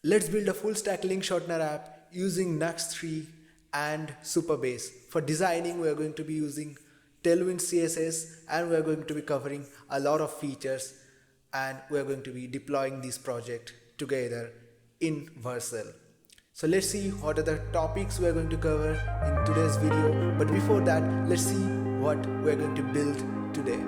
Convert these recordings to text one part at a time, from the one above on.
Let's build a full stack link shortener app using Nuxt 3 and Supabase. For designing, we are going to be using Tailwind CSS, and we are going to be covering a lot of features, and we are going to be deploying this project together in Vercel. So let's see what are the topics we are going to cover in today's video. But before that, let's see what we are going to build today.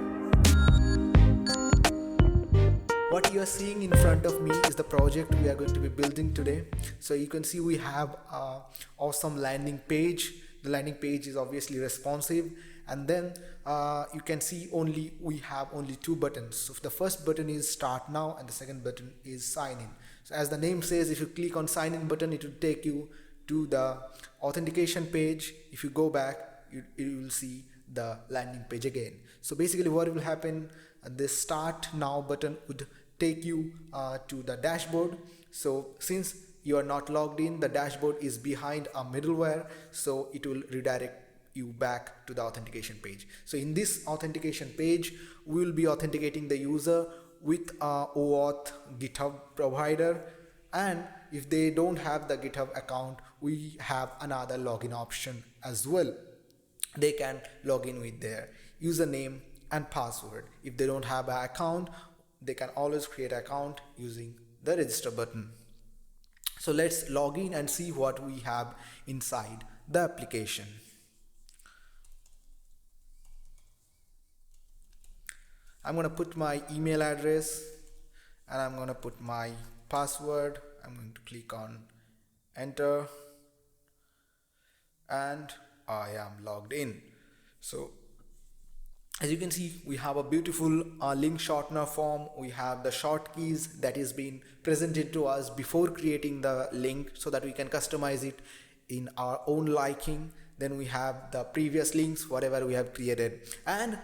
What you are seeing in front of me is the project we are going to be building today. So you can see we have an awesome landing page. The landing page is obviously responsive, and then you can see we have only two buttons. So the first button is start now and the second button is sign in. So as the name says, if you click on sign in button, it will take you to the authentication page. If you go back, you will see the landing page again. So basically what will happen, this start now button would take you to the dashboard. So since you are not logged in, the dashboard is behind a middleware, so it will redirect you back to the authentication page. So in this authentication page, we will be authenticating the user with Auth GitHub provider, and if they don't have the GitHub account, we have another login option as well. They can log in with their username and password. If they don't have an account, they can always create an account using the register button. So let's log in and see what we have inside the application. I'm going to put my email address and I'm going to put my password. I'm going to click on enter and I am logged in. So as you can see, we have a beautiful link shortener form. We have the short keys that is being presented to us before creating the link so that we can customize it in our own liking. Then we have the previous links, whatever we have created. And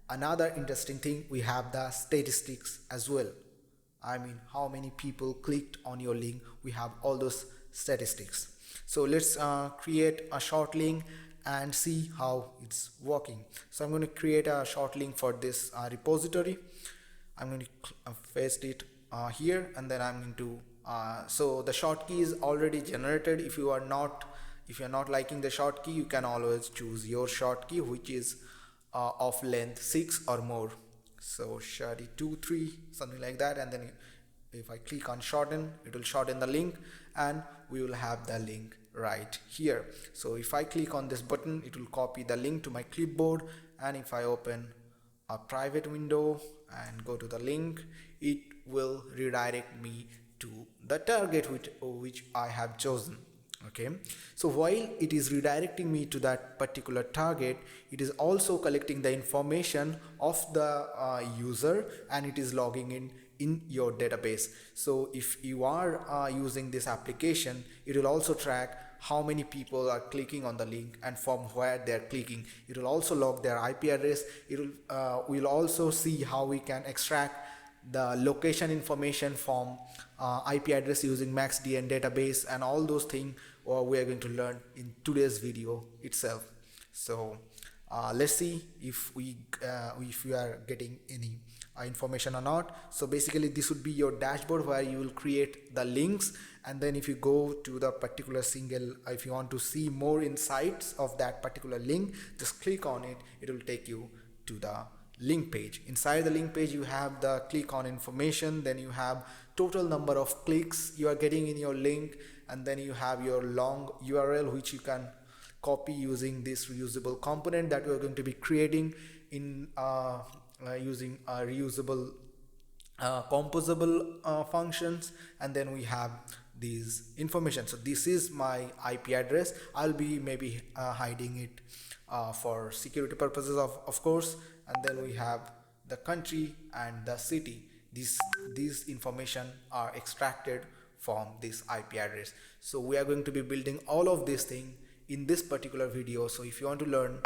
another interesting thing, we have the statistics as well. I mean, how many people clicked on your link. We have all those statistics. So let's create a short link and see how it's working. So I'm going to create a short link for this repository. I'm going to paste it here, and then I'm going to so the short key is already generated. If you're not liking the short key, you can always choose your short key, which is of length 6 or more. So shorty 2 3 something like that, and then if I click on shorten, it will shorten the link and we will have the link right here. So if I click on this button, it will copy the link to my clipboard, and if I open a private window and go to the link, it will redirect me to the target which I have chosen. Okay, so while it is redirecting me to that particular target, it is also collecting the information of the user, and it is logging in your database. So if you are using this application, it will also track how many people are clicking on the link and from where they are clicking. It will also log their IP address. It will we'll also see how we can extract the location information from IP address using MaxDN database, and all those things we are going to learn in today's video itself. So let's see if we are getting any information or not. So basically this would be your dashboard where you will create the links, and then if you go to the particular if you want to see more insights of that particular link, just click on it. It will take you to the link page. Inside the link page, you have the click on information, then you have total number of clicks you are getting in your link, and then you have your long URL which you can copy using this reusable component that we are going to be creating in using reusable composable functions. And then we have these information. So this is my IP address. I'll be maybe hiding it for security purposes of course. And then we have the country and the city. These information are extracted from this IP address. So we are going to be building all of these things in this particular video. So if you want to learn,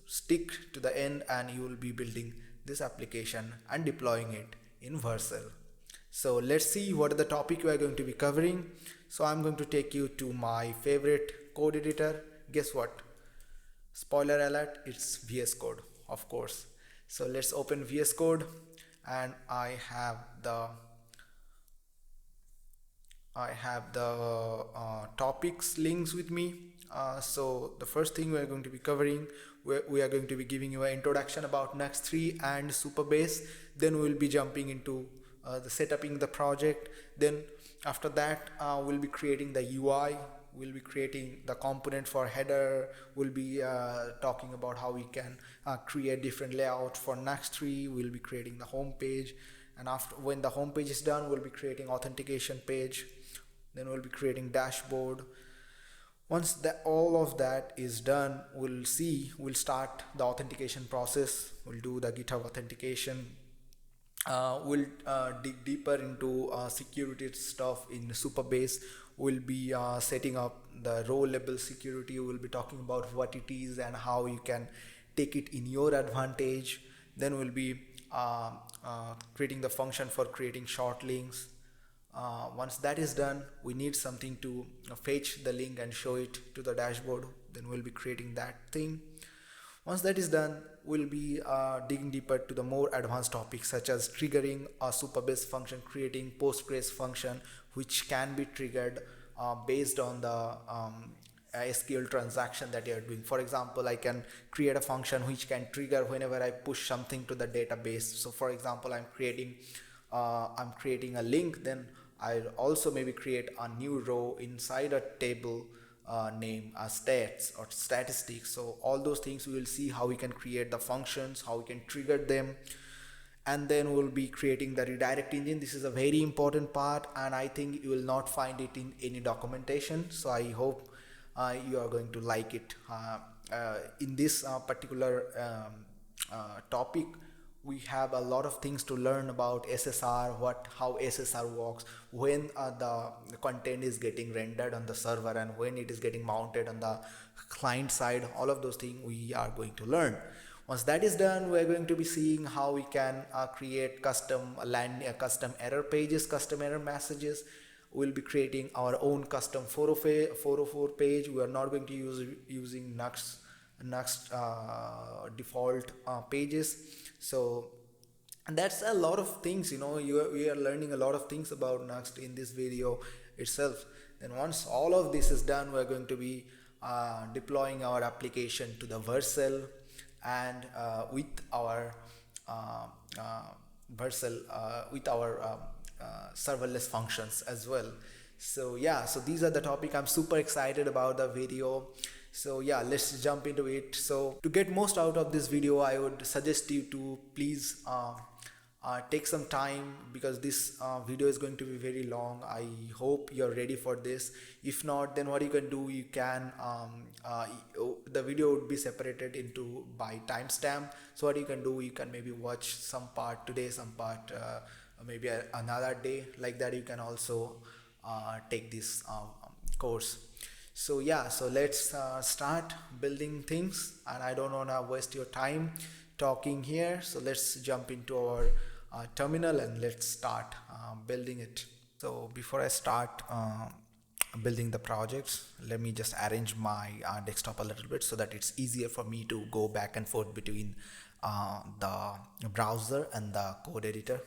stick to the end and you will be building this application and deploying it in Vercel. So let's see what are the topic we are going to be covering. So I'm going to take you to my favorite code editor. Guess what? Spoiler alert, it's VS Code, of course. So let's open VS Code, and I have the I have the topics links with me. So the first thing we are going to be covering, we are going to be giving you an introduction about Nuxt 3 and Supabase. Then we will be jumping into the setuping the project. Then after that, we'll be creating the UI. We'll be creating the component for header. We'll be talking about how we can create different layout for Nuxt 3. We'll be creating the home page. And after, when the home page is done, we'll be creating authentication page. Then we'll be creating dashboard. Once that all of that is done, we'll start the authentication process. We'll do the GitHub authentication. We'll dig deeper into security stuff in Supabase. We'll be setting up the row level security. We'll be talking about what it is and how you can take it in your advantage. Then we'll be creating the function for creating short links. Once that is done, we need something to fetch the link and show it to the dashboard. Then we'll be creating that thing. Once that is done, we'll be digging deeper to the more advanced topics such as triggering a Supabase function, creating Postgres function which can be triggered based on the SQL transaction that you are doing. For example, I can create a function which can trigger whenever I push something to the database. So for example, I'm creating a link, then I'll also maybe create a new row inside a table name stats or statistics. So all those things we will see how we can create the functions, how we can trigger them. And then we'll be creating the redirect engine. This is a very important part, and I think you will not find it in any documentation. So I hope you are going to like it. In this particular topic, we have a lot of things to learn about SSR, how SSR works, when the content is getting rendered on the server and when it is getting mounted on the client side. All of those things we are going to learn. Once that is done, we're going to be seeing how we can create custom error pages, custom error messages. We'll be creating our own custom 404 page. We are not going to using Nuxt default pages. So, and that's a lot of things, we are learning a lot of things about Nuxt in this video itself. Then once all of this is done, we're going to be deploying our application to the Vercel and with our serverless functions as well. So yeah, so these are the topic. I'm super excited about the video. So yeah, let's jump into it. So to get most out of this video, I would suggest you to please take some time, because this video is going to be very long. I hope you're ready for this. If not, then what you can do, you can the video would be separated into by timestamp. So what you can do, you can maybe watch some part today, some part maybe another day. Like that, you can also take this course. So yeah, so let's start building things, and I don't want to waste your time talking here. So let's jump into our terminal and let's start building it. So before I start building the projects, let me just arrange my desktop a little bit so that it's easier for me to go back and forth between the browser and the code editor.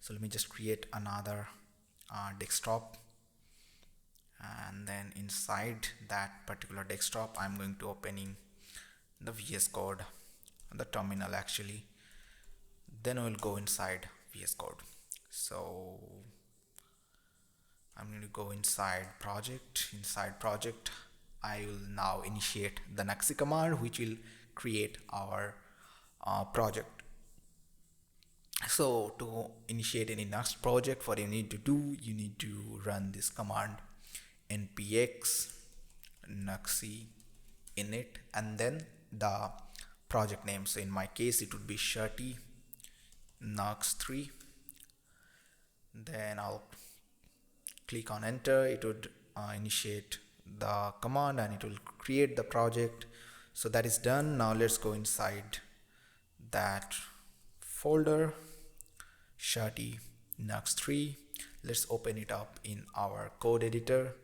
So let me just create another desktop, and then inside that particular desktop I'm going to opening the VS Code, the terminal actually. Then we'll go inside VS Code. So I'm going to go inside project. I will now initiate the Nuxt command, which will create our project. So to initiate any Nuxt project, what you need to do, you need to run this command npx nuxt init and then the project name. So in my case it would be Shirty Nuxt 3. Then I'll click on enter. It would initiate the command and it will create the project. So that is done. Now let's go inside that folder, Shirty Nuxt 3. Let's open it up in our code editor.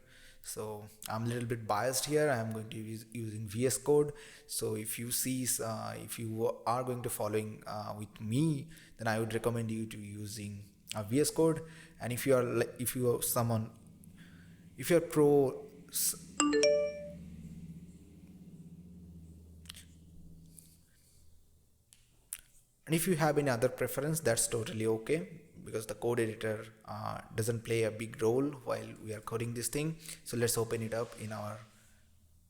So I'm a little bit biased here. I'm going to be using VS Code. So if you see, if you are going to following with me, then I would recommend you to using VS Code. And if you are someone If you're pro, and if you have any other preference, that's totally okay, because the code editor doesn't play a big role while we are coding this thing. So let's open it up in our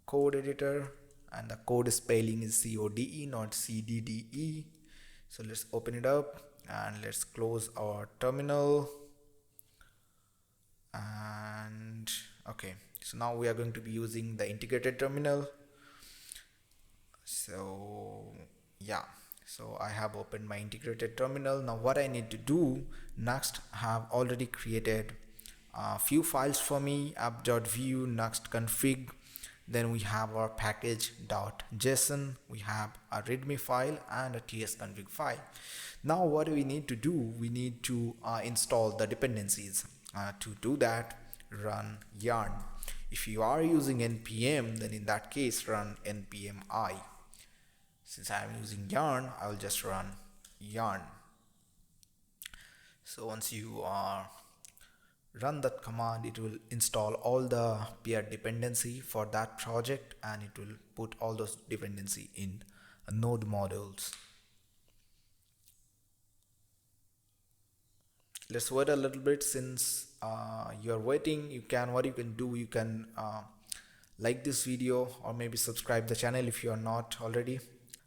code editor, and the code spelling is CODE, not CDDE. So let's open it up and let's close our terminal. And okay, so now we are going to be using the integrated terminal. So yeah, so I have opened my integrated terminal. Now what I need to do, Nuxt have already created a few files for me: app.view, Nuxt config, then we have our package.json, we have a readme file and a tsconfig file. Now what do we need to do? We need to install the dependencies. To do that, run yarn. If you are using npm, then in that case run npm I. Since I am using yarn, I will just run yarn. So once you run that command, it will install all the peer dependency for that project, and it will put all those dependency in node modules. Let's wait a little bit. Since you're waiting, what you can do, you can like this video or maybe subscribe the channel if you are not already.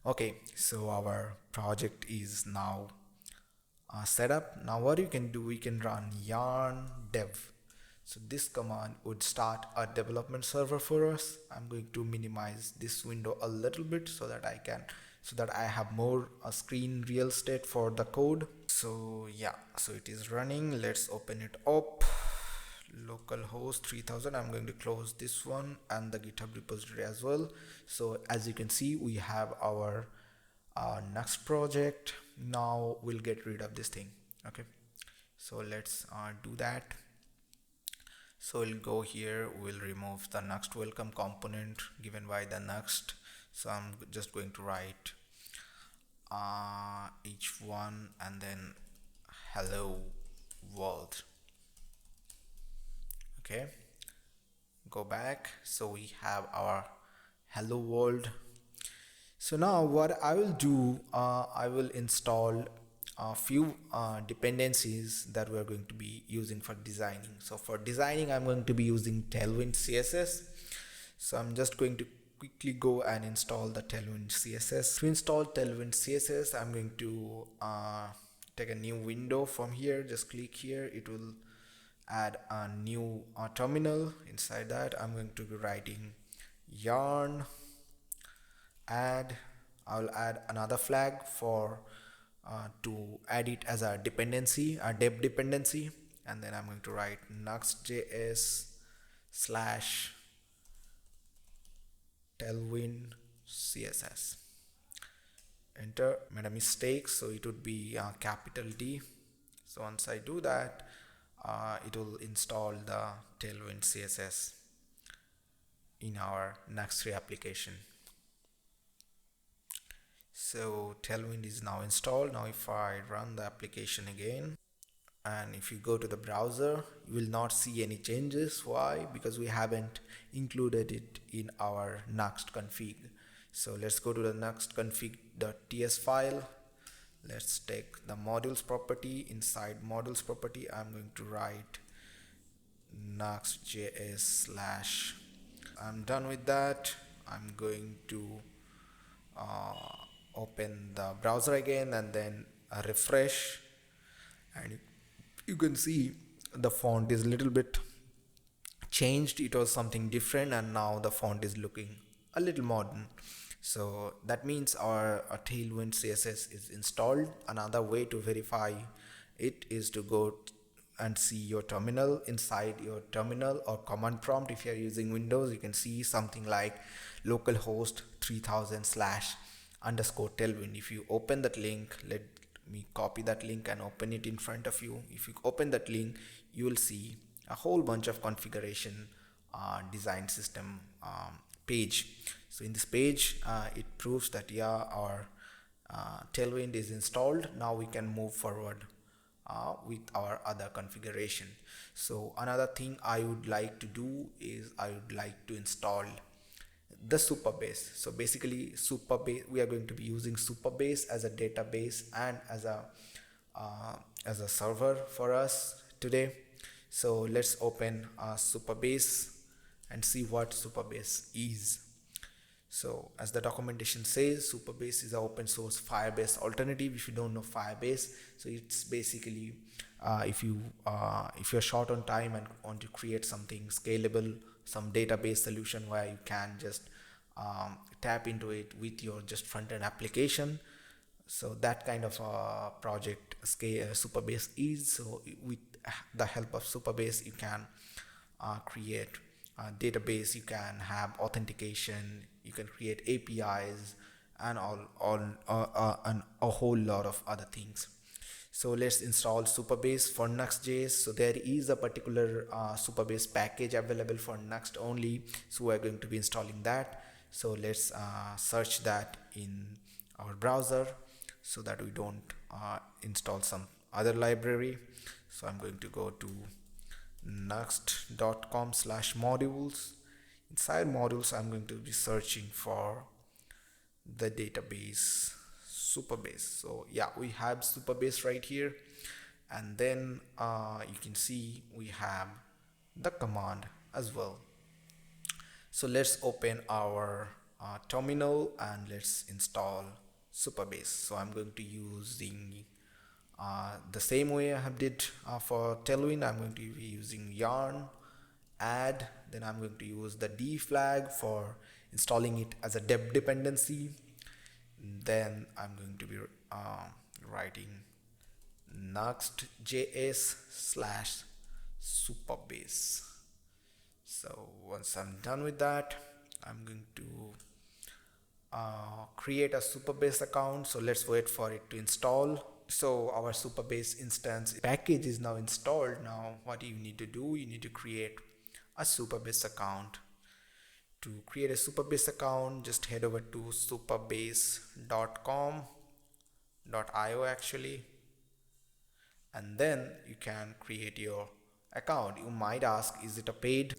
Okay, so our project is now set up. Now what you can do, we can run yarn dev. So this command would start a development server for us. I'm going to minimize this window a little bit so that I have more screen real estate for the code. So yeah, so it is running. Let's open it up. Localhost 3000. I'm going to close this one and the GitHub repository as well. So as you can see, we have our Nuxt project. Now we'll get rid of this thing. Okay, so let's do that. So we'll go here, we'll remove the Nuxt welcome component given by the Nuxt. So I'm just going to write h1 and then hello world. Okay, go back. So we have our hello world. So now what I will do, I will install a few dependencies that we're going to be using for designing. So for designing, I'm going to be using TailwindCSS. So I'm just going to quickly go and install the TailwindCSS. To install TailwindCSS, I'm going to take a new window from here. Just click here. It will add a new terminal. Inside that, I'm going to be writing yarn add. I'll add another flag for to add it as a dependency, a deb dependency, and then I'm going to write Nuxt.js slash TailwindCSS. Enter. Made a mistake, so it would be capital D. So once I do that, it will install the TailwindCSS in our Nuxt 3 application. So Tailwind is now installed. Now if I run the application again, and if you go to the browser, you will not see any changes. Why? Because we haven't included it in our Nuxt config. So let's go to the Nuxt config.ts file. Let's take the modules property. Inside modules property, I'm going to write Nuxt.js slash. I'm done with that. I'm going to open the browser again and then refresh, and you can see the font is a little bit changed. It was something different and now the font is looking a little modern. So that means our Tailwind CSS is installed. Another way to verify it is to go and see your terminal. Inside your terminal or command prompt, if you are using Windows, you can see something like localhost 3000 slash underscore tailwind. If you open that link, let me copy that link and open it in front of you. If you open that link, you will see a whole bunch of configuration design system page. So in this page, it proves that yeah, our Tailwind is installed. Now we can move forward with our other configuration. So another thing I would like to do is I would like to install the Supabase. So basically Supabase, we are going to be using Supabase as a database and as a server for us today. So let's open Supabase and see what Supabase is. So as the documentation says, Supabase is an open source Firebase alternative. If you don't know Firebase, so it's basically if you're short on time and want to create something scalable, some database solution where you can just tap into it with your just front end application. So that kind of project Supabase is. So with the help of Supabase, you can create a database, you can have authentication, you can create APIs, and and a whole lot of other things. So let's install Supabase for Nuxt.js. So there is a particular Supabase package available for Nuxt only. So we're going to be installing that. So let's search that in our browser so that we don't install some other library. So I'm going to go to nuxt.com/modules. Inside modules, I'm going to be searching for the database Supabase. So yeah, we have Supabase right here, and then you can see we have the command as well. So let's open our terminal and let's install Supabase. So I'm going to use the same way I have did for Tailwind. I'm going to be using yarn add, then I'm going to use the d flag for installing it as a deb dependency. Then I'm going to be writing Nuxt.js / Supabase. So once I'm done with that, I'm going to create a Supabase account. So let's wait for it to install. So our Supabase instance package is now installed. Now what you need to do, you need to create a Supabase account. To create a Supabase account, just head over to supabase.com.io actually, and then you can create your account. You might ask, is it a paid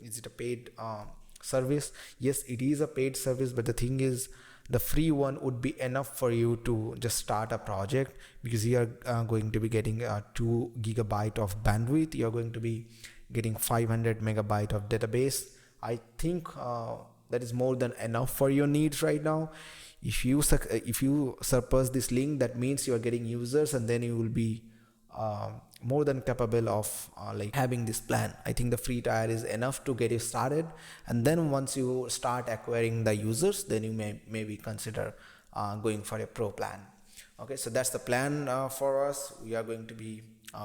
service? Yes, it is a paid service, but the thing is, the free one would be enough for you to just start a project, because you are going to be getting 2 GB of bandwidth. You're going to be getting 500 MB of database. I think that is more than enough for your needs right now. If you surpass this link, that means you are getting users, and then you will be more than capable of like having this plan. I think the free tier is enough to get you started, and then once you start acquiring the users, then you may maybe consider going for a pro plan. Okay, so that's the plan for us. We are going to be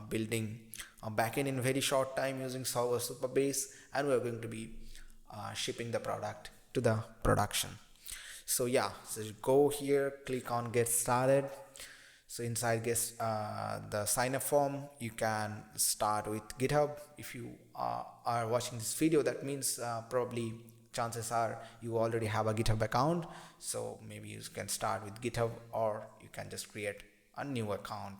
building a backend in very short time using Supabase, and we are going to be shipping the product to the production. So yeah, so you go here, click on get started. So inside the sign up form, you can start with GitHub. If you are watching this video, that means probably chances are you already have a GitHub account. So maybe you can start with GitHub, or you can just create a new account.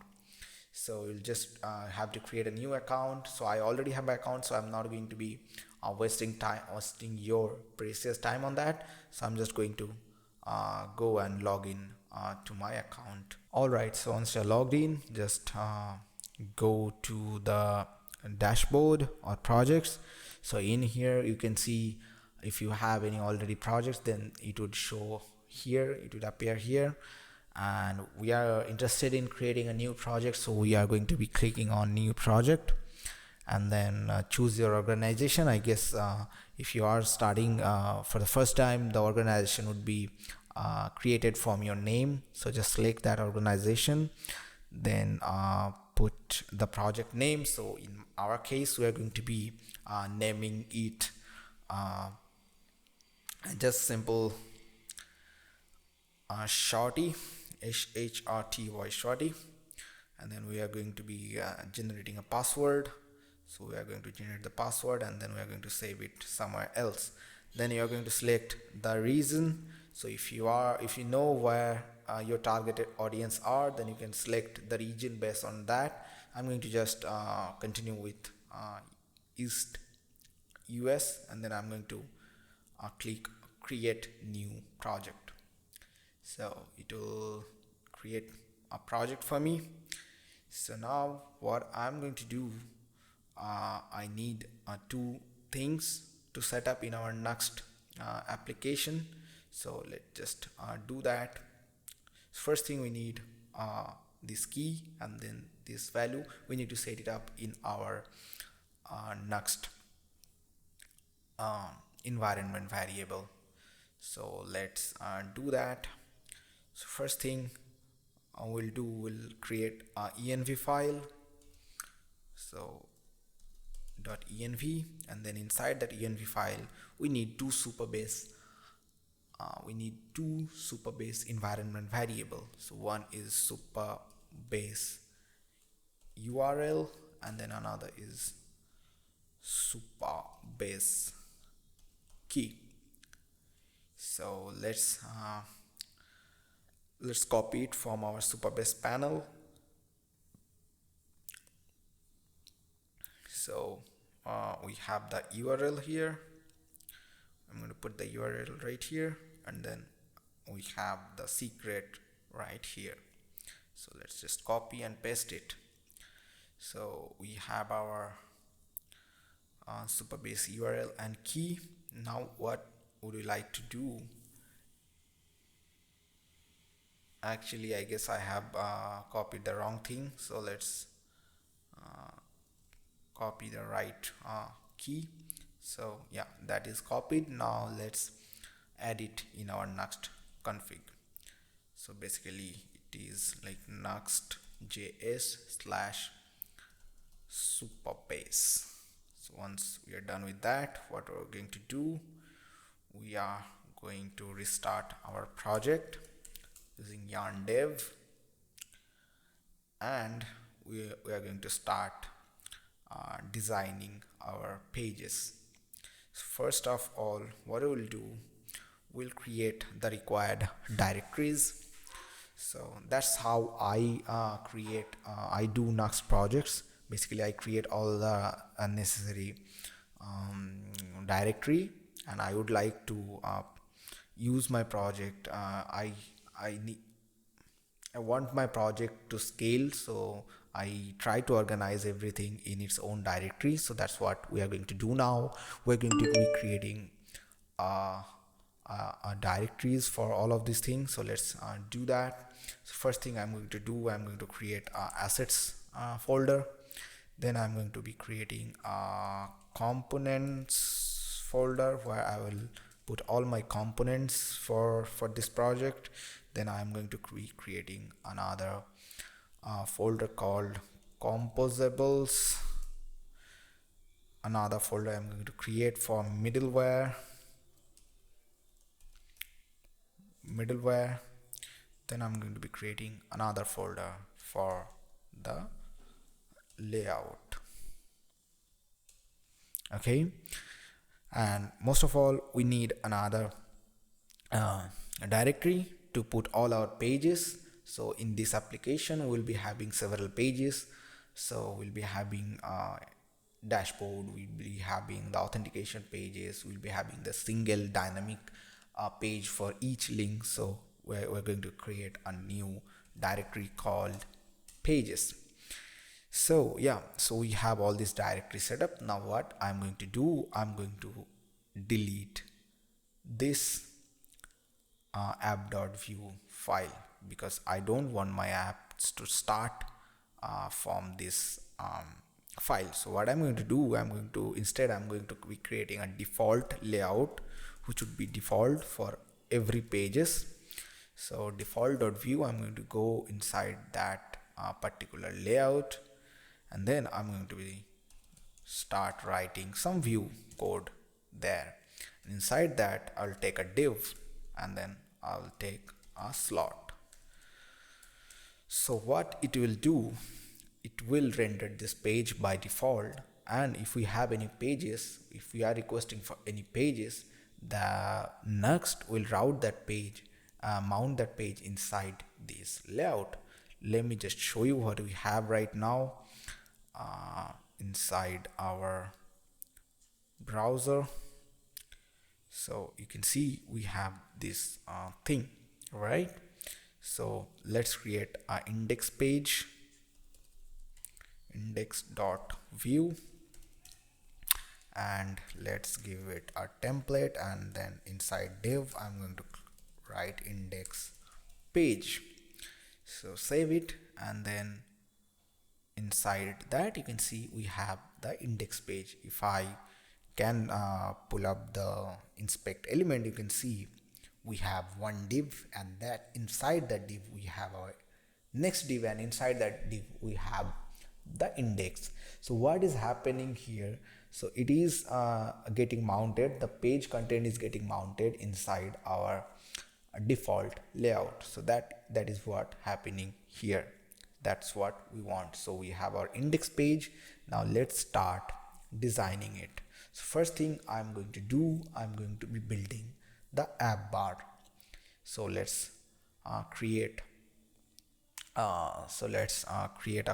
So you'll just have to create a new account. So I already have an account, so I'm not going to be wasting your precious time on that. So I'm just going to go and log in to my account. Alright, so once you're logged in, just go to the dashboard or projects. So in here you can see if you have any already projects, then it would show here, it would appear here. And we are interested in creating a new project, so we are going to be clicking on new project, and then choose your organization. I guess if you are starting for the first time, the organization would be created from your name. So just select that organization, then put the project name. So in our case, we are going to be naming it just simple shorty, HRTY shorty, and then we are going to be generating a password. So we are going to generate the password, and then we are going to save it somewhere else. Then you are going to select the region. So if you know where your targeted audience are, then you can select the region based on that. I'm going to just continue with East US, and then I'm going to click create new project. So it will create a project for me. So now what I'm going to do, I need two things to set up in our Nuxt application. So let's just do that. First thing we need this key, and then this value we need to set it up in our Nuxt environment variable. So let's do that. So first thing we'll create a env file. So .env, and then inside that env file we need two Supabase environment variable. So one is Supabase URL, and then another is Supabase key. So let's copy it from our Supabase panel. So we have the URL here. I'm going to put the URL right here, and then we have the secret right here. So let's just copy and paste it. So we have our Supabase URL and key. Now what would we like to do? Actually, I guess I have copied the wrong thing, so let's copy the right key. So yeah, that is copied. Now let's add it in our Nuxt config. So basically it is like Nuxt.js slash Supabase. So once we are done with that, what we're going to do, we are going to restart our project using yarn dev, and we are going to start designing our pages. So first of all, what we will do, we'll create the required directories. So that's how I do Nuxt projects. Basically I create all the unnecessary directory, and I would like to use my project. I want my project to scale, so I try to organize everything in its own directory. So that's what we are going to do now. We're going to be creating directories for all of these things. So let's do that. So first thing I'm going to do, I'm going to create assets folder. Then I'm going to be creating a components folder where I will put all my components for this project. Then I'm going to be creating another folder called composables. Another folder I'm going to create for middleware. Then I'm going to be creating another folder for the layout. Okay, and most of all we need another directory to put all our pages. So in this application we'll be having several pages. So we'll be having dashboard, we'll be having the authentication pages, we'll be having the single dynamic page for each link. So we're going to create a new directory called pages. So yeah, so we have all this directory set up. Now what I'm going to do, I'm going to delete this app.view file, because I don't want my apps to start from this file. So what I'm going to do, I'm going to be creating a default layout which would be default for every pages. So default.view, I'm going to go inside that particular layout, and then I'm going to be start writing some view code there. And inside that I'll take a div, and then I'll take a slot. So what it will do, it will render this page by default, and if we have any pages, if we are requesting for any pages, the Nuxt will route that page, mount that page inside this layout. Let me just show you what we have right now. inside our browser. So you can see we have this thing, right? So let's create an index page, index.view, and let's give it a template, and then inside div I'm going to write index page. So save it, and then inside that you can see we have the index page. If I can pull up the inspect element, you can see we have one div, and that inside that div we have our next div, and inside that div we have the index. So what is happening here? So it is getting mounted, the page content is getting mounted inside our default layout. So that is what happening here. That's what we want. So we have our index page. Now let's start designing it. So first thing I'm going to do, I'm going to be building the app bar. So let's create a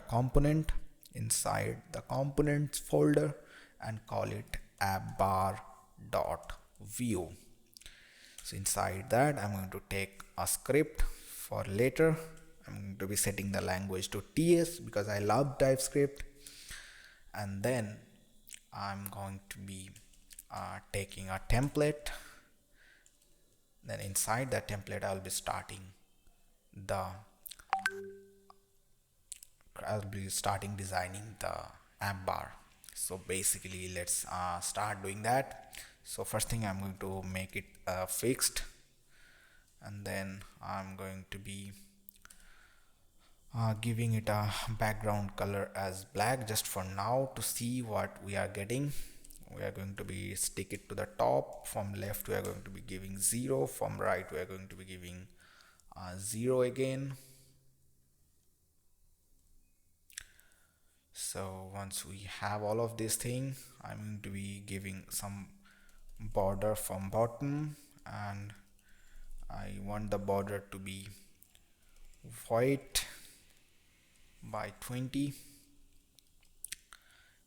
component inside the components folder and call it appbar.view. So inside that I'm going to take a script for later. I'm going to be setting the language to TS because I love TypeScript, and then I'm going to be taking a template. Then inside that template I'll be designing the app bar. So basically let's start doing that. So first thing I'm going to make it fixed, and then I'm going to be giving it a background color as black just for now to see what we are getting. We are going to be stick it to the top. From left we are going to be giving 0, from right we are going to be giving 0 again. So once we have all of this thing, I'm going to be giving some border from bottom, and I want the border to be white by 20.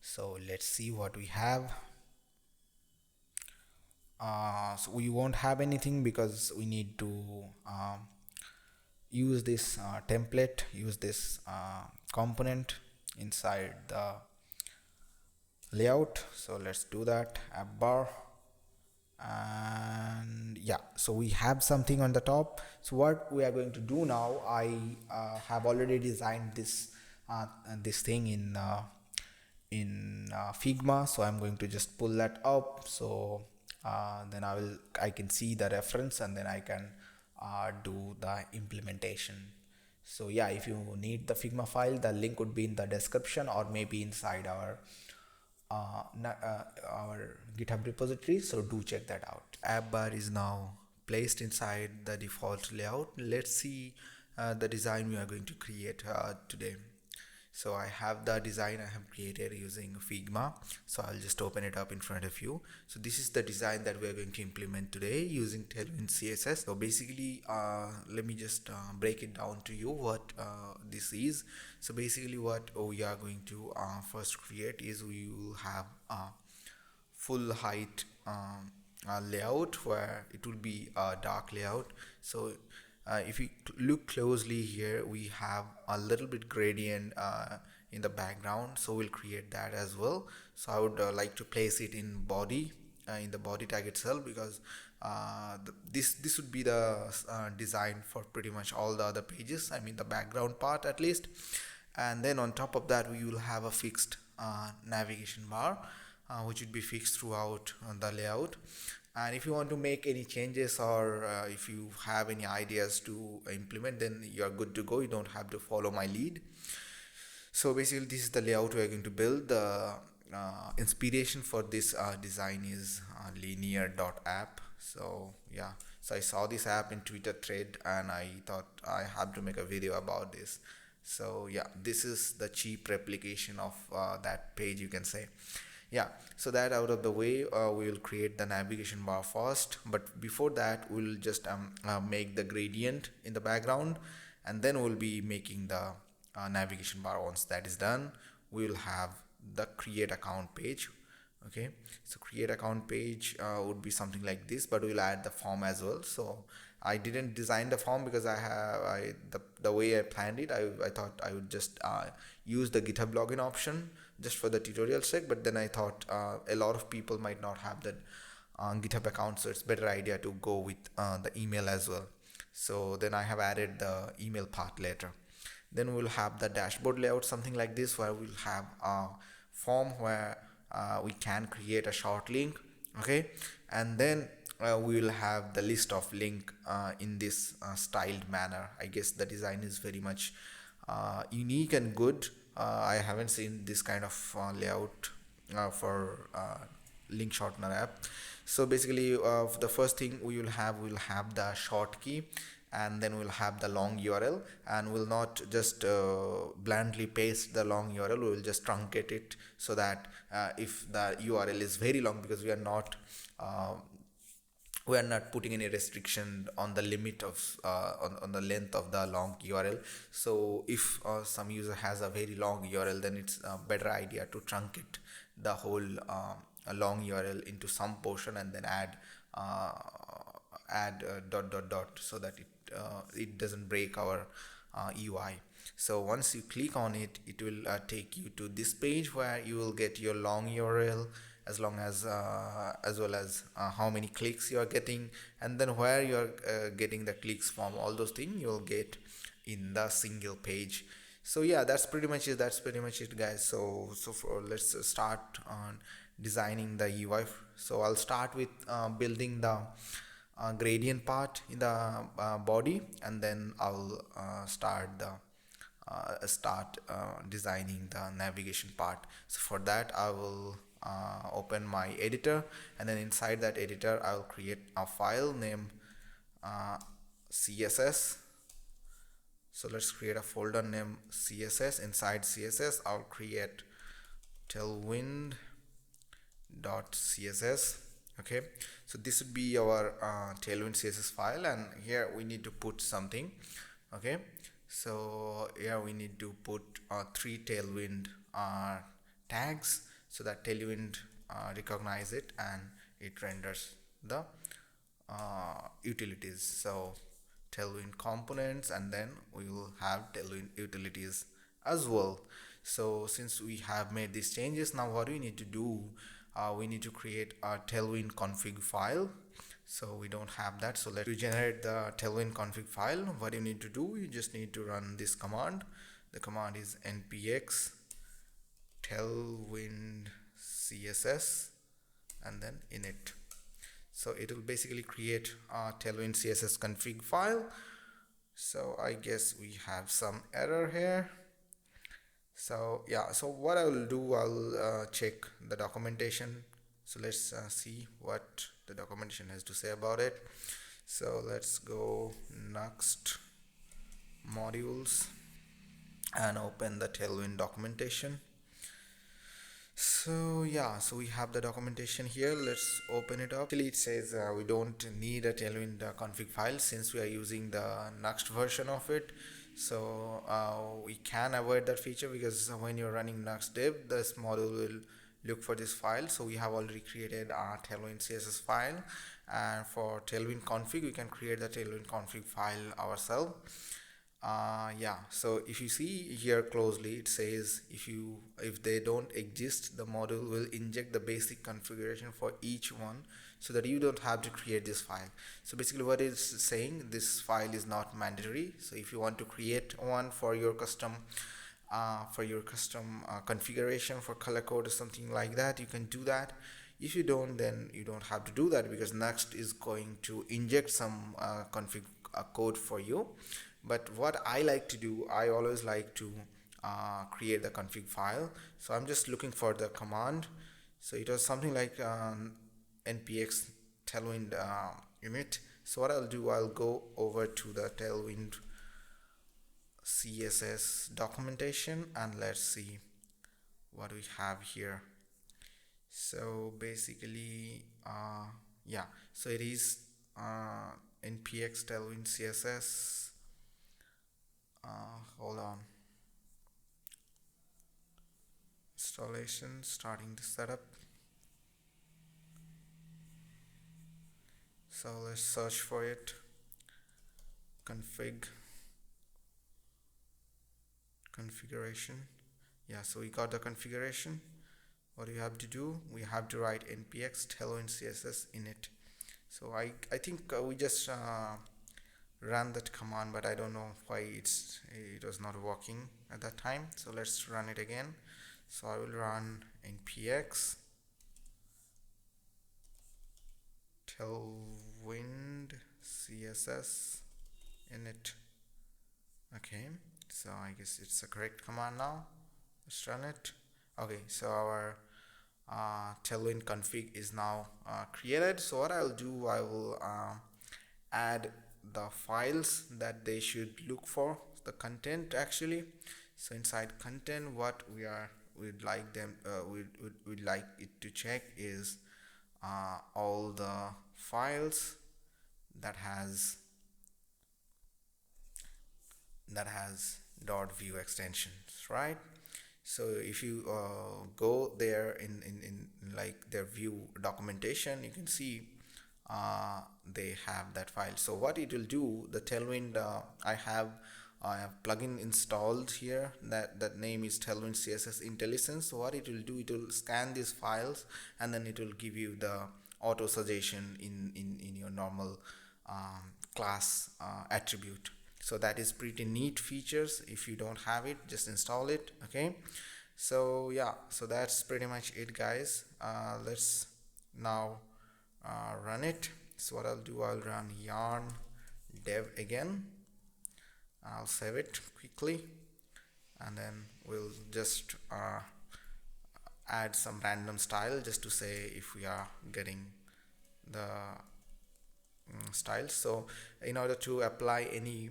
So let's see what we have. So we won't have anything because we need to use this template, use this component inside the layout. So let's do that, app bar, and yeah, so we have something on the top. So what we are going to do now, I have already designed this thing in Figma, so I'm going to just pull that up. So then I can see the reference, and then I can do the implementation. So yeah, if you need the Figma file, the link would be in the description or maybe inside our GitHub repository, so do check that out. App bar is now placed inside the default layout. Let's see the design we are going to create today. So I have the design I have created using Figma. So I'll just open it up in front of you. So this is the design that we are going to implement today using Tailwind CSS. So basically, let me just break it down to you what this is. So basically what we are going to first create is we will have a full height layout where it will be a dark layout. So if you look closely here, we have a little bit gradient in the background, so we'll create that as well. So I would like to place it in body, in the body tag itself, because this would be the design for pretty much all the other pages, I mean the background part at least. And then on top of that we will have a fixed navigation bar which would be fixed throughout the layout. And if you want to make any changes or if you have any ideas to implement, then you're good to go. You don't have to follow my lead. So basically this is the layout we're going to build. The inspiration for this design is linear.app. So yeah, so I saw this app in Twitter thread and I thought I have to make a video about this. So yeah, this is the cheap replication of that page, you can say. Yeah, so that out of the way, we will create the navigation bar first, but before that we'll just make the gradient in the background, and then we'll be making the navigation bar. Once that is done, we will have the create account page. Okay, so create account page would be something like this, but we'll add the form as well. So I didn't design the form because the way I planned it, I thought I would just use the GitHub login option just for the tutorial sake, but then I thought a lot of people might not have that GitHub account, so it's better idea to go with the email as well. So then I have added the email part later. Then we'll have the dashboard layout, something like this, where we'll have a form where we can create a short link. Okay, and then we will have the list of link in this styled manner. I guess the design is very much unique and good. I haven't seen this kind of layout for link shortener app. So basically the first thing we'll have the short key, and then we'll have the long URL, and we'll not just blandly paste the long URL, we will just truncate it so that if the URL is very long, because we are not putting any restriction on the limit of on the length of the long URL. So if some user has a very long URL, then it's a better idea to truncate the whole a long URL into some portion, and then add dot dot dot, so that it doesn't break our UI. So once you click on it, it will take you to this page where you will get your long URL, as well as how many clicks you are getting, and then where you are getting the clicks from. All those things you will get in the single page. So yeah, that's pretty much it guys. So let's start on designing the UI. So I'll start with building the gradient part in the body, and then I'll start designing the navigation part. So for that I will open my editor, and then inside that editor I will create a file named CSS. So let's create a folder named CSS. Inside CSS I'll create Tailwind.css. Okay, so this would be our Tailwind CSS file, and here we need to put something. Okay, so here we need to put 3 Tailwind tags, so that Tailwind recognize it and it renders the utilities. So Tailwind components, and then we will have Tailwind utilities as well. So since we have made these changes, now what we need to do, we need to create a Tailwind config file. So we don't have that, so let's generate the Tailwind config file. What you need to do, you just need to run this command. The command is npx tailwindcss and then init. So it will basically create a Tailwind CSS config file. So I guess we have some error here. So yeah, so what I will do, I'll check the documentation. So let's see what the documentation has to say about it. So let's go Nuxt modules and open the Tailwind documentation. So yeah, so we have the documentation here. Let's open it up. Actually, it says we don't need a Tailwind config file since we are using the Nuxt version of it. So we can avoid that feature, because when you're running Nuxt dev, this module will look for this file. So we have already created our Tailwind CSS file, and for Tailwind config we can create the Tailwind config file ourselves. Yeah, so if you see here closely, it says if they don't exist, the module will inject the basic configuration for each one, so that you don't have to create this file. So basically what it's saying, this file is not mandatory. So if you want to create one for your custom configuration for color code or something like that, you can do that. If you don't, then you don't have to do that, because Nuxt is going to inject some config code for you. But what I like to do, I always like to create the config file. So I'm just looking for the command. So it was something like npx tailwind init. So what I'll do, I'll go over to the Tailwind CSS documentation, and let's see what we have here. So basically yeah, so it is npx tailwind css. Hold on. installation, starting the setup. So let's search for it. Configuration. Yeah, so we got the configuration. What do you have to do? We have to write npx TailwindCSS in it. So I think we just ran that command, but I don't know why it was not working at that time. So let's run it again. So I will run npx TailwindCSS init. Okay, so I guess it's the correct command now. Let's run it. Okay, so our Tailwind config is now created. So what I'll do, I will add the files that they should look for, the content actually. So inside content, what we'd like them we'd like it to check is all the files that has .view extensions, right? So if you go there in like their view documentation, you can see they have that file. So what it will do, the Tailwind, I have plugin installed here that name is Tailwind CSS IntelliSense. So what it will do, it will scan these files and then it will give you the auto suggestion in your normal class attribute. So that is pretty neat features. If you don't have it, just install it. Okay, so yeah, so that's pretty much it, guys. Let's now run it. So what I'll do, I'll run yarn dev again. I'll save it quickly and then we'll just add some random style just to say if we are getting the styles. So in order to apply any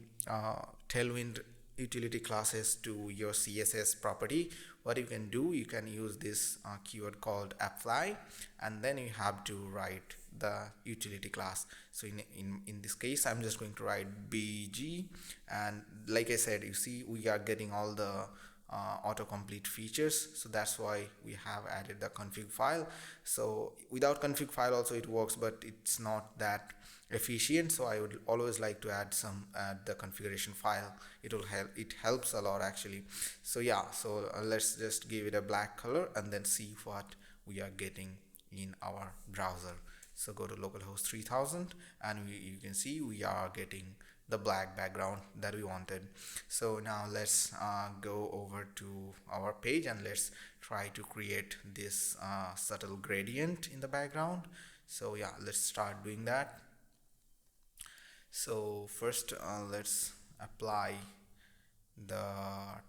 Tailwind utility classes to your CSS property, what you can do, you can use this keyword called apply, and then you have to write the utility class. So in this case, I'm just going to write bg, and like I said, you see we are getting all the autocomplete features, so that's why we have added the config file. So without config file also it works, but it's not that efficient, so I would always like to add the configuration file. It helps a lot actually. So yeah, so let's just give it a black color and then see what we are getting in our browser. So go to localhost 3000 and you can see we are getting the black background that we wanted. So now let's go over to our page and let's try to create this subtle gradient in the background. So yeah, let's start doing that. So first let's apply the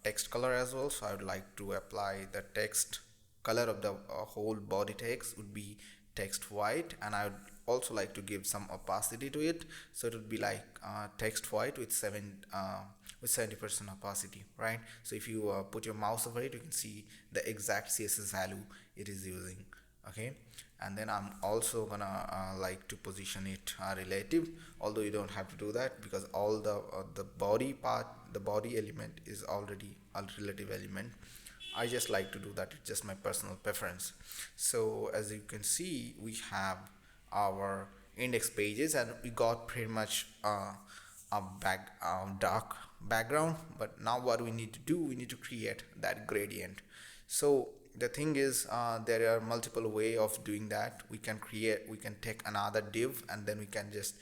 text color as well. So I would like to apply the text color of the whole body text would be text white, and I would also like to give some opacity to it, so it would be like text white with 70% opacity, right? So if you put your mouse over it, you can see the exact CSS value it is using. Okay, and then I'm also gonna like to position it relative, although you don't have to do that because all the body part, the body element is already a relative element. I just like to do that, it's just my personal preference. So as you can see, we have our index pages and we got pretty much a dark background, but now what we need to do, we need to create that gradient. So the thing is, there are multiple way of doing that. We can take another div and then we can just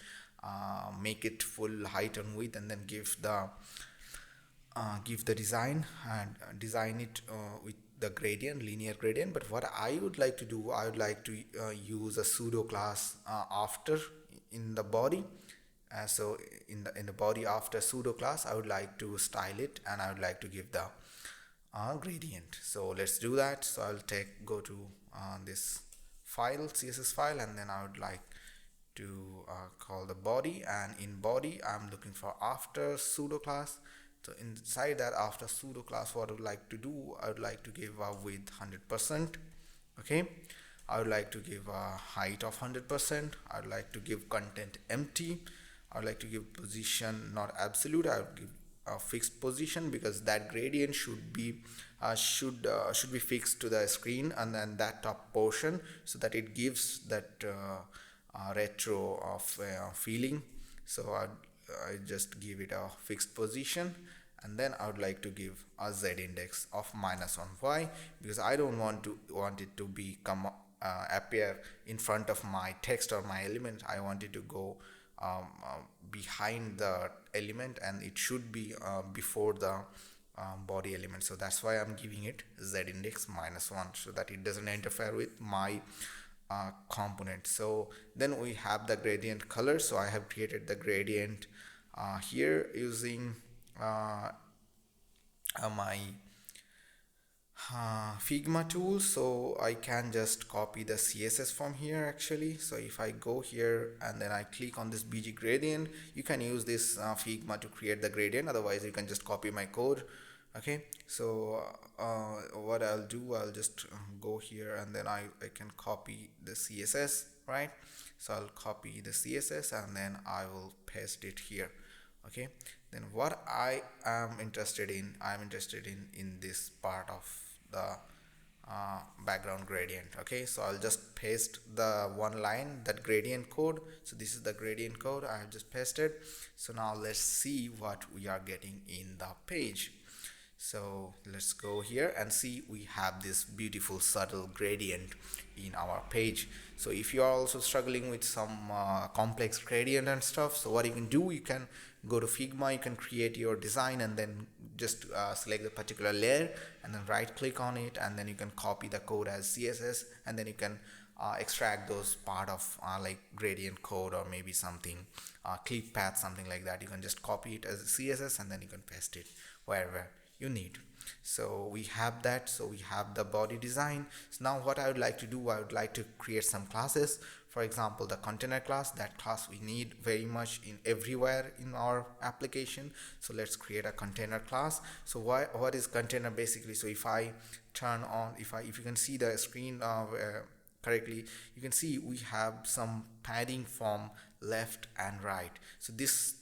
make it full height and width and then give the design and design it with the gradient, linear gradient. But what I would like to do, I would like to use a pseudo class after in the body. So in the body after pseudo class, I would like to style it and I would like to give the gradient. So let's do that. So I'll go to this file, CSS file, and then I would like to call the body, and in body I'm looking for after pseudo class. So inside that after pseudo class, what I would like to do, I would like to give a width 100%. Okay, I would like to give a height of 100%. I would like to give content empty. I would like to give position not absolute. I would give a fixed position, because that gradient should be fixed to the screen and then that top portion, so that it gives that retro of feeling. So I just give it a fixed position, and then I would like to give a z index of -1. Why? Because I don't want it to be appear in front of my text or my element. I want it to go behind the element, and it should be before the body element. So that's why I'm giving it z index -1, so that it doesn't interfere with my component. So then we have the gradient color. So I have created the gradient here using my Figma tool. So I can just copy the CSS from here actually. So if I go here and then I click on this BG gradient, you can use this Figma to create the gradient. Otherwise you can just copy my code. Okay, so what I'll do, I'll just go here and then I can copy the CSS, right? So I'll copy the CSS and then I will paste it here. Okay, then what I'm interested in this part of the background gradient. Okay, so I'll just paste the one line, that gradient code. So this is the gradient code I have just pasted. So now let's see what we are getting in the page. So let's go here and see we have this beautiful subtle gradient in our page. So if you are also struggling with some complex gradient and stuff, so what you can do, you can go to Figma, you can create your design and then just select the particular layer and then right click on it, and then you can copy the code as CSS, and then you can extract those part of like gradient code or maybe something clip path, something like that. You can just copy it as a CSS and then you can paste it wherever you need. So we have that. So we have the body design. So now what I would like to do, I would like to create some classes. For example, the container class, that class we need very much in everywhere in our application. So let's create a container class. So what is container basically? So if I turn on, if you can see the screen correctly, you can see we have some padding from left and right. So this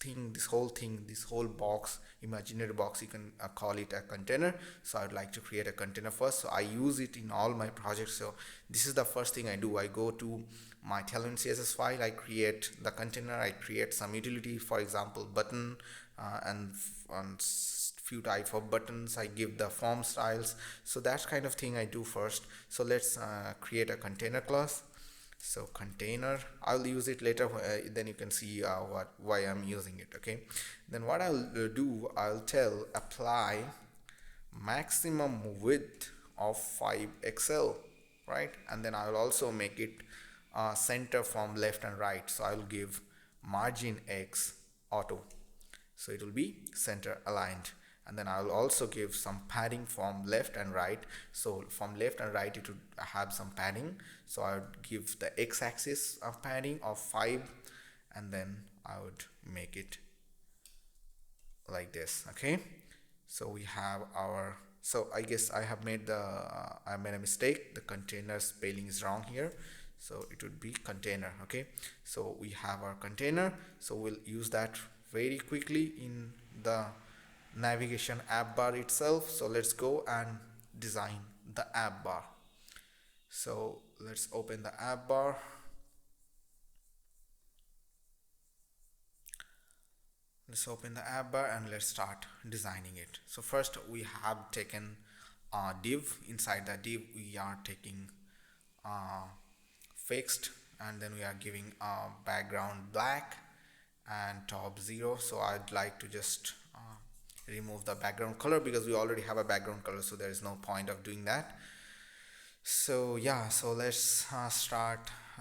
whole box, imaginary box, you can call it a container. So I'd like to create a container first. So I use it in all my projects. So this is the first thing I do. I go to my TainwildCSS file, I create the container, I create some utility, for example button, and few type of buttons, I give the form styles. So that kind of thing I do first. So let's create a container class. So container, I'll use it later, then you can see why I'm using it. Okay, then what I'll do, I'll tell apply maximum width of 5 XL, right? And then I'll also make it center from left and right. So I'll give margin X auto, so it will be center aligned. And then I will also give some padding from left and right. So from left and right it would have some padding. So I would give the x-axis of padding of 5, and then I would make it like this. Okay, so we have our, so I guess I have made a mistake. The container spelling is wrong here, so it would be container. Okay, so we have our container, so we'll use that very quickly in the navigation app bar itself. So let's go and design the app bar. So let's open the app bar. Let's open the app bar and let's start designing it. So first we have taken a div. Inside the div we are taking fixed, and then we are giving a background black and top 0. So I'd like to just remove the background color because we already have a background color, so there is no point of doing that. So yeah, so let's start.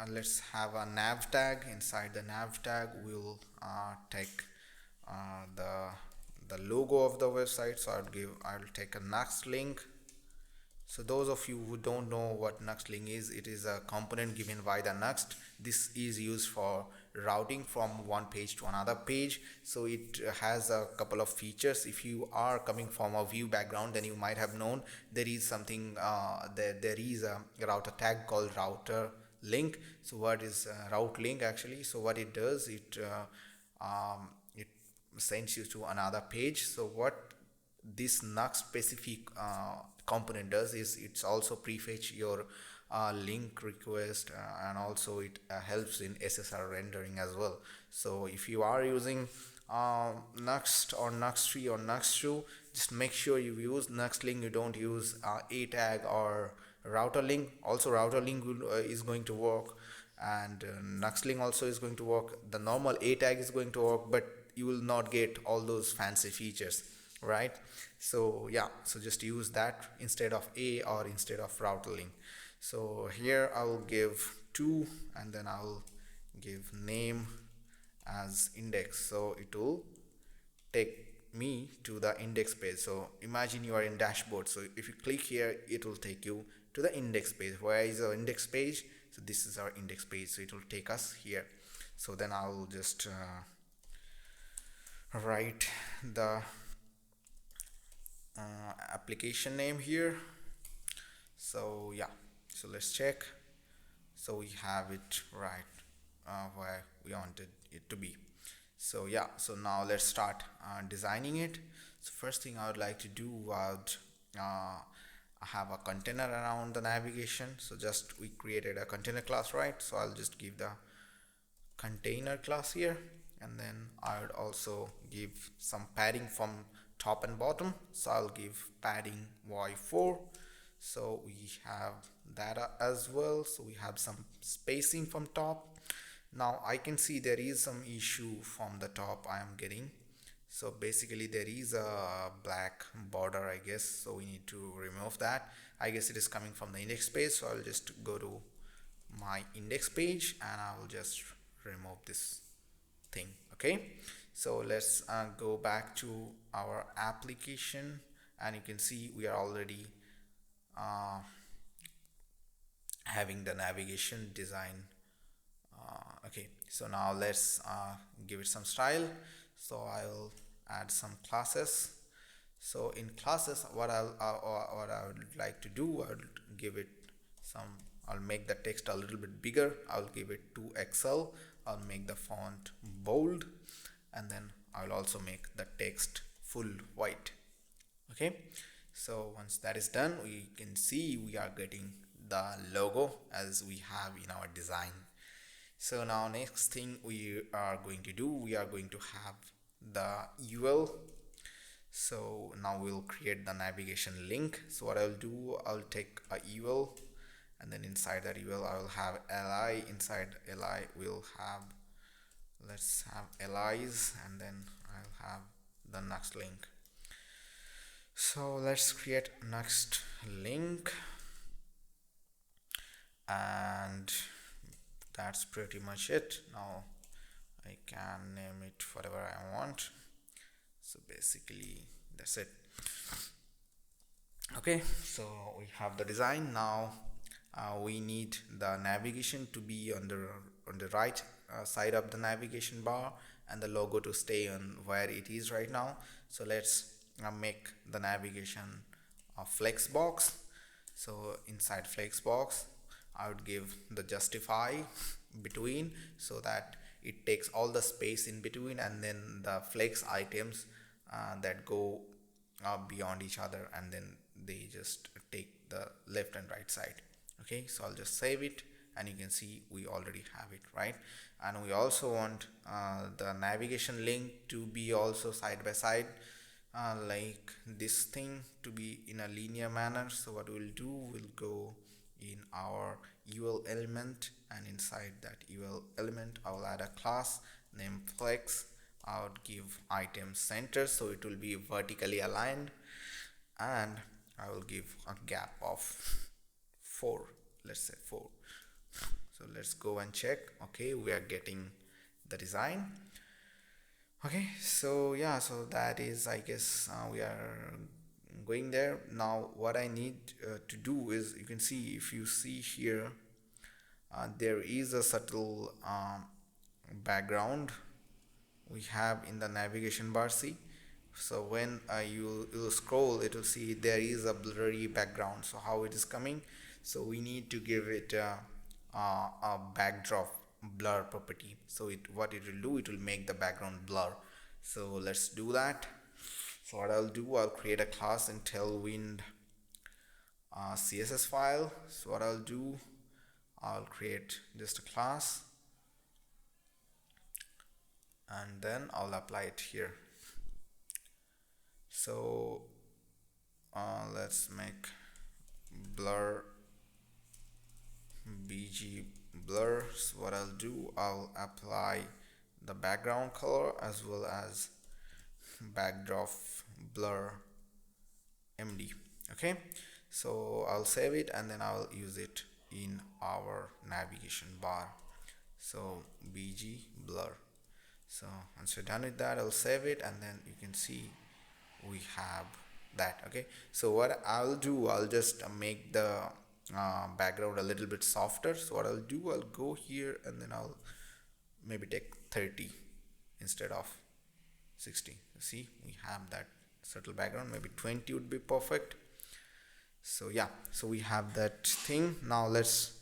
Let's have a nav tag. Inside the nav tag we'll take the logo of the website. So I'll take a Nuxt link. So those of you who don't know what Nuxt link is, it is a component given by the Nuxt. This is used for routing from one page to another page. So it has a couple of features. If you are coming from a view background, then you might have known there is something there is a router tag called router link. So what is route link actually? So what it does, it sends you to another page. So what this Nuxt specific component does is it's also prefetch your link request, and also it helps in SSR rendering as well. So if you are using Nuxt or Nuxt3 or Nuxt2, just make sure you use Nuxt link. You don't use a tag or router link. Also router link is going to work, and Nuxt link also is going to work. The normal a tag is going to work, but you will not get all those fancy features, right? So yeah, so just use that instead of a or instead of router link. So here I will give 2, and then I will give name as index, so it will take me to the index page. So imagine you are in dashboard, so if you click here it will take you to the index page. Where is our index page? So this is our index page, so it will take us here. So then I will just write the application name here. So yeah, so let's check. So we have it right where we wanted it to be. So yeah, so now let's start designing it. So first thing I would like to do, I have a container around the navigation. So just we created a container class, right? So I'll just give the container class here, and then I would also give some padding from top and bottom. So I'll give padding y4. So we have that as well. So we have some spacing from top. Now I can see there is some issue from the top I am getting. So basically there is a black border, I guess, so we need to remove that. I guess it is coming from the index page, so I'll just go to my index page and I will just remove this thing. Okay, so let's go back to our application, and you can see we are already having the navigation design. Okay, so now let's give it some style. So I'll add some classes. So in classes, what I would like to do, I would give it some. I'll make the text a little bit bigger. I'll give it 2XL. I'll make the font bold, and then I'll also make the text full white. Okay, so once that is done, we can see we are getting the logo as we have in our design. So now next thing we are going to do, we are going to have the UL. So now we'll create the navigation link. So what I'll do, I'll take a UL, and then inside that UL I will have li. Inside li we'll have, let's have li's, and then I'll have the Nuxt link. So let's create Nuxt link, and that's pretty much it. Now I can name it whatever I want. So basically that's it. Okay, so we have the design. Now we need the navigation to be on the right side of the navigation bar, and the logo to stay on where it is right now. So let's make the navigation a flex box. So inside flex box I would give the justify between, so that it takes all the space in between, and then the flex items that go beyond each other, and then they just take the left and right side. Okay, so I'll just save it, and you can see we already have it, right? And we also want the navigation link to be also side by side, like this thing to be in a linear manner. So what we'll do, we'll go in our UL element, and inside that UL element I will add a class named flex. I would give item center, so it will be vertically aligned, and I will give a gap of 4, let's say 4. So let's go and check. Okay, we are getting the design. Okay, so yeah, so that is, I guess we are going there. Now what I need to do is, you can see, if you see here, there is a subtle background we have in the navigation bar. See, so when you scroll, it will see there is a blurry background. So how it is coming? So we need to give it a backdrop blur property. So what it will do, it will make the background blur. So let's do that. So what I'll do, I'll create a class in Tailwind CSS file. So what I'll do, I'll create just a class and then I'll apply it here. So let's make blur bg blur. So what I'll do, I'll apply the background color as well as backdrop blur md. Okay, so I'll save it and then I'll use it in our navigation bar. So bg blur. So once we're done with that, I'll save it and then you can see we have that. Okay, so what I'll do, I'll just make the background a little bit softer. So what I'll do, I'll go here and then I'll maybe take 30 instead of 60. See, we have that subtle background. Maybe 20 would be perfect. So yeah, so we have that thing. Now let's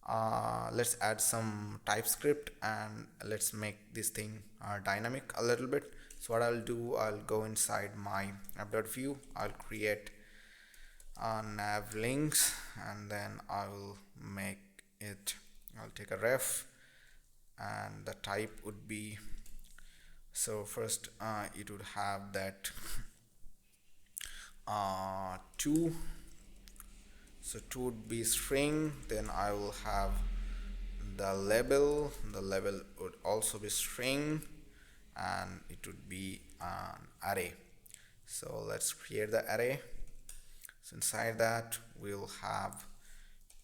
add some TypeScript and let's make this thing dynamic a little bit. So what I'll do, I'll go inside my app.view, I'll create nav links and then I'll make it, I'll take a ref and the type would be, so first it would have that 2. So 2 would be string, then I will have the label would also be string and it would be an array. So let's create the array. So inside that we'll have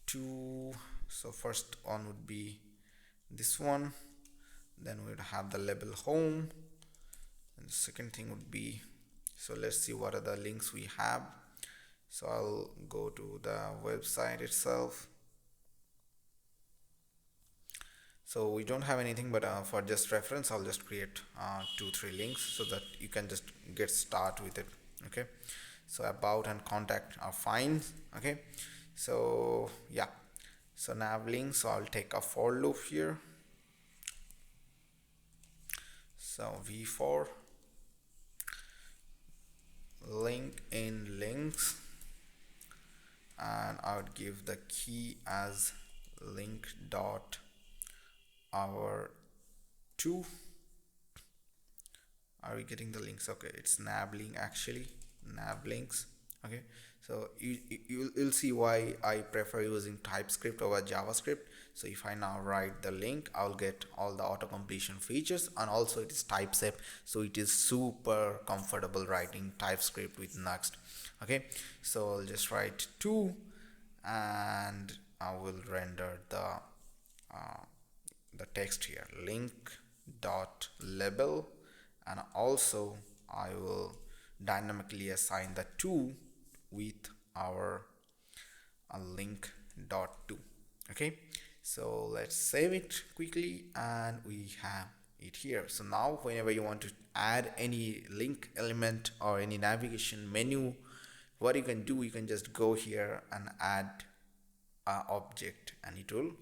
2. So first one would be this one, then we'd have the label home, and the second thing would be, so let's see what are the links we have. So I'll go to the website itself. So we don't have anything, but for just reference I'll just create 2-3 links so that you can just get started with it. Okay, so about and contact are fine. Okay, so yeah, so nav link, so I'll take a for loop here. So v4 link in links and I would give the key as link dot our 2. Are we getting the links? Okay, it's nav link, actually nav links. Okay, so you'll see why I prefer using TypeScript over JavaScript. So if I now write the link, I'll get all the auto completion features, and also it is type safe, so it is super comfortable writing TypeScript with Nuxt. Okay, so I'll just write 2 and I will render the text here, link dot label, and also I will dynamically assign the 2 with our link dot 2. Okay, so let's save it quickly and we have it here. So now whenever you want to add any link element or any navigation menu, what you can do, you can just go here and add an object and it will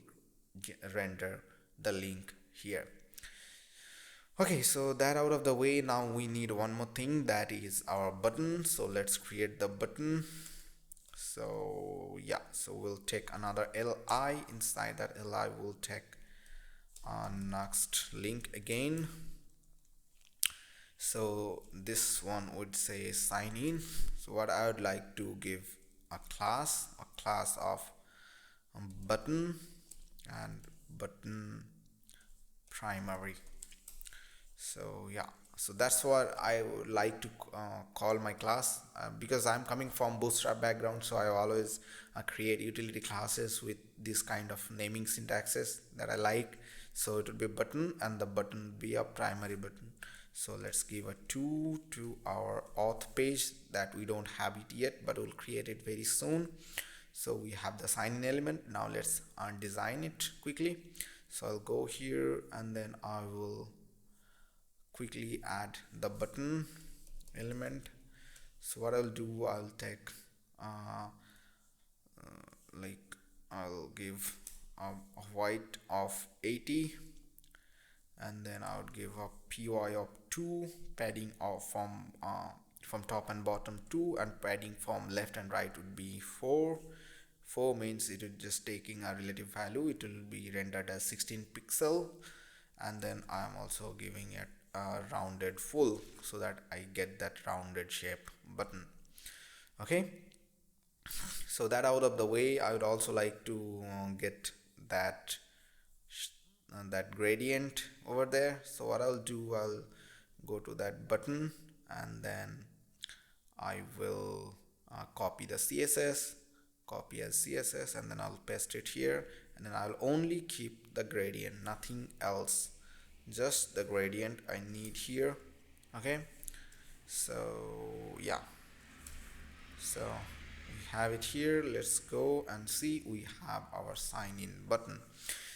render the link here. Okay, so that out of the way, now we need one more thing, that is our button. So let's create the button. So yeah, so we'll take another li. Inside that li we'll take Nuxt link again. So this one would say sign in. So what I would like to give a class of button and button primary. So yeah, so that's what I would like to call my class, because I'm coming from Bootstrap background, so I always create utility classes with this kind of naming syntaxes that I like. So it would be button and the button would be a primary button. So let's give a 2 to our auth page that we don't have it yet, but we'll create it very soon. So we have the sign in element. Now let's design it quickly. So I'll go here and then I will quickly add the button element. So what I'll do, I'll take I'll give a height of 80 and then I would give a PY of 2, padding of from top and bottom 2, and padding from left and right would be 4. 4 means it is just taking a relative value, it will be rendered as 16 pixel, and then I am also giving it a rounded full so that I get that rounded shape button. Okay, so that out of the way, I would also like to get that that gradient over there. So what I'll do, I'll go to that button, and then I will copy the CSS, copy as CSS, and then I'll paste it here, and then I'll only keep the gradient, nothing else, just the gradient I need here. Okay, so yeah, so we have it here. Let's go and see. We have our sign in button.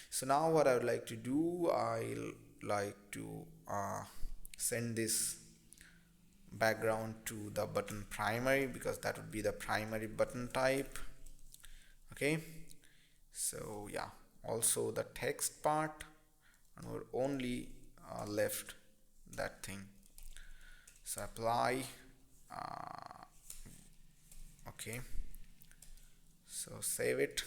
So now what I would like to do, I'll like to send this background to the button primary, because that would be the primary button type. Okay, so yeah, also the text part, and we're only left that thing. So apply, okay, so save it,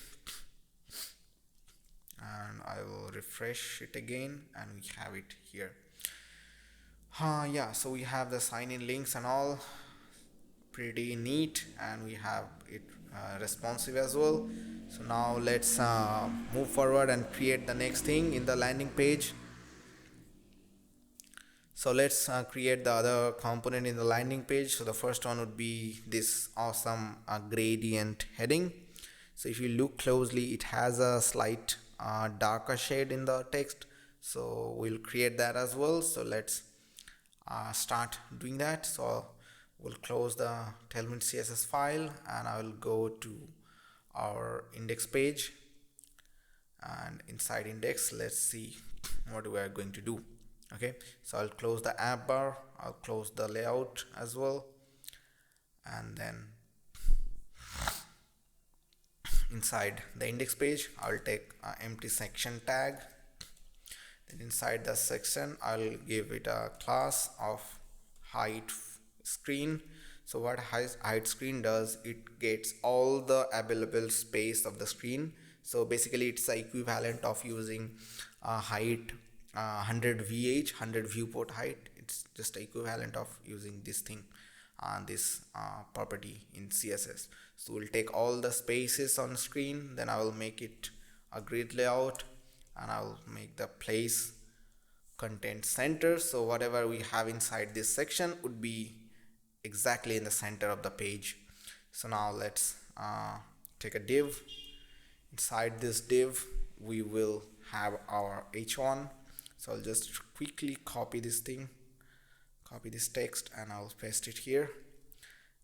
and I will refresh it again, and we have it here. Yeah, so we have the sign in links and all, pretty neat, and we have it responsive as well. So now let's move forward and create the next thing in the landing page. So let's create the other component in the landing page. So the first one would be this awesome gradient heading. So if you look closely, it has a slight darker shade in the text, so we'll create that as well. So let's start doing that. So we'll close the TailwindCSS file, and I will go to our index page, and inside index, let's see what we are going to do. Okay, so I'll close the app bar, I'll close the layout as well, and then inside the index page, I'll take an empty section tag. Then inside the section, I'll give it a class of height screen. So what height screen does, it gets all the available space of the screen. So basically it's the equivalent of using height 100 VH, 100 viewport height. It's just the equivalent of using this thing, this property in CSS. So we'll take all the spaces on screen, then I will make it a grid layout, and I will make the place content center. So whatever we have inside this section would be exactly in the center of the page. So now let's take a div. Inside this div, we will have our h1. So I'll just quickly copy this thing, copy this text, and I'll paste it here.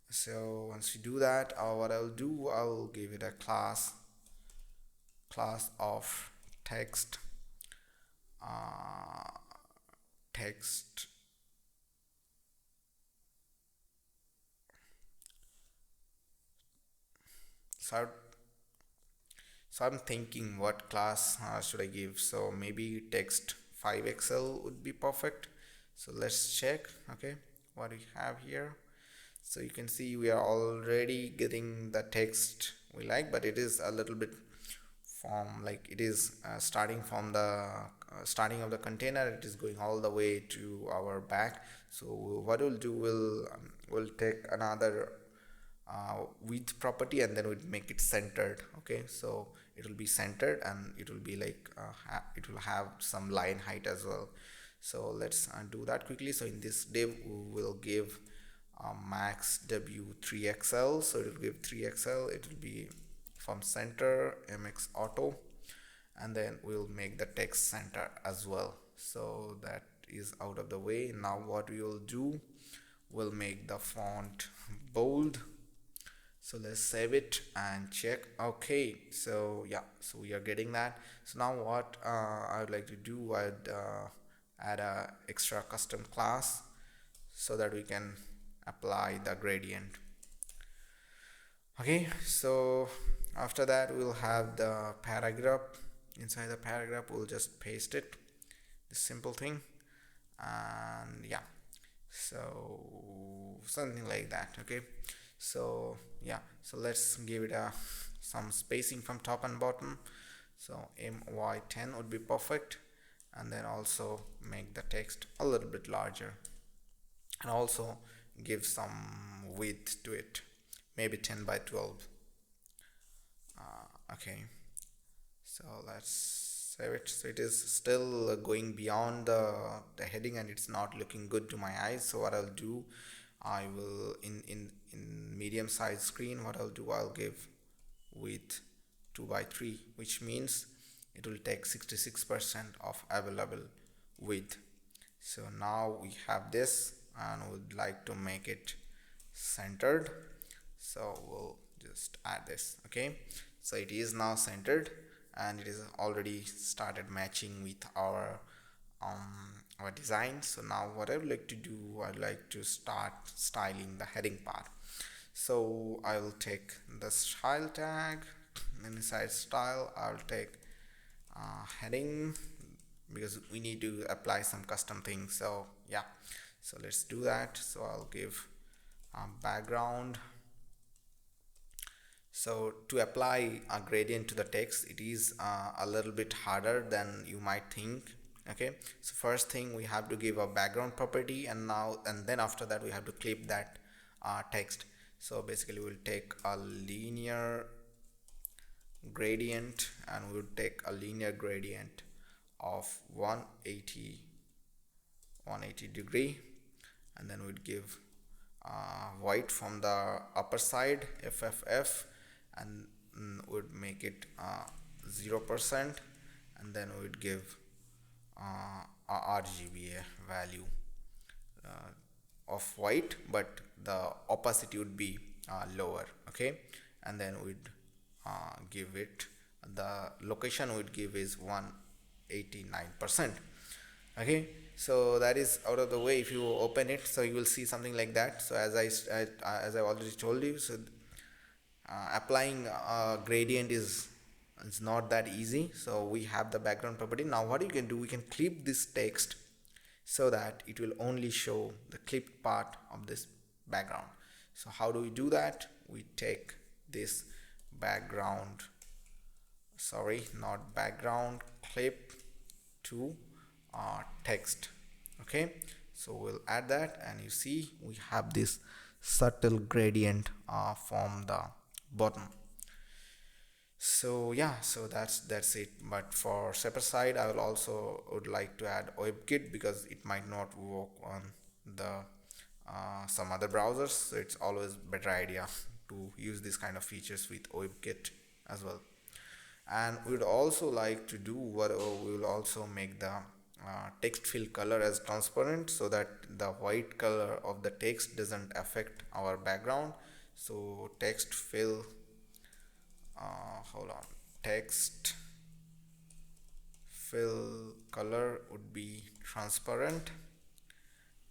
So once you do that, what I'll do, I'll give it a class of text, text so I'm thinking what class should I give. So maybe text 5xl would be perfect. So let's check. Okay, what we have here. So you can see we are already getting the text we like, but it is a little bit from, like, it is starting from the starting of the container, it is going all the way to our back. So what we'll do, we'll take another width property, and then we'll make it centered. Okay, so it will be centered, and it will be like it will have some line height as well. So let's do that quickly. So in this div, we will give max w 3xl, so it will give 3xl, it will be from center mx auto, and then we'll make the text center as well. So that is out of the way. Now what we will do, we'll make the font bold. So let's save it and check. Okay, so yeah, so we are getting that. So now what I would like to do, I'd add a extra custom class so that we can apply the gradient. Okay, so after that, we'll have the paragraph. Inside the paragraph, we'll just paste it. this simple thing, and yeah, so something like that. Okay, so yeah, so let's give it a some spacing from top and bottom. So my10 would be perfect, and then also make the text a little bit larger, and also give some width to it, maybe 10 by 12. Okay, so let's save it. So it is still going beyond the heading, and it's not looking good to my eyes. So what I'll do, I will in medium size screen, what I'll do, I'll give width 2 by 3, which means it will take 66% of available width. So now we have this, and would like to make it centered, so we'll just add this. Okay, so it is now centered, and it is already started matching with our design. So now what I would like to do, I'd like to start styling the heading part. So I will take the style tag, and inside style I'll take heading, because we need to apply some custom things. So yeah, so let's do that. So I'll give background. So to apply a gradient to the text, it is a little bit harder than you might think. Okay, so first thing, we have to give a background property, and then after that we have to clip that text. So basically we'll take a linear gradient, and we'll take a linear gradient of 180 degree, and then we'd give white from the upper side, FFF, and would make it 0%, and then we'd give a RGBA value of white, but the opacity would be lower. Okay, and then we'd give it, the location we'd give is 189%. Okay, so that is out of the way. If you open it, so you will see something like that. So as I already told you, so applying a gradient is not that easy. So we have the background property. Now what you can do, we can clip this text so that it will only show the clipped part of this background. So how do we do that? We take this background, sorry, not background, clip to text. Okay, so we'll add that, and you see we have this subtle gradient from the bottom. So yeah, so that's it. But for separate side, I will also would like to add WebKit, because it might not work on the some other browsers. So it's always better idea to use this kind of features with WebKit as well. And we would also like to do what we will also make the text fill color as transparent, so that the white color of the text doesn't affect our background. So text fill, hold on, text fill color would be transparent,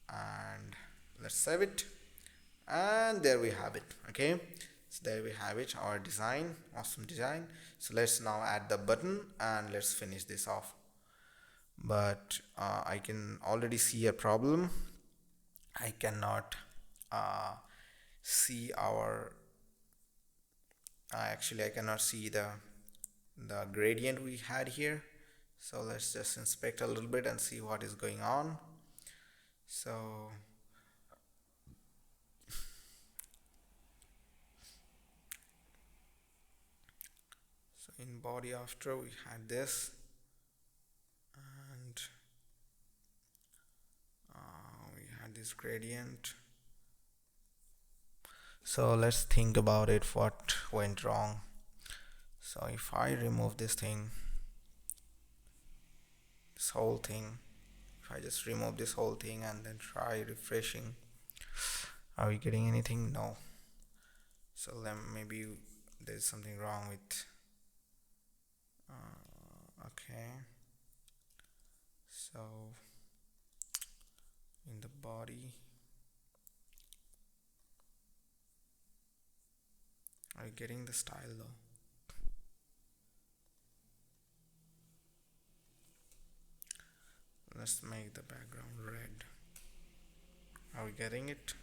and let's save it, and there we have it. Okay, so there we have it, our design, awesome design. So let's now add the button, and let's finish this off. But I can already see a problem. I cannot see our actually I cannot see the gradient we had here. So let's just inspect a little bit and see what is going on. So in body after, we had this, and we had this gradient. So let's think about it, what went wrong. So if I remove this thing, this whole thing, if I just remove this whole thing and then try refreshing, are we getting anything? No. So then maybe there's something wrong with okay, so in the body, are you getting the style though? let's make the background red. Are we getting it?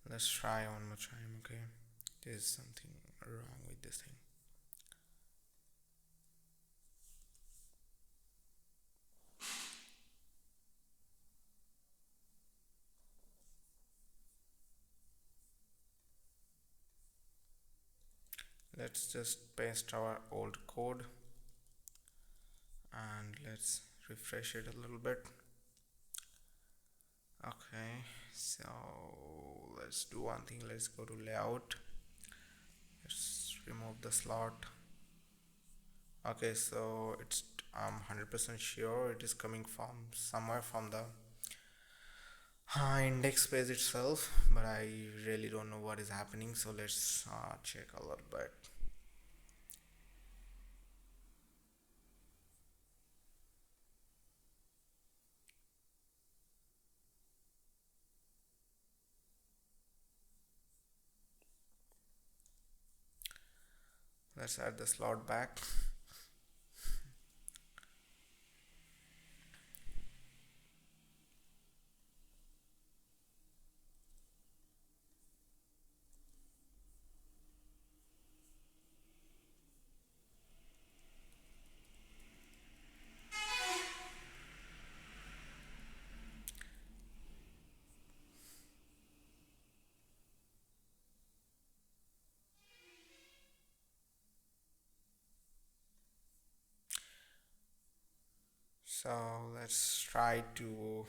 Let's try one more time. Okay, there's something wrong with this thing. Let's just paste our old code and let's refresh it a little bit. Okay, so let's do one thing. Let's go to layout. Let's remove the slot. Okay, so it's I'm 100% sure it is coming from somewhere from the index page itself, but I really don't know what is happening, so let's check a little bit. Let's add the slot back. So let's try to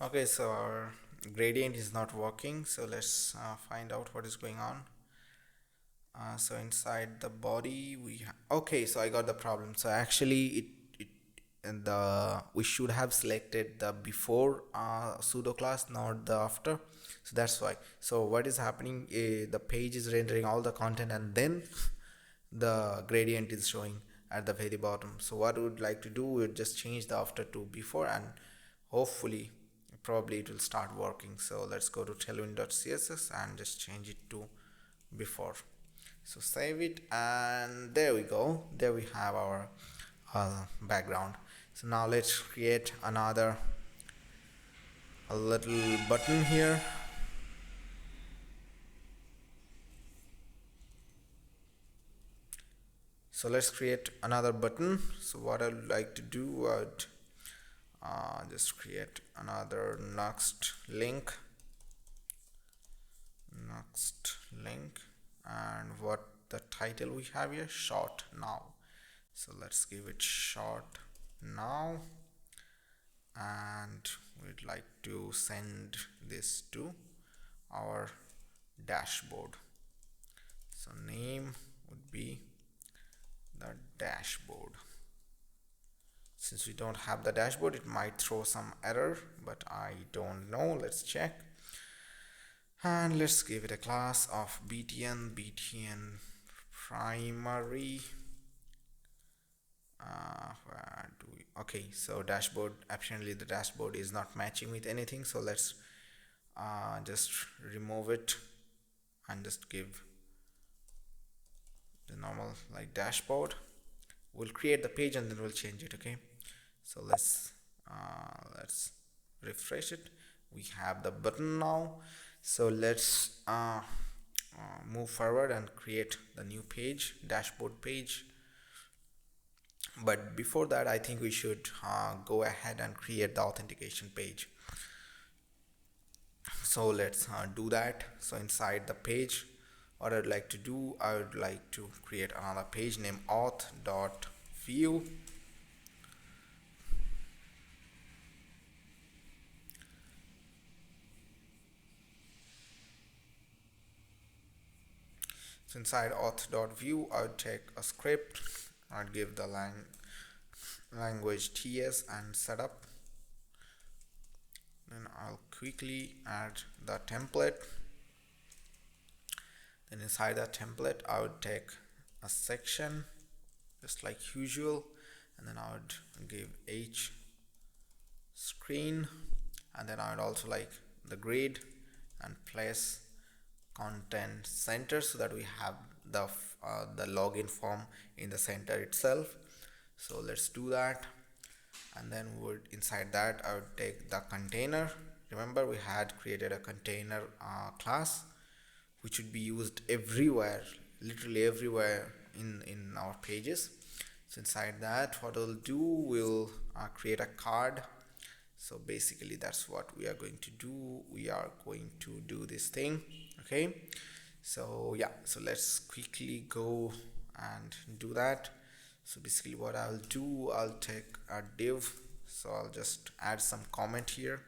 okay, so our gradient is not working, so let's find out what is going on. So inside the body okay, so I got the problem. So actually it and the we should have selected the before pseudo class, not the after, so that's why. So what is happening, the page is rendering all the content and then the gradient is showing at the very bottom. So what we would like to do, we would just change the after to before, and hopefully probably it will start working. So let's go to Tailwind.css and just change it to before. So save it, and there we go. There we have our background. So now let's create another a little button here. So let's create another button. So what I'd like to do, I'd just create another Nuxt link, and what the title we have here, short now. So let's give it short now, and we'd like to send this to our dashboard. So name would be the dashboard. Since we don't have the dashboard, it might throw some error, but I don't know. Let's check. And let's give it a class of btn primary. Where do we, okay, so dashboard, apparently the dashboard is not matching with anything, so let's just remove it and just give the normal like dashboard. We'll create the page and then we'll change it. Okay, so let's refresh it. We have the button now, so let's move forward and create the new page, dashboard page. But before that, I think we should go ahead and create the authentication page. So let's do that. So inside the page, what I'd like to do, I would like to create another page named auth.view. So inside auth.view, I would take a script. I'd give the line language TS and setup. Then I'll quickly add the template. Then inside the template I would take a section just like usual, and then I would give h screen, and then I would also like the grid and place content center so that we have the login form in the center itself. So let's do that. And then would inside that I would take the container. Remember we had created a container class which would be used everywhere, literally everywhere in our pages. So inside that, what we'll do, we'll create a card. So basically that's what we are going to do. We are going to do this thing. Okay, so yeah, so let's quickly go and do that. So basically what I'll do, I'll take a div. So I'll just add some comment here.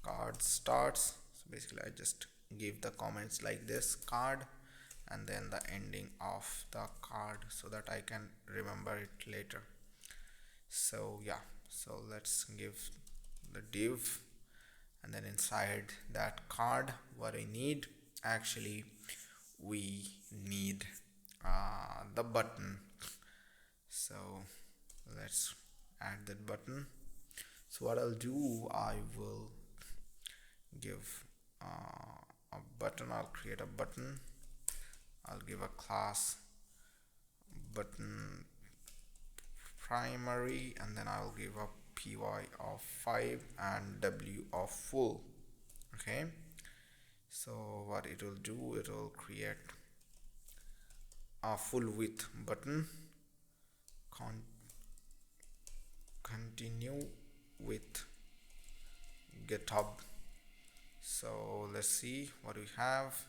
Card starts. So basically I just give the comments like this, card, and then the ending of the card so that I can remember it later. So yeah, so let's give the div, and then inside that card what I need, actually we need the button. So let's add that button. So what I'll do, I will give a button. I'll create a button. I'll give a class button primary, and then I'll give a py of 5 and w of full. Okay, so what it will do, it will create a full width button. Continue with GitHub. So let's see what we have.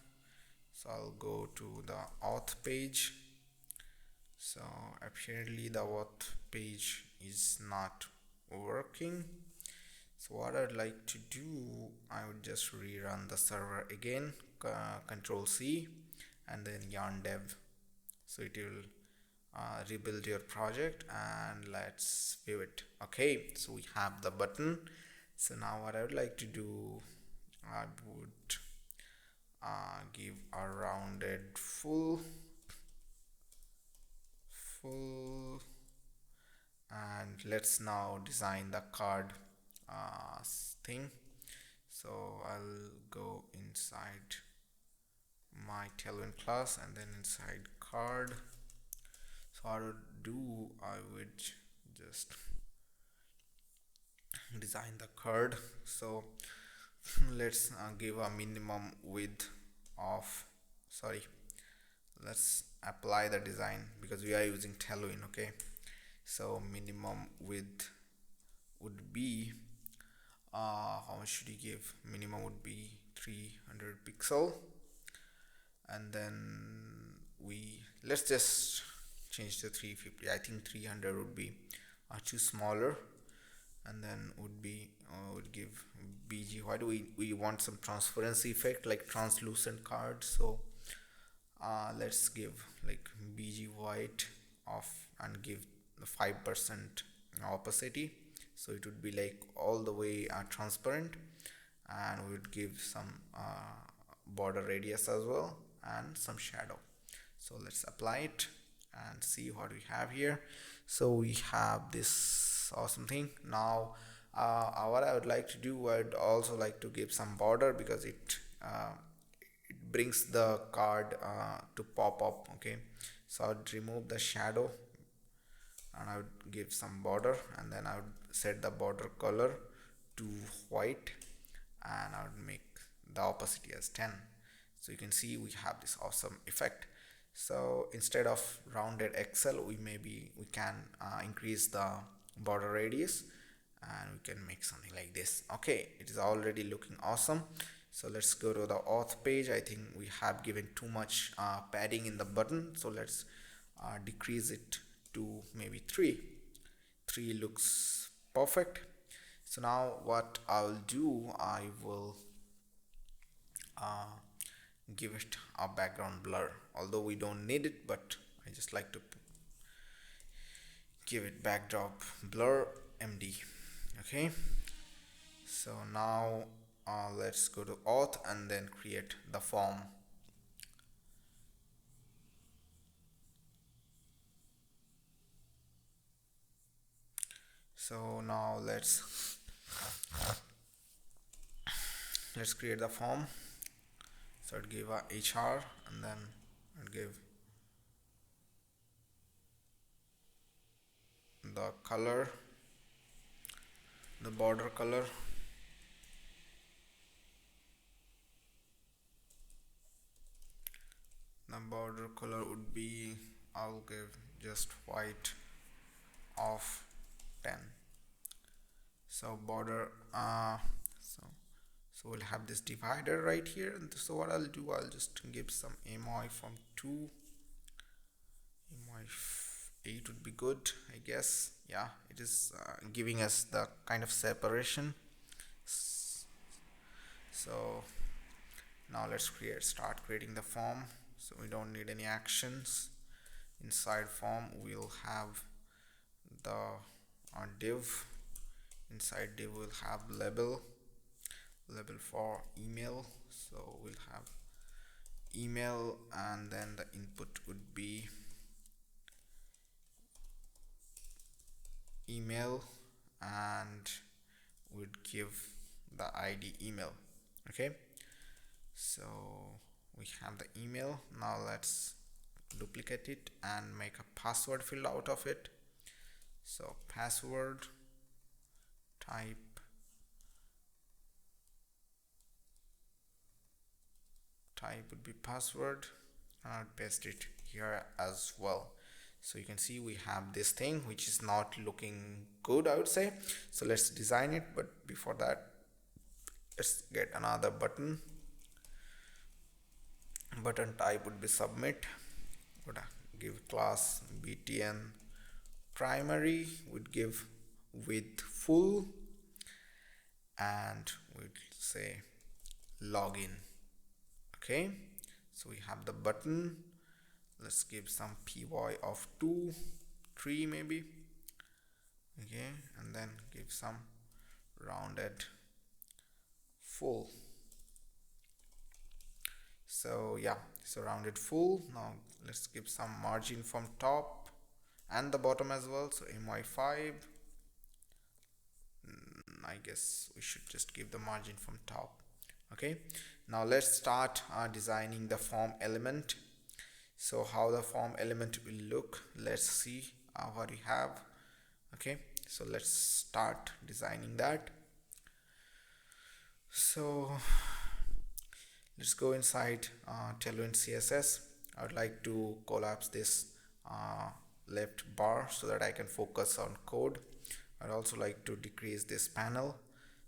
So I'll go to the auth page. So apparently the auth page is not working. So what I'd like to do, I would just rerun the server again, control C, and then yarn dev. So it will rebuild your project, and let's view it. Okay, so we have the button. So now what I would like to do, I would give a rounded full, and let's now design the card thing. So I'll go inside my Tailwind class, and then inside card. So I would do, I would just design the card. So let's give a minimum width of, sorry, let's apply the design because we are using Tailwind. Okay, so minimum width would be how much should you give? Minimum would be 300 pixel, and then let's just change to 350. I think 300 would be too smaller, and then would give BG. Why do we want some transparency effect like translucent card? So let's give like BG white off and give the 5% opacity, so it would be like all the way transparent, and we would give some border radius as well and some shadow. So let's apply it and see what we have here. So we have this awesome thing. Now what I would like to do, I'd also like to give some border because it brings the card to pop up. Okay, so I would remove the shadow, and I would give some border, and then I would set the border color to white, and I would make the opacity as 10. So you can see we have this awesome effect. So instead of rounded XL, we can increase the border radius, and we can make something like this. Okay, it is already looking awesome. So let's go to the auth page. I think we have given too much padding in the button, so let's decrease it to maybe 3 looks perfect. So now what I'll do, I will give it a background blur, although we don't need it, but I just like to give it backdrop blur MD. Okay, so now let's go to auth and then create the form. So now let's create the form. So I'd give a HR and then I'd give the color, the border color. The border color would be, I'll give just white of 10. So border, so we'll have this divider right here. And so what I'll do, I'll just give some MI from 2. MI 8 would be good, I guess. Yeah, it is giving us the kind of separation. So now let's start creating the form. So we don't need any actions. Inside form we'll have the div. Inside div we'll have label for email. So we'll have email and then the input would be email and would give the ID email. Okay, so we have the email. Now let's duplicate it and make a password field out of it. So password type would be password, and I'll paste it here as well. So you can see we have this thing which is not looking good, I would say. So let's design it, but before that let's get another button. Button type would be submit. Would give class btn primary, would give with full, and we'd say login. Okay, so we have the button. Let's give some py of 2, 3 maybe. Okay, and then give some rounded full. So yeah, so rounded full. Now let's give some margin from top and the bottom as well. So my5, I guess we should just give the margin from top. Okay, now let's start designing the form element. So how the form element will look, let's see what we have. Okay, so let's start designing that. So let's go inside Tailwind CSS. I would like to collapse this left bar so that I can focus on code. I'd also like to decrease this panel.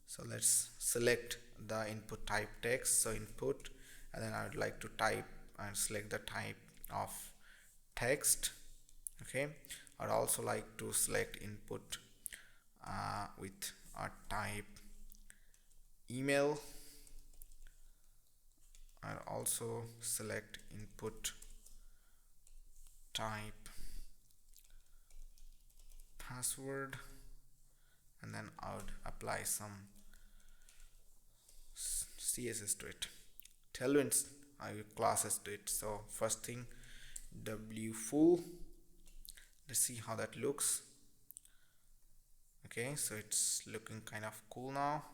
So let's select the input type text, so input, and then I would like to type and select the type of text. Okay, I'd also like to select input with a type email. I'll also select input type password, and then I would apply some CSS to it. Tailwind I will classes to it. So first thing, w full. Let's see how that looks. Okay, so it's looking kind of cool now.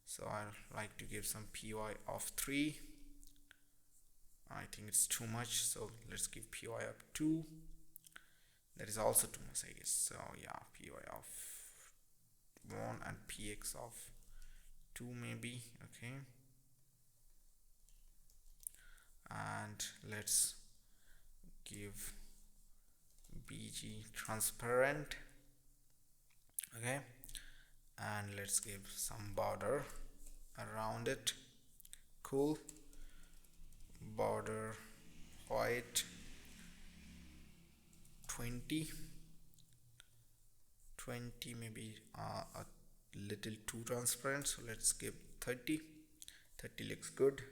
So I'd like to give some py of 3. I think it's too much, so let's give py of 2. That is also too much, I guess. So yeah, py of 1 and px of 2 maybe. Okay, and let's give bg transparent. Okay, and let's give some border around it. Cool. Border white 20 maybe a little too transparent, so let's give 30 looks good.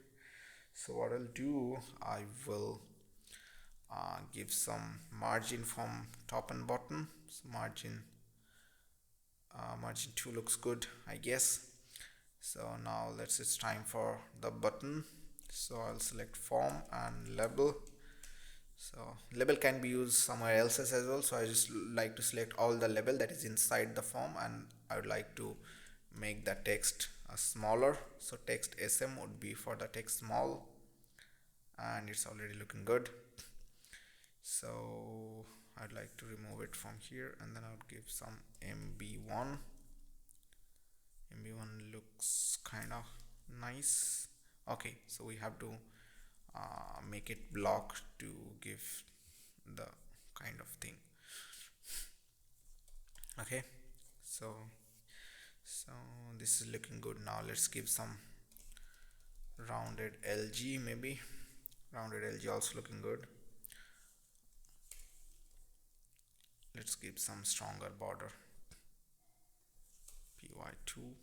So what I'll do, I will give some margin from top and bottom. So margin 2 looks good, I guess. So now it's time for the button. So I'll select form and label. So label can be used somewhere else as well, so I just like to select all the label that is inside the form, and I would like to make the text smaller. So text sm would be for the text small, and it's already looking good. So I'd like to remove it from here, and then I would give some mb1. mb1 looks kind of nice. Okay, so we have to make it block to give the kind of thing. Okay, so this is looking good. Now let's give some rounded lg, maybe rounded lg also looking good. Let's give some stronger border, py2,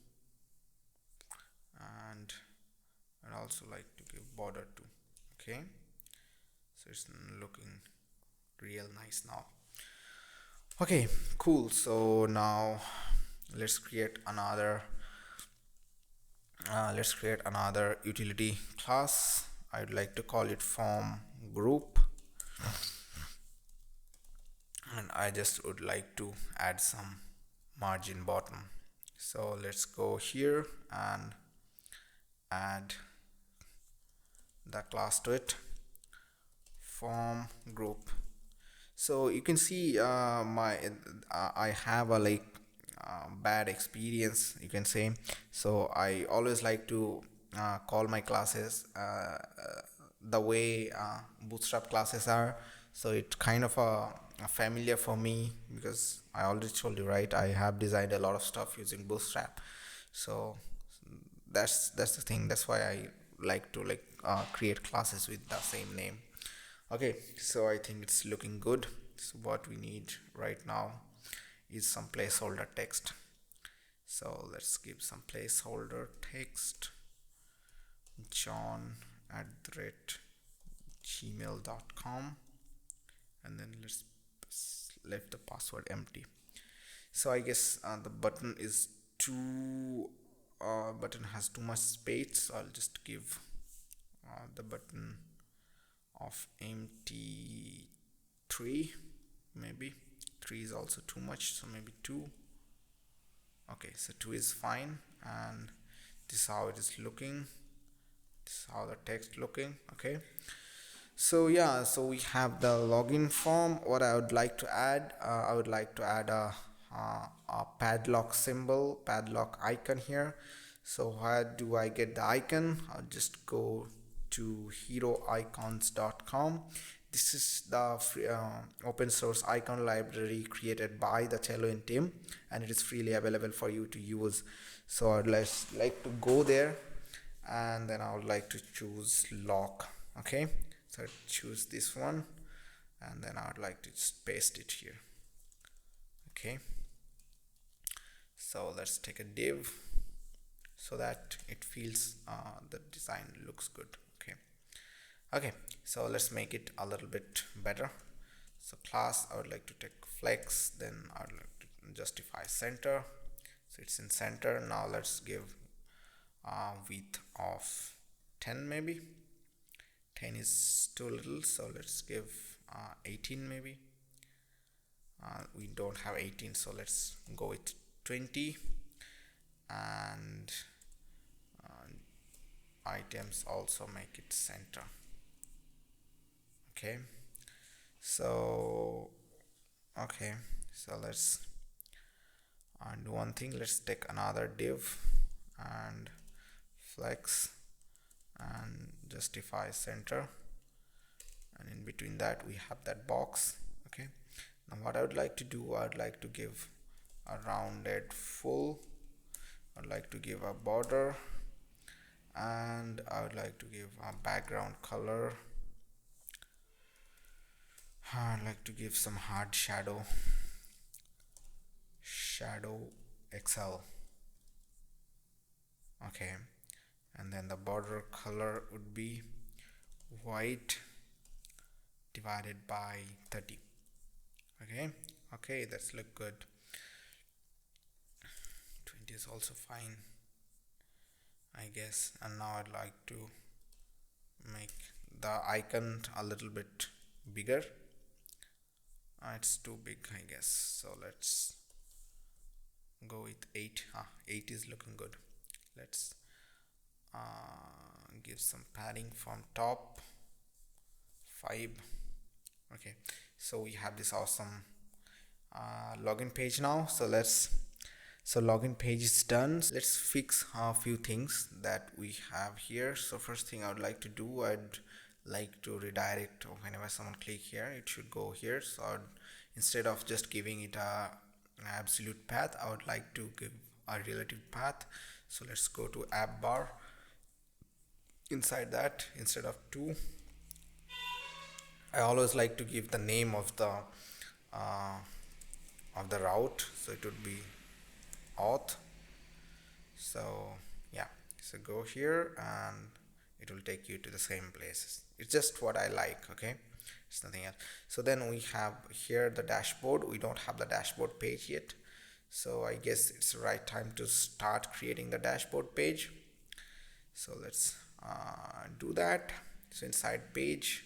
and I'd also like to give border 2. Okay, so it's looking real nice now. Okay, cool. So now let's create another utility class. I'd like to call it form group, and I just would like to add some margin bottom. So let's go here and add the class to it, form group. So you can see I have a bad experience, you can say. So I always like to call my classes the way bootstrap classes are. So it's kind of a familiar for me, because I already told you, right, I have designed a lot of stuff using bootstrap. So that's the thing. That's why I like to create classes with the same name. Okay, so I think it's looking good. So what we need right now is some placeholder text. So let's give some placeholder text, john@gmail.com, and then let's leave the password empty. So I guess the button is button has too much space, so I'll just give the button of empty 3. Maybe 3 is also too much, so maybe 2. Okay, so 2 is fine, and this is how it is looking. This is how the text looking. Okay, so yeah, so we have the login form. What I would like to add, I would like to add a padlock symbol, padlock icon here. So where do I get the icon? I'll just go to heroicons.com. This is the free, open source icon library created by the Tailwind team, and it is freely available for you to use. So I'd like to go there, and then I would like to choose lock. Okay, so I'd choose this one, and then I would like to just paste it here. Okay, so let's take a div so that it feels the design looks good. Okay, so let's make it a little bit better. So class, I would like to take flex, then I would like to justify center, so it's in center. Now let's give width of 10, maybe 10 is too little, so let's give 18 maybe. We don't have 18, so let's go with 20. And items, also make it center. Okay, so let's do one thing. Let's take another div and flex and justify center, and in between that we have that box. Okay, now what I would like to do, I'd like to give a rounded full, I'd like to give a border, and I would like to give a background color. I'd like to give some hard shadow XL. Okay, and then the border color would be white divided by 30. Okay, Okay, that's look good. 20 is also fine, I guess. And now I'd like to make the icon a little bit bigger. It's too big, I guess. So let's go with 8. 8 is looking good. Let's give some padding from top. 5. Okay, so we have this awesome login page now. So login page is done. Let's fix a few things that we have here. So first thing I would like to do, I'd like to redirect whenever someone click here, it should go here. So instead of just giving it an absolute path, I would like to give a relative path. So let's go to app bar. Inside that, instead of 2, I always like to give the name of the route, so it would be auth. So yeah, so go here and it will take you to the same places. It's just what I like. Okay, it's nothing else. So then we have here the dashboard. We don't have the dashboard page yet, so I guess it's the right time to start creating the dashboard page. So let's do that. So inside page,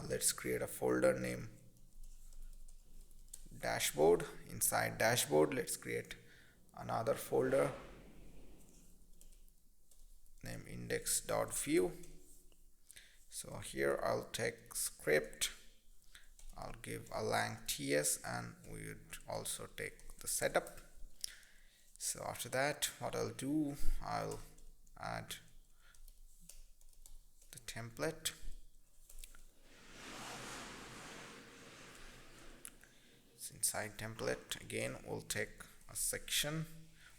let's create a folder name dashboard. Inside dashboard, let's create another folder name index.view. So here I'll take script, I'll give a lang ts, and we would also take the setup. So after that, what I'll do, I'll add the template. So inside template, again we'll take a section.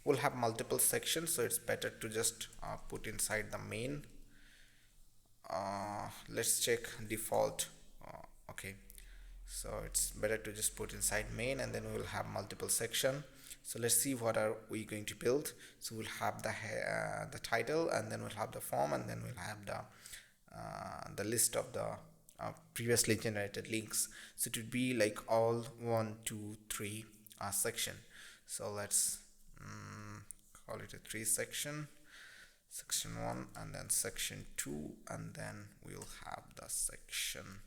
We'll have multiple sections, so it's better to just put inside the main. Let's check default. Okay, so it's better to just put inside main, and then we'll have multiple section. So let's see what are we going to build. So we'll have the title, and then we'll have the form, and then we'll have the list of the previously generated links. So it would be like all 1, 2, 3 section. So let's call it a 3 section. Section 1, and then section 2, and then we'll have the section,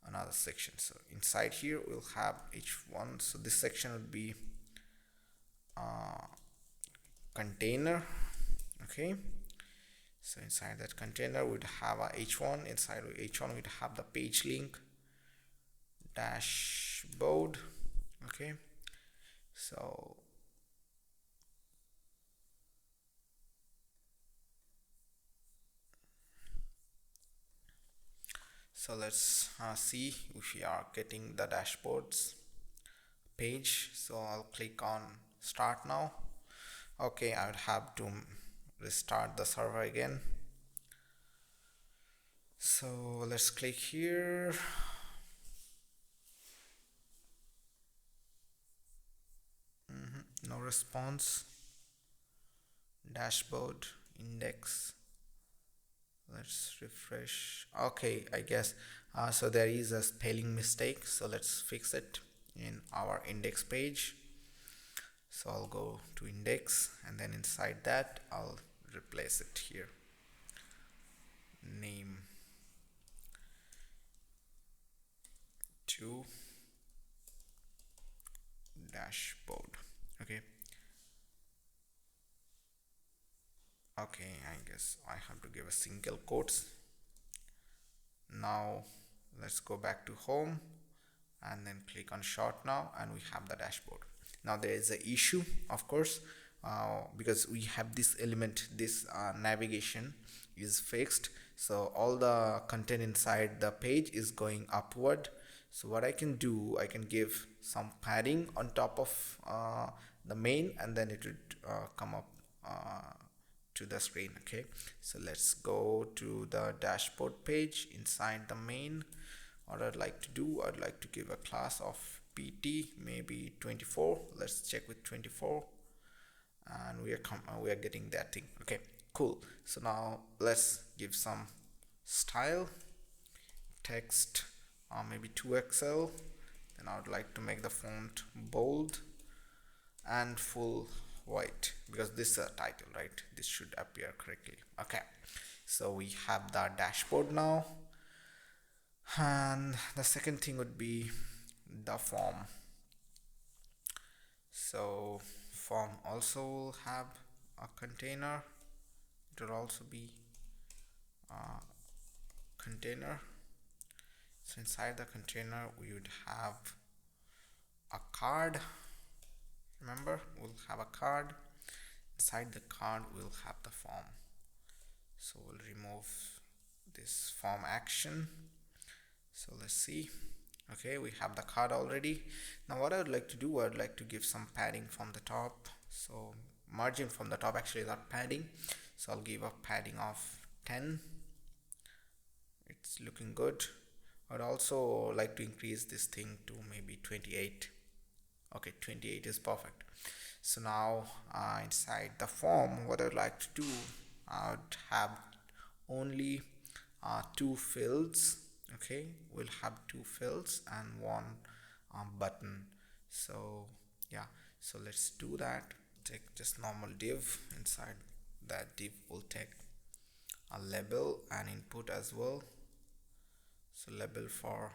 another section. So inside here we'll have h1. So this section would be container. Okay, so inside that container we'd have a h1. Inside h1 we'd have the page link dashboard. Okay, so let's see if we are getting the dashboards page. So I'll click on start now. Okay, I would have to restart the server again. So let's click here. No response. Dashboard index. Let's refresh. Okay, I guess so there is a spelling mistake, so let's fix it in our index page. So I'll go to index, and then inside that I'll replace it here, name to dashboard. Okay, I guess I have to give a single quotes. Now let's go back to home and then click on short now, and we have the dashboard. Now there is an issue, of course, because we have this element, this navigation is fixed, so all the content inside the page is going upward. So what I can do, I can give some padding on top of the main, and then it would come up to the screen. Okay, so let's go to the dashboard page inside the main. What I'd like to do, I'd like to give a class of pt, maybe 24. Let's check with 24, and we are getting that thing. Okay, cool. So now let's give some style text, maybe 2xl, Then I would like to make the font bold and full white, because this is a title, right? This should appear correctly. Okay, so we have the dashboard now, and the second thing would be the form. So form also will have a container. It will also be a container. So inside the container we would have a card. Remember, we'll have a card. Inside the card we'll have the form. So we'll remove this form action. So let's see. Okay, we have the card already. Now what I would like to do, I'd like to give some padding from the top. So margin from the top, actually not padding. So I'll give a padding of 10. It's looking good. I'd also like to increase this thing to maybe 28. Okay, 28 is perfect. So now inside the form, what I'd like to do, I would have only two fields. Okay, we'll have two fields and one button. So yeah, so let's do that. Take just normal div. Inside that div will take a label and input as well. So label for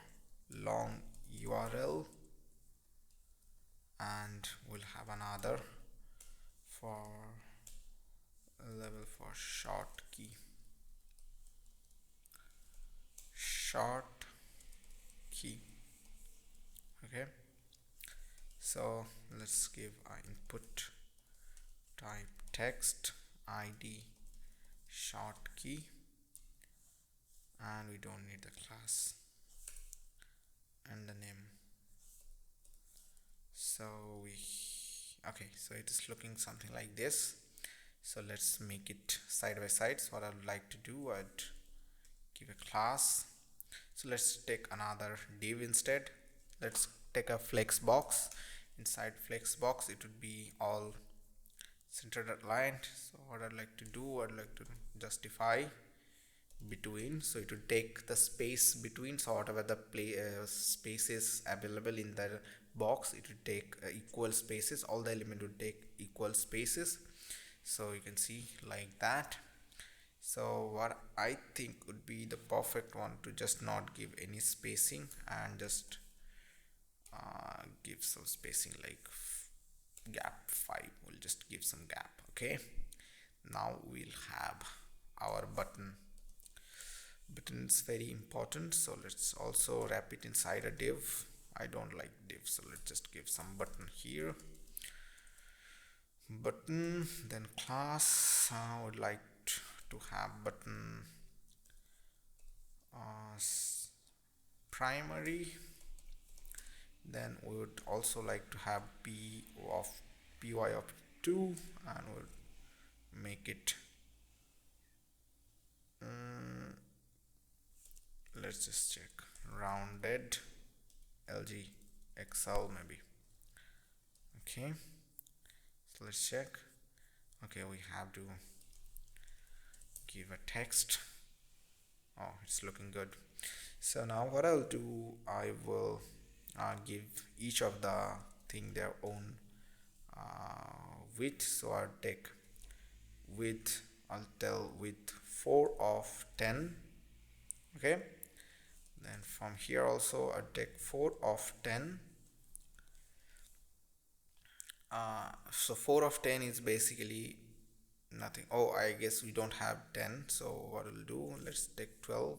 long URL, and we'll have another for a label for short key. Okay, so let's give our input type text id short key, and we don't need the class and the name. So okay, so it is looking something like this. So let's make it side by side. So what I would like to do, I'd give a class. So let's take another div instead. Let's take a flex box. Inside flex box it would be all centered aligned. So what I'd like to do, I'd like to justify between, so it would take the space between. So whatever the spaces available in the box, it would take equal spaces. All the element would take equal spaces. So you can see like that. So what I think would be the perfect one, to just not give any spacing and just give some spacing, like gap 5. We'll just give some gap. Okay, now we'll have our button. Button is very important, so let's also wrap it inside a div. I don't like div, so let's just give some button here. Button, then class, I would like to have button primary. Then we would also like to have py of 2, and we'll make it let's just check, rounded LGXL maybe. Okay, so let's check. Okay, we have to give a text. Oh, it's looking good. So now what I'll do, I will give each of the thing their own width. So I'll take width, I'll tell width 4 of 10. Okay, then from here also I'll take 4 of 10. So 4 of 10 is basically nothing. Oh, I guess we don't have 10. So what we'll do, let's take 12,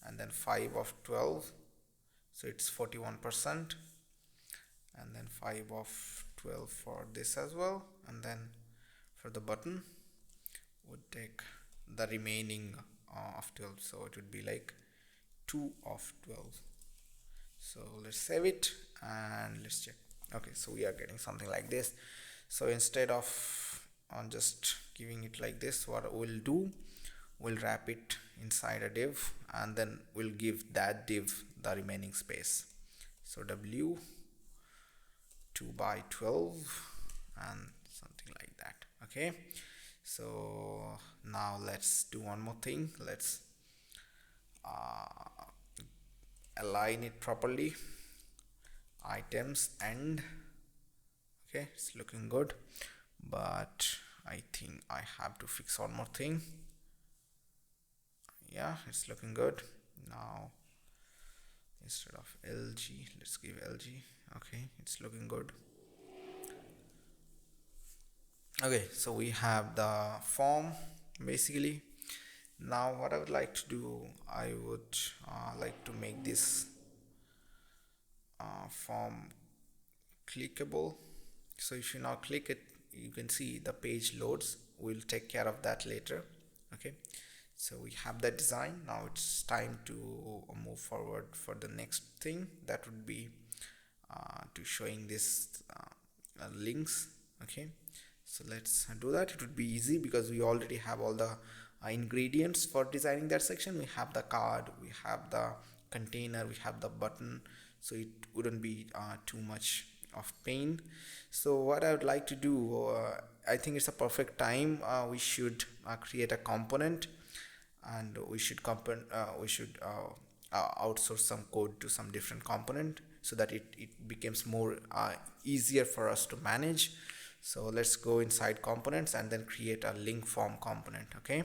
and then 5 of 12. So it's 41%. And then 5 of 12 for this as well. And then for the button, would take the remaining of 12. So it would be like 2 of 12. So let's save it and let's check. Okay, so we are getting something like this. So instead of just giving it like this, what we'll do, we'll wrap it inside a div, and then we'll give that div the remaining space. So w 2 by 12 and something like that. Okay, so now let's do one more thing. Let's align it properly. items and okay, it's looking good, but I think I have to fix one more thing. Yeah, it's looking good. Now instead of LG, let's give LG. Okay, it's looking good. Okay, so we have the form basically. Now what I would like to do, I would like to make this form clickable. So if you now click it, you can see the page loads. We'll take care of that later. Okay, so we have that design. Now it's time to move forward for the next thing. That would be to showing this links. Okay, so let's do that. It would be easy because we already have all the ingredients for designing that section. We have the card, we have the container, we have the button, so it wouldn't be too much of pain. So what I would like to do, I think it's a perfect time. We should create a component, and we should outsource some code to some different component so that it becomes more easier for us to manage. So let's go inside components and then create a link form component. Okay,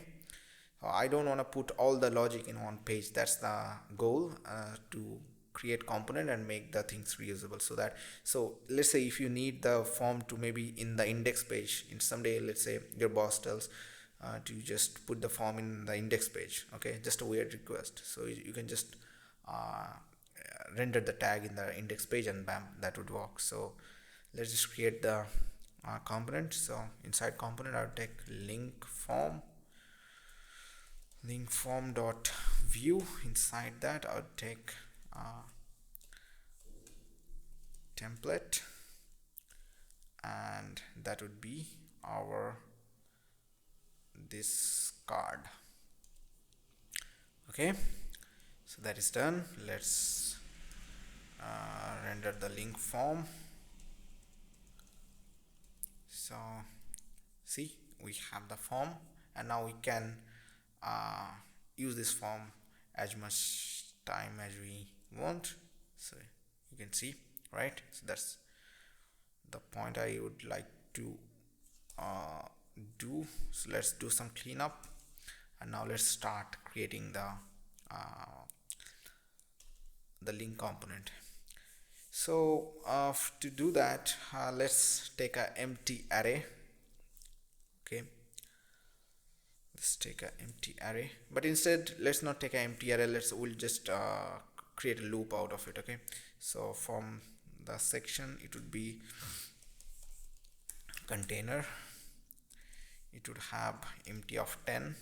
I don't want to put all the logic in one page. That's the goal, to create component and make the things reusable. So let's say if you need the form to maybe in the index page in someday, let's say your boss tells to just put the form in the index page. Okay, just a weird request, so you can just render the tag in the index page and bam, that would work. So let's just create the component. So inside component, I'll take link form dot view. Inside that, I'll take template, and that would be our this card. Okay, so that is done. Let's render the link form. So see, we have the form, and now we can use this form as much time as we want. So you can see, right? So that's the point I would like to do. So let's do some cleanup, and now let's start creating the link component. So to do that, let's take an empty array. Okay, let's take an empty array, but instead let's not take an empty array. We'll just create a loop out of it. Okay, so from the section, it would be container. It would have empty of 10.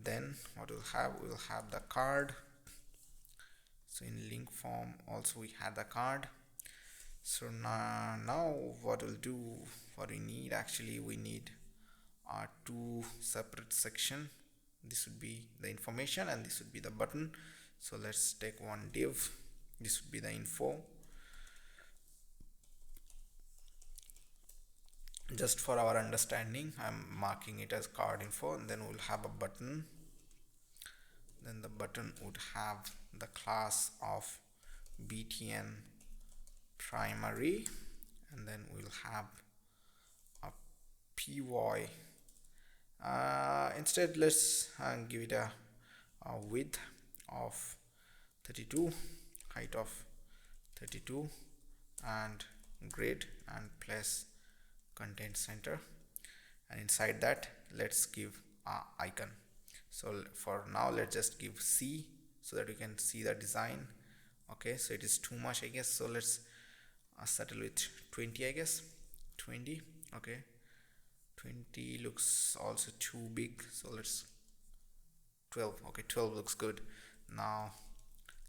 Then what we'll have the card. So in link form also we had the card. So now what we'll do, what we need, actually we need two separate section. This would be the information and this would be the button. So let's take one div. This would be the info. Just for our understanding, I'm marking it as card info, and then we'll have a button. Then the button would have the class of btn primary, and then we'll have a py. Instead, let's give it a width of 32, height of 32, and grid, and place content center, and inside that let's give icon. So for now, let's just give C so that we can see the design. Okay, so it is too much, I guess, so let's settle with 20, I guess. 20. Okay, 20 looks also too big, so let's 12. Okay, 12 looks good. Now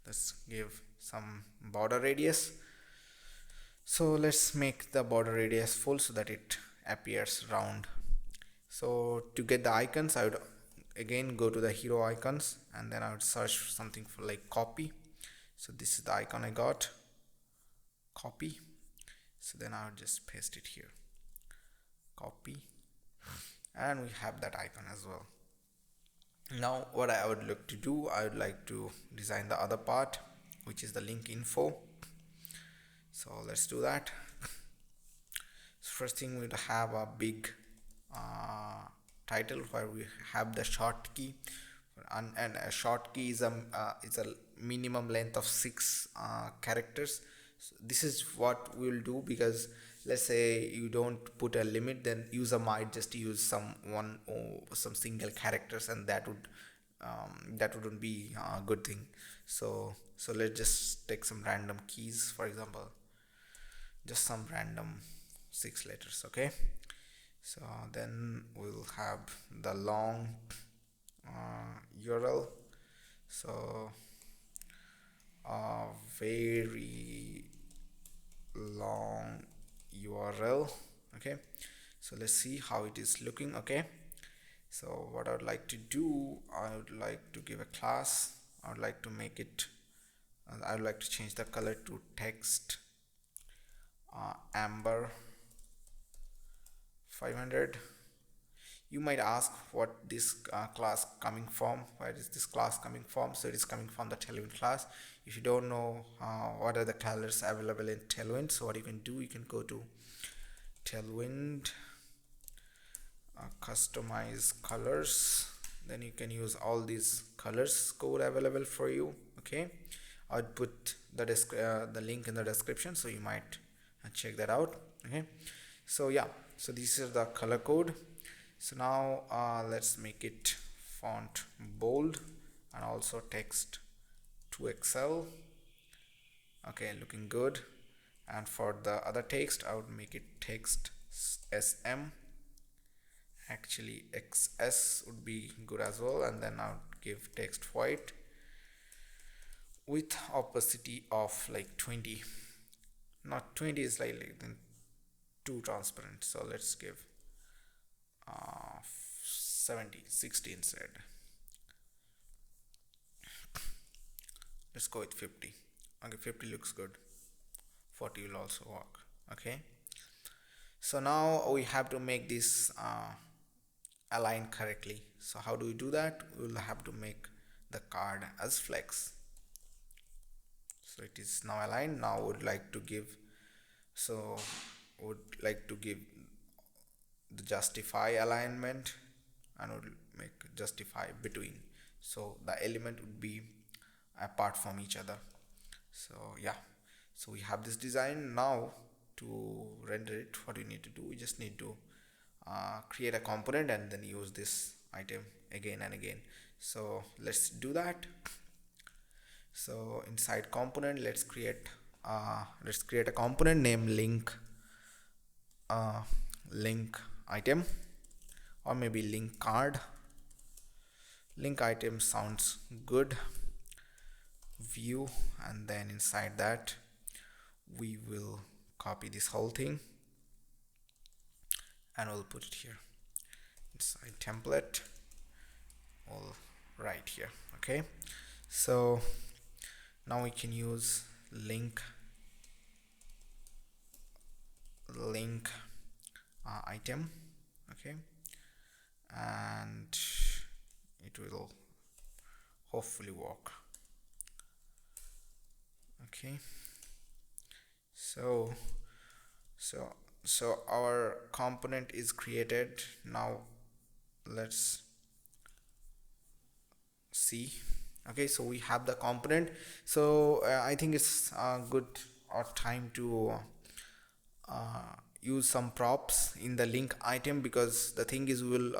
let's give some border radius. So let's make the border radius full so that it appears round. So to get the icons, I would again go to the hero icons, and then I would search something for like copy. So this is the icon I got, copy. So then I would just paste it here, copy, and we have that icon as well. Now what I would look to do, I would like to design the other part, which is the link info. So let's do that. So first thing, we'll have a big title where we have the short key, and a short key is a minimum length of 6 characters. So this is what we'll do, because let's say you don't put a limit, then user might just use some one or some single characters, and that wouldn't be a good thing. So let's just take some random keys, for example, just some random 6 letters. Okay, so then we'll have the long URL. So a very long URL. Okay, so let's see how it is looking. Okay, so what I would like to do, I would like to give a class. I would like to make it, I would like to change the color to text amber 500. You might ask what this class coming from, where is this class coming from? So it is coming from the Tailwind class. If you don't know what are the colors available in Tailwind, so what you can do, you can go to Tailwind, customize colors, then you can use all these colors code available for you. Okay, I'll put the link in the description, so you might check that out. Okay, so yeah, so this is the color code. So now let's make it font bold and also text to Excel. Okay, looking good. And for the other text, I would make it text SM. Actually XS would be good as well, and then I would give text white with opacity of like 20. Not 20 is slightly then too transparent, so let's give 60 instead. Let's go with 50. Okay, 50 looks good. 40 will also work. Okay, so now we have to make this align correctly. So how do we do that? We'll have to make the card as flex. So it is now aligned. Now would like to give, so would like to give the justify alignment, and would make justify between, so the element would be apart from each other. So yeah, so we have this design. Now to render it, what we need to do, we just need to create a component and then use this item again and again. So let's do that. So inside component, let's create a component named link item, or maybe link card. Link item sounds good. View, and then inside that we will copy this whole thing and we'll put it here inside template, all right here. Okay, so now we can use link item. Okay, and it will hopefully work. Okay, so our component is created. Now let's see. Okay, so we have the component. So I think it's good or time to use some props in the link item, because the thing is, we will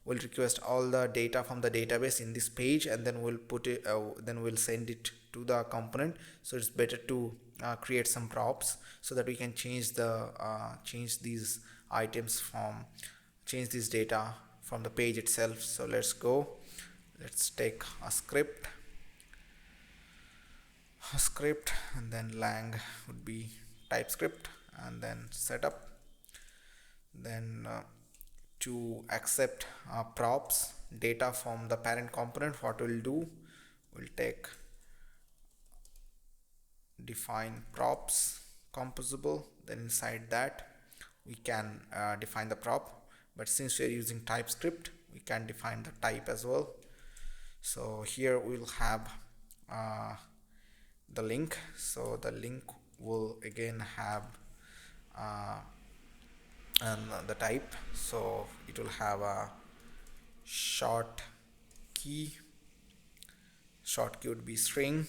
we'll request all the data from the database in this page, and then we'll put it then we'll send it to the component. So it's better to create some props so that we can change these items from change this data from the page itself. So let's take a script, and then lang would be TypeScript, and then setup. Then to accept props data from the parent component, what we'll do, we'll take define props composable, then inside that we can define the prop, but since we're using TypeScript, we can define the type as well. So here we'll have the link. So the link will again have uh, the type, so it will have a short key. Short key would be string,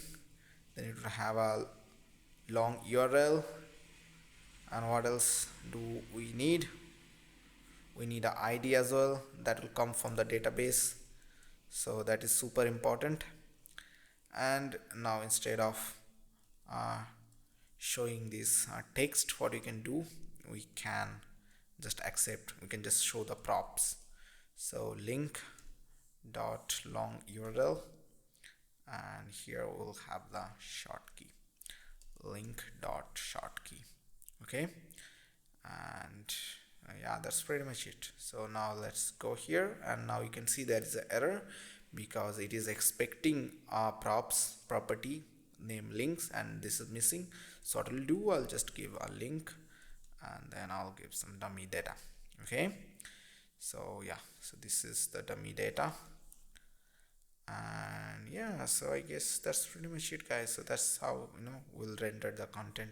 then it will have a long URL. And what else do we need? We need an ID as well, that will come from the database, so that is super important. And now instead of uh, showing this text, what we can do, we can just accept, we can just show the props. So link dot long URL, and here we'll have the short key, link dot short key. Okay, and yeah, that's pretty much it. So now let's go here, and now you can see there is an error because it is expecting a props property name links, and this is missing. So what I'll do, I'll just give a link and then I'll give some dummy data. Okay, so yeah, so this is the dummy data. And yeah, so I guess that's pretty much it, guys. So that's how, you know, we'll render the content.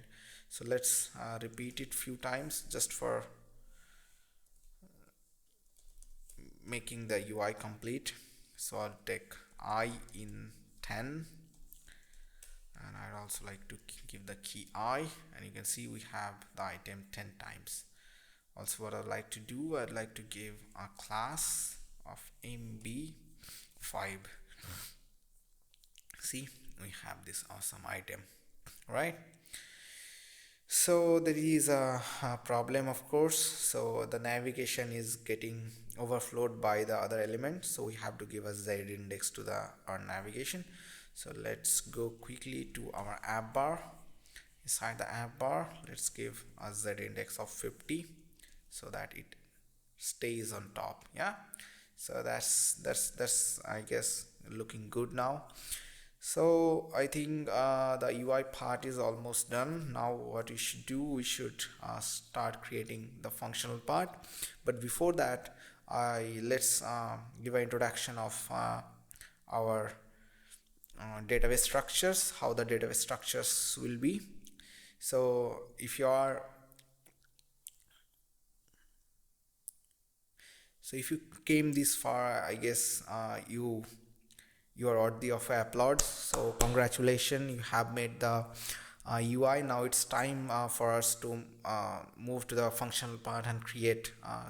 So let's repeat it few times just for making the UI complete. So I'll take I in 10, and I'd also like to give the key I, and you can see we have the item 10 times. Also, what I'd like to do, I'd like to give a class of MB5. See, we have this awesome item, right? So there is a problem, of course. So the navigation is getting overflowed by the other element, so we have to give a Z index to our navigation. So let's go quickly to our app bar. Inside the app bar, let's give a Z index of 50 so that it stays on top. Yeah, so that's I guess looking good now. So I think the UI part is almost done. Now what we should do, we should start creating the functional part. But before that, let's give an introduction of our database structures, how the database structures will be. So if you are if you came this far, I guess you are worthy of applause. So congratulations, you have made the UI. Now it's time for us to move to the functional part and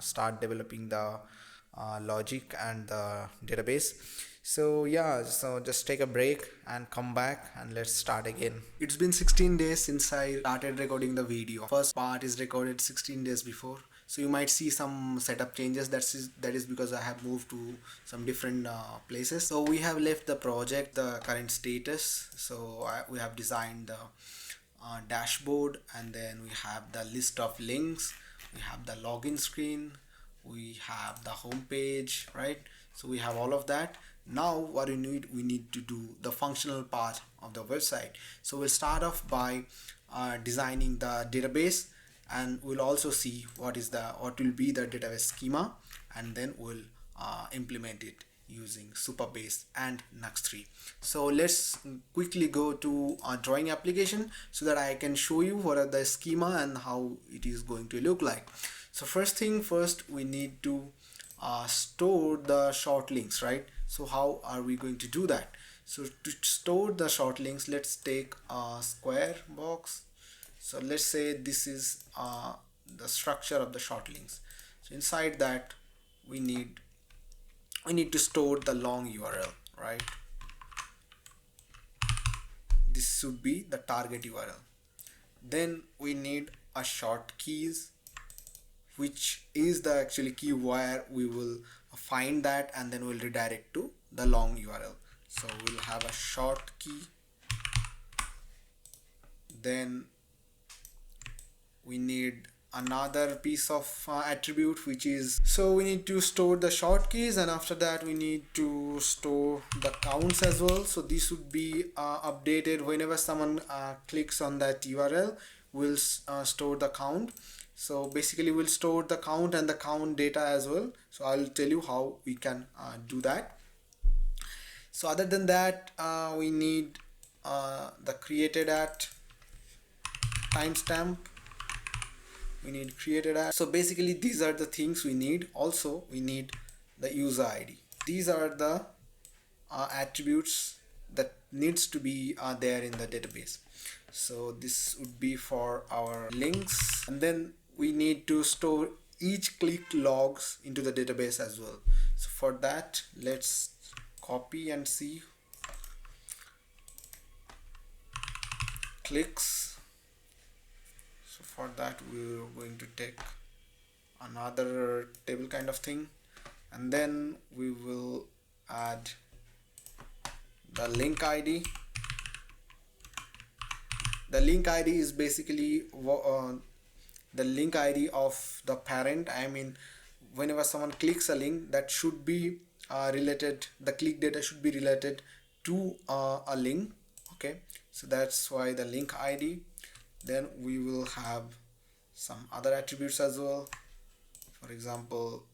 start developing the logic and the database. So yeah, so just take a break and come back and let's start again. It's been 16 days since I started recording the video. First part is recorded 16 days before. So you might see some setup changes. That is because I have moved to some different places. So we have left the project, the current status. So we have designed the dashboard, and then we have the list of links, we have the login screen, we have the home page, right? So we have all of that. Now what we need to do the functional part of the website. So we'll start off by designing the database, and we'll also see what will be the database schema, and then we'll implement it using Supabase and Nuxt 3. So let's quickly go to our drawing application so that I can show you what are the schema and how it is going to look like. So first thing first, we need to store the short links, right? So how are we going to do that? So to store the short links, let's take a square box. So let's say this is the structure of the short links. So inside that we need to store the long URL, right? This should be the target URL. Then we need a short keys, which is the actually key where we will find that, and then we'll redirect to the long URL. So we'll have a short key. Then we need another piece of attribute, which is, so we need to store the short keys, and after that we need to store the counts as well. So this would be updated whenever someone clicks on that URL. We'll store the count. So basically we'll store the count and the count data as well. So I'll tell you how we can do that. So other than that, we need the created at timestamp. We need created at. So basically these are the things we need. Also we need the user ID. These are the attributes that needs to be there in the database. So this would be for our links, and then we need to store each click logs into the database as well. So for that, let's copy and see clicks. So for that, we're going to take another table kind of thing, and then we will add the link ID. The link ID is basically the link ID of the parent. I mean, whenever someone clicks a link, that should be related, the click data should be related to a link. Okay, so that's why the link ID. Then we will have some other attributes as well. For example,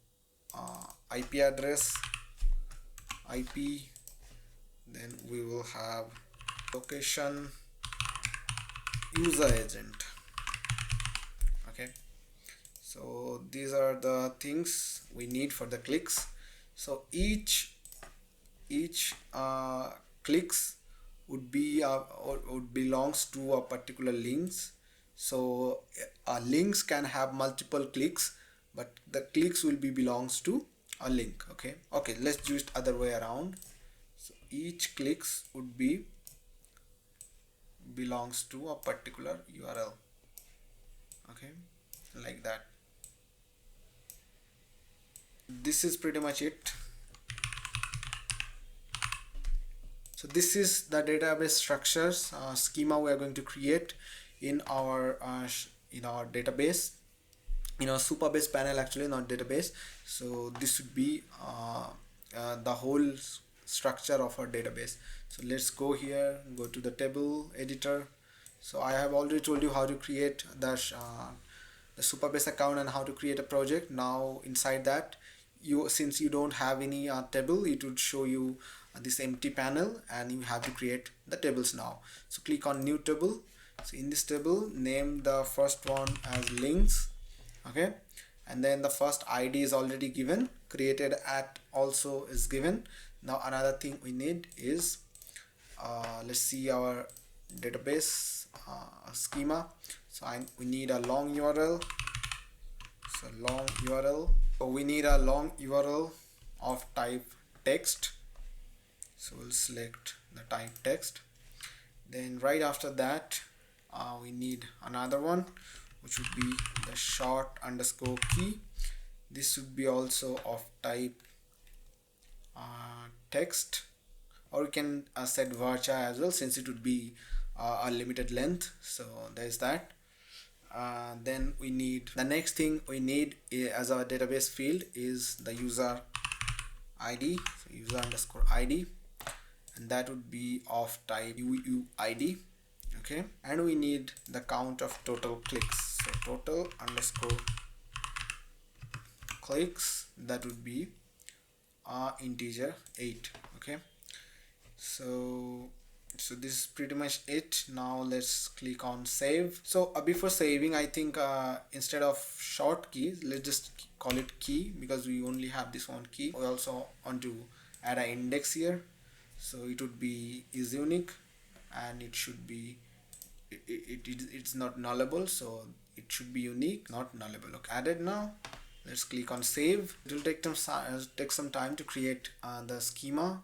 IP address, IP. Then we will have location, user agent. Okay, so these are the things we need for the clicks. So each clicks would be or would belongs to a particular links. So links can have multiple clicks, but the clicks will be belongs to a link. Okay, let's do it other way around. So each clicks would be belongs to a particular URL. Okay, like that. This is pretty much it. So this is the database structures schema we are going to create in our database, in our Supabase panel, actually, not database. So this would be the whole structure of our database. So let's go here, go to the table editor. So I have already told you how to create the Supabase account and how to create a project. Now inside that, since you don't have any table, it would show you this empty panel, and you have to create the tables now. So click on new table. So in this table, name the first one as links. Okay, and then the first ID is already given, created at also is given. Now another thing we need is let's see our database schema. So we need a long URL. So long URL. So we need a long URL of type text. So we'll select the type text. Then right after that, we need another one, which would be the short underscore key. This would be also of type text, or you can set varchar as well, since it would be a limited length. So there's that. Then we need the next thing we need as our database field is the user ID. So user underscore ID, and that would be of type UUID. Okay, and we need the count of total clicks. So total underscore clicks, that would be integer 8. Okay, so this is pretty much it. Now let's click on save. So before saving, I think instead of short keys, let's just call it key, because we only have this one key. We also want to add an index here, so it would be is unique, and it should be it's not nullable, so it should be unique, not nullable. Okay, added. Now let's click on save. It will take some time to create the schema.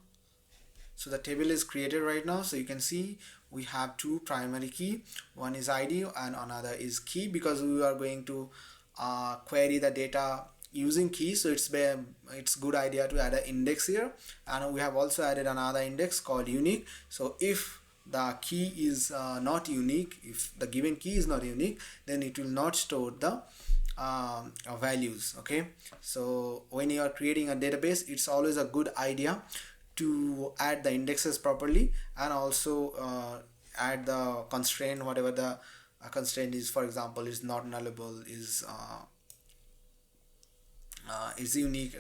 So the table is created right now. So you can see we have two primary key, one is ID and another is key, because we are going to query the data using key. So it's good idea to add an index here, and we have also added another index called unique. So if the key is not unique, if the given key is not unique, then it will not store the values. Okay, so when you are creating a database, it's always a good idea to add the indexes properly, and also add the constraint, whatever the constraint is. For example, is not nullable, is unique,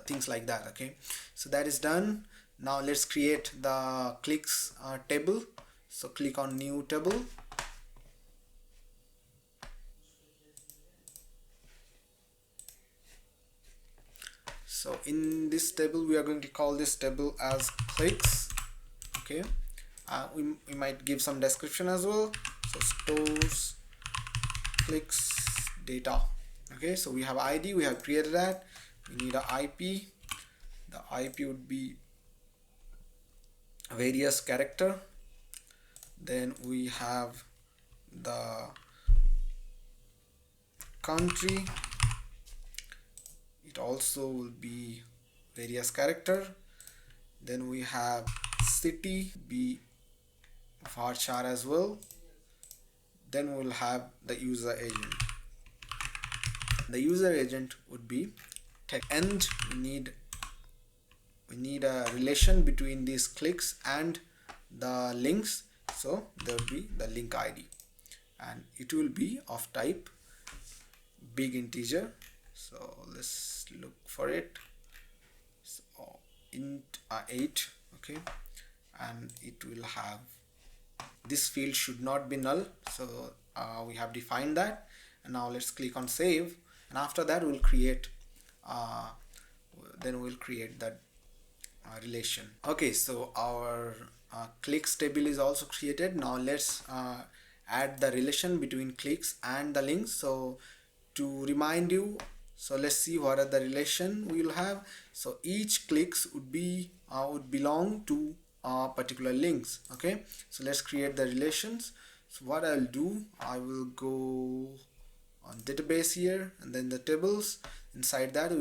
things like that. Okay, so that is done. Now let's create the clicks table. So click on new table. So in this table we are going to call this table as clicks. Okay, we might give some description as well. So stores clicks data. Okay, so we have ID, we have created that. We need a IP. The IP would be various character. Then we have the country, it also will be various character. Then we have city, be varchar as well. Then we'll have the user agent. The user agent would be text. And we need a relation between these clicks and the links, so there will be the link ID, and it will be of type big integer. So let's look for it. So int 8. Okay, and it will have, this field should not be null, so we have defined that. And now let's click on save, and after that we'll create that relation. Okay, so our clicks table is also created. Now let's add the relation between clicks and the links. So to remind you, so let's see what are the relation we will have. So each clicks would belong to particular links. Okay, so let's create the relations. So what I'll do, I will go on database here, and then the tables. Inside that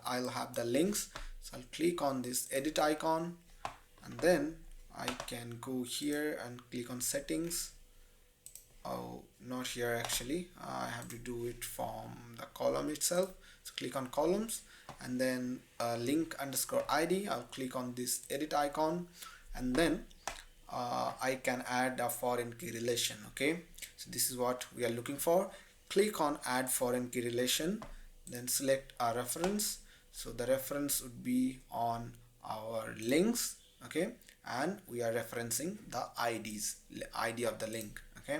I'll have the links. So I'll click on this edit icon, and then I can go here and click on settings. Oh, not here actually, I have to do it from the column itself. So click on columns, and then link underscore ID. I'll click on this edit icon, and then I can add a foreign key relation. Okay, so this is what we are looking for. Click on add foreign key relation, then select a reference. So the reference would be on our links. Okay, and we are referencing the ID of the link. Okay,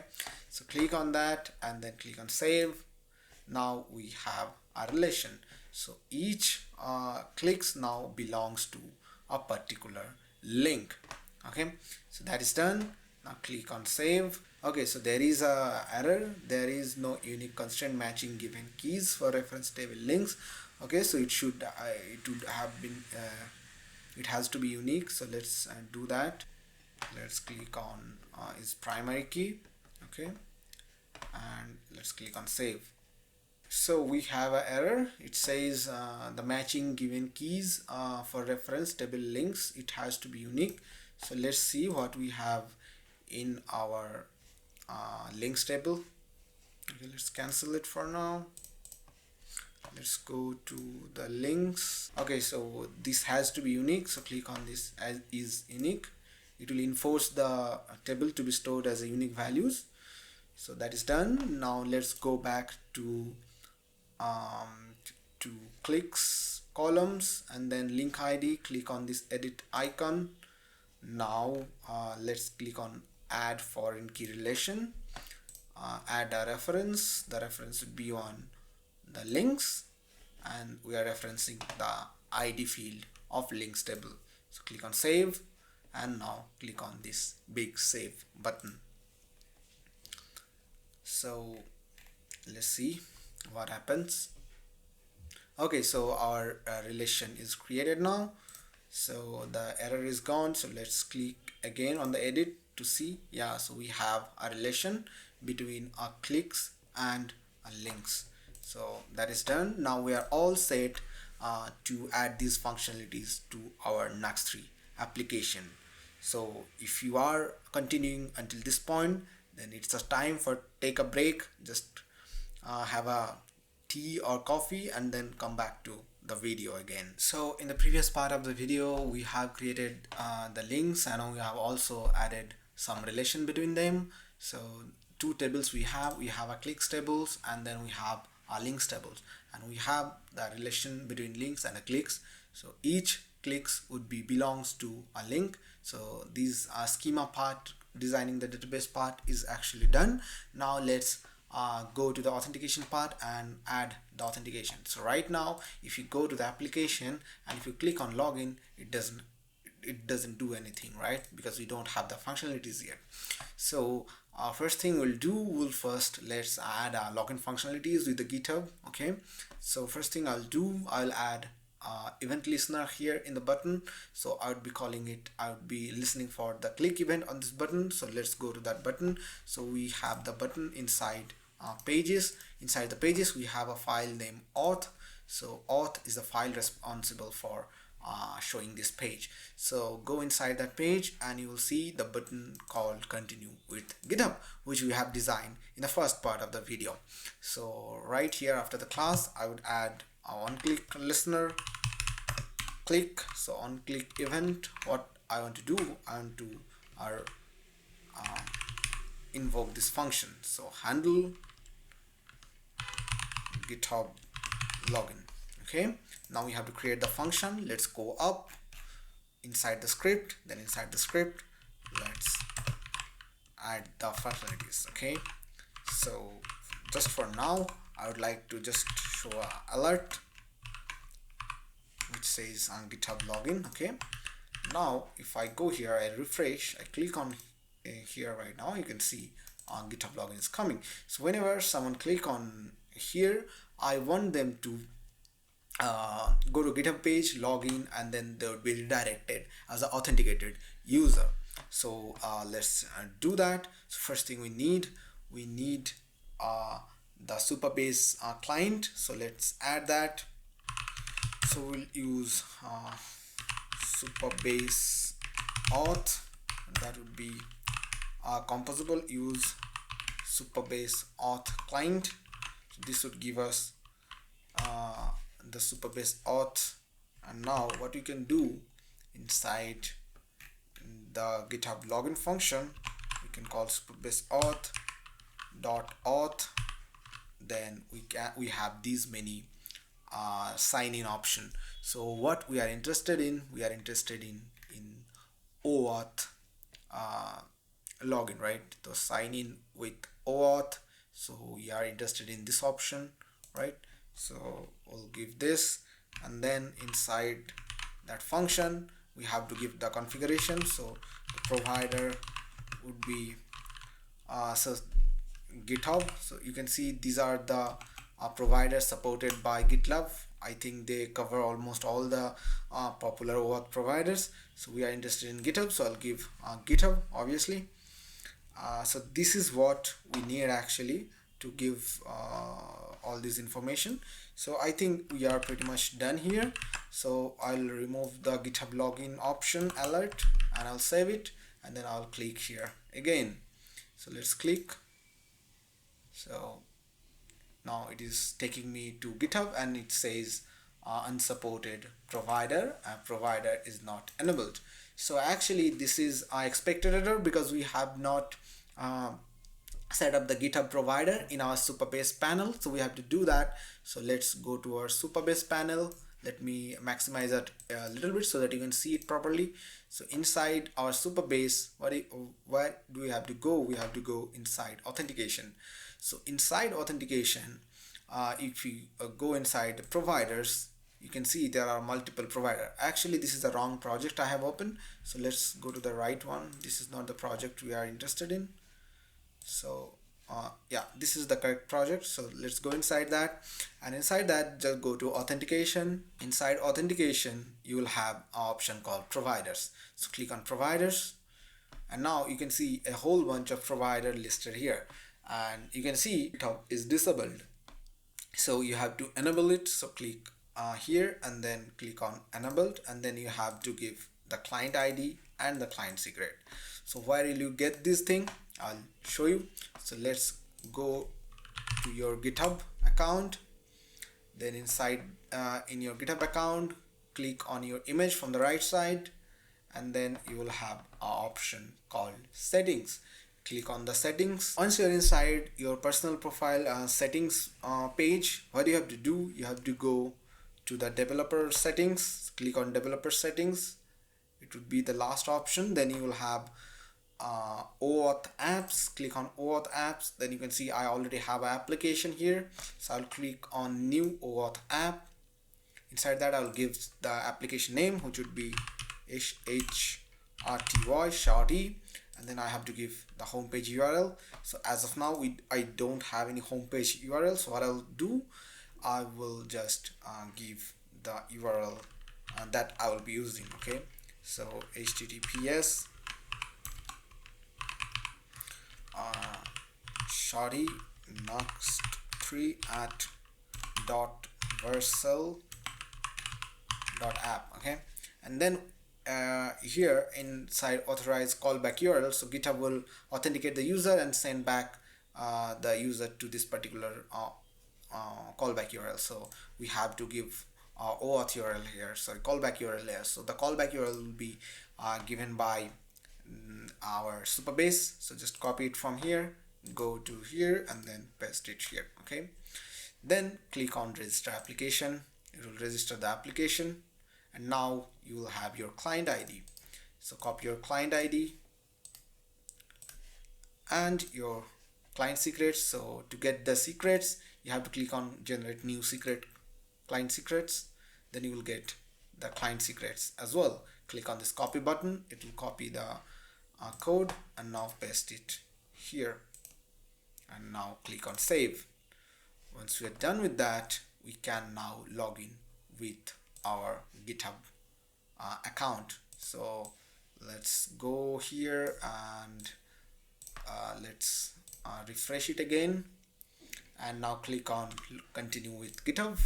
so click on that and then click on save. Now we have a relation. So each clicks now belongs to a particular link. Okay, so that is done. Now click on save. Okay, so there is a error. There is no unique constraint matching given keys for reference table links. Okay, so it would have been it has to be unique. So let's do that. Let's click on is primary key. Okay, and let's click on save. So we have an error. It says the matching given keys for reference table links, it has to be unique. So let's see what we have in our links table. Okay, let's cancel it for now. Let's go to the links. Okay, so this has to be unique, so click on this as is unique. It will enforce the table to be stored as a unique values. So that is done. Now let's go back to clicks columns, and then link ID. Click on this edit icon. Now let's click on add foreign key relation. Add a reference. The reference would be on the links, and we are referencing the ID field of links table. So click on save, and now click on this big save button. So let's see what happens. Okay, so our relation is created now. So the error is gone. So let's click again on the edit to see. Yeah, so we have a relation between our clicks and our links. So that is done. Now we are all set to add these functionalities to our Nuxt 3 application. So if you are continuing until this point, then it's a time for take a break. Just have a tea or coffee and then come back to the video again. So in the previous part of the video, we have created the links, and we have also added some relation between them. So two tables we have a clicks tables, and then we have our links tables, and we have the relation between links and the clicks. So each clicks would be belongs to a link. So these are schema part designing the database part is actually done. Now let's go to the authentication part and add the authentication. So right now, if you go to the application and if you click on login, it doesn't do anything, right? Because we don't have the functionalities yet. So first thing we'll do, let's add login functionalities with the GitHub. Okay, so first thing I'll add event listener here in the button. So I would be listening for the click event on this button. So let's go to that button. So we have the button inside pages. Inside the pages, we have a file named Auth. So Auth is the file responsible for showing this page. So go inside that page and you will see the button called continue with GitHub, which we have designed in the first part of the video. So right here after the class, I would add a one-click listener click. So on click event, what I want to do, I want to invoke this function. So handle GitHub login. Okay, now we have to create the function. Let's go up inside the script. Then inside the script, let's add the functionalities. Okay, so just for now, I would like to just show an alert which says on GitHub login. Okay, now if I go here, I refresh, I click on here right now, you can see on GitHub login is coming. So whenever someone click on here, I want them to go to GitHub page, login, and then they would be redirected as an authenticated user. So let's do that. So first thing we need the Supabase client. So let's add that. So we'll use Supabase Auth. That would be composable. Use Supabase Auth client. So this would give us the Supabase Auth. And now what you can do inside the GitHub login function, we can call Supabase Auth.auth. Then we have these many sign in option. So what we are interested in, in OAuth login, right? So sign in with OAuth. So we are interested in this option, right? So we'll give this, and then inside that function we have to give the configuration. So the provider would be GitHub. So you can see these are the providers supported by GitLab. I think they cover almost all the popular OAuth providers. So we are interested in GitHub, so I'll give GitHub, obviously. So this is what we need actually to give all this information. So I think we are pretty much done here. So I'll remove the GitHub login option alert and I'll save it, and then I'll click here again. So let's click. So now it is taking me to GitHub and it says unsupported provider, provider is not enabled. So actually this is expected error because we have not set up the GitHub provider in our Supabase panel. So we have to do that. So let's go to our Supabase panel. Let me maximize it a little bit so that you can see it properly. So inside our Supabase, where do we have to go? We have to go inside authentication. So inside authentication, if you go inside the providers, you can see there are multiple providers. Actually, this is the wrong project I have opened. So let's go to the right one. This is not the project we are interested in. So yeah, this is the correct project. So let's go inside that, and inside that just go to authentication. Inside authentication you will have an option called providers. So click on providers, and now you can see a whole bunch of provider listed here, and you can see GitHub is disabled. So you have to enable it. So click here and then click on enabled, and then you have to give the client ID and the client secret. So where will you get this thing? I'll show you. So let's go to your GitHub account. Then inside in your GitHub account, click on your image from the right side, and then you will have an option called settings. Click on the settings. Once you're inside your personal profile settings page, what you have to do, you have to go to the developer settings. Click on developer settings. It would be the last option. Then you will have Auth apps, click on Auth apps. Then you can see I already have an application here, so I'll click on new Auth app. Inside that I'll give the application name, which would be HRTY shorty, and then I have to give the homepage URL. So as of now I don't have any homepage URL, so what I'll do, I will just give the URL that I will be using. Okay, so https shorty nuxt3 at .versal.app. okay, and then here inside authorize callback URL, so GitHub will authenticate the user and send back the user to this particular callback URL. So we have to give OAuth URL here, sorry, callback URL here. So the callback URL will be given by our Supabase. So just copy it from here, go to here, and then paste it here. Okay, then click on register application. It will register the application, and now you will have your client ID. So copy your client ID and your client secrets. So to get the secrets, you have to click on generate new secret client secrets. Then you will get the client secrets as well. Click on this copy button. It will copy the code, and now paste it here, and now click on save. Once we are done with that, we can now log in with our GitHub account. So let's go here and let's refresh it again, and now click on continue with GitHub.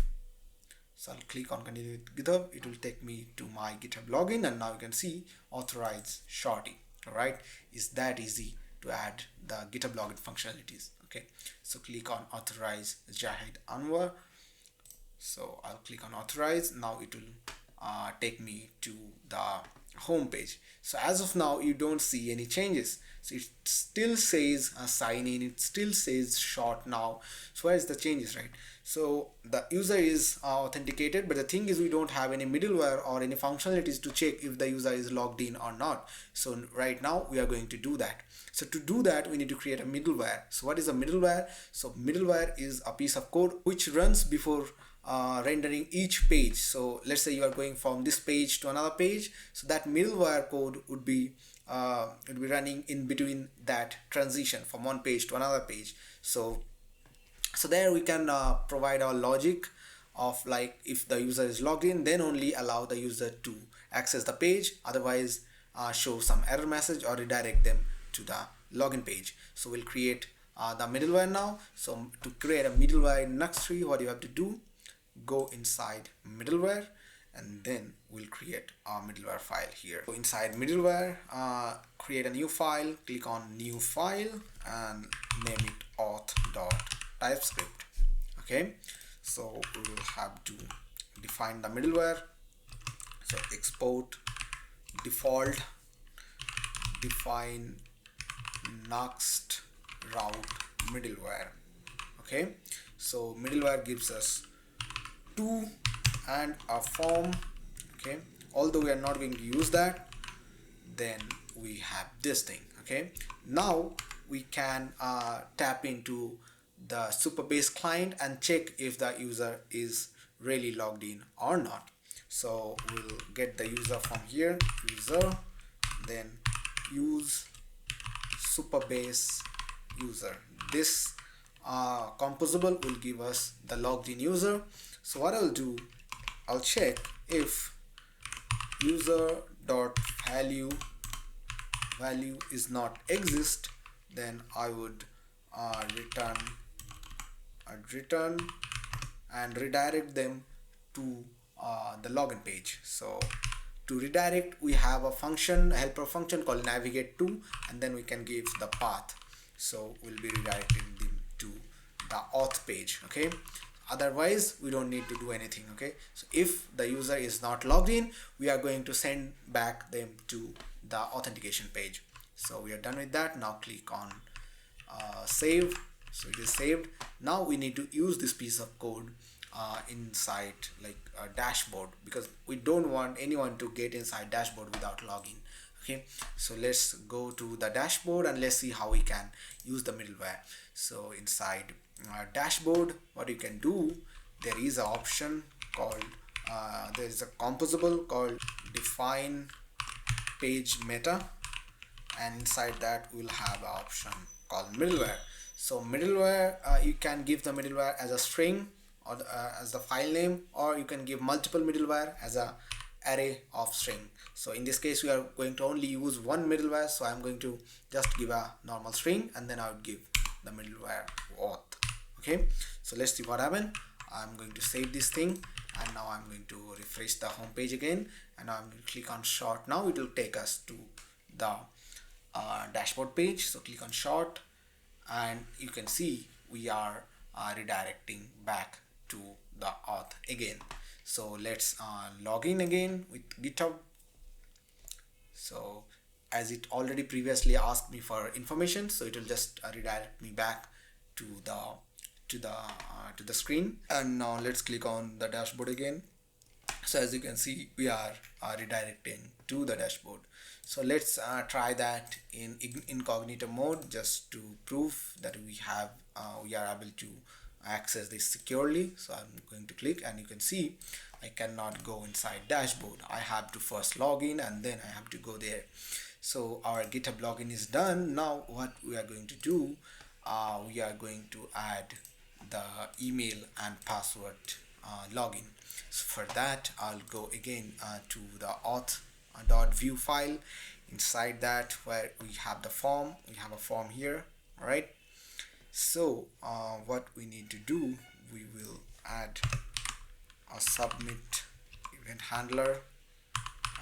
So I'll click on continue with GitHub. It will take me to my GitHub login, and now you can see authorize shorty. All right, it's that easy to add the GitHub login functionalities. Okay, so click on authorize Jahid Anwar. So I'll click on authorize. Now it will take me to the home page. So as of now you don't see any changes. So it still says sign in, it still says short now. So where is the changes, right? So the user is authenticated, but the thing is we don't have any middleware or any functionalities to check if the user is logged in or not. So right now we are going to do that. So to do that, we need to create a middleware. So what is a middleware? So middleware is a piece of code which runs before rendering each page. So let's say you are going from this page to another page, so that middleware code would be running in between that transition from one page to another page. So there we can provide our logic of, like, if the user is logged in, then only allow the user to access the page, otherwise show some error message or redirect them to the login page. So we'll create the middleware now. So to create a middleware in Nuxt3, what you have to do, go inside middleware, and then we'll create our middleware file here. So inside middleware, create a new file, click on new file and name it auth.typescript. okay, so we will have to define the middleware. So export default, define Nuxt route middleware. Okay, so middleware gives us to and a form. Okay, although we are not going to use that, then we have this thing. Okay, now we can tap into the Supabase client and check if the user is really logged in or not. So we'll get the user from here, user, then use Supabase user. This composable will give us the logged in user. So what I'll do, I'll check if user.value is not exist, then I would return and redirect them to the login page. So to redirect, we have a function, a helper function called navigate to, and then we can give the path. So we'll be redirecting them to the auth page. Okay, otherwise we don't need to do anything. Okay, so if the user is not logged in, we are going to send back them to the authentication page. So we are done with that. Now click on save. So it is saved. Now we need to use this piece of code inside like a dashboard, because we don't want anyone to get inside dashboard without login. Okay, so let's go to the dashboard and let's see how we can use the middleware. So inside our dashboard, what you can do, there is an option called there is a composable called define page meta, and inside that we'll have an option called middleware. So middleware, you can give the middleware as a string or as the file name, or you can give multiple middleware as a array of string. So in this case we are going to only use one middleware, so I'm going to just give a normal string and then I would give the middleware auth. Okay, so let's see what happened. I'm going to save this thing and now I'm going to refresh the home page again, and now I'm going to click on short. Now it will take us to the dashboard page. So click on short and you can see we are redirecting back to the auth again. So let's log in again with GitHub. So as it already previously asked me for information, so it will just redirect me back to the screen. And now let's click on the dashboard again. So as you can see, we are redirecting to the dashboard. So let's try that in incognito mode just to prove that we are able to access this securely. So I'm going to click and you can see I cannot go inside dashboard. I have to first log in and then I have to go there. So our GitHub login is done. Now what we are going to do, we are going to add the email and password login. So for that I'll go again to the auth.view file. Inside that, where we have the form, we have a form here. All right, so what we need to do, we will add a submit event handler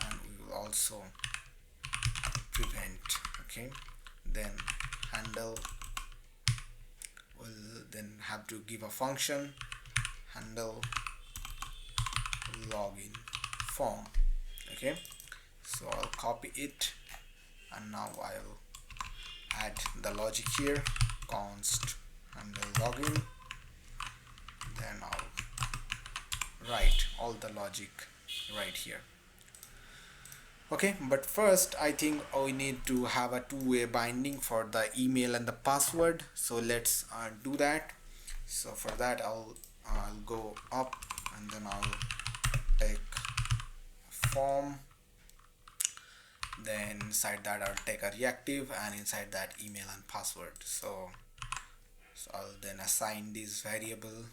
and we will also prevent. Okay, then handle will then have to give a function handle login form. Okay, so I'll copy it and now I'll add the logic here, const handle login, then I'll write all the logic right here. Okay, but first I think we need to have a two-way binding for the email and the password. So let's do that. So for that I'll go up and then I'll take form, then inside that I'll take a reactive and inside that email and password. So I'll then assign this variable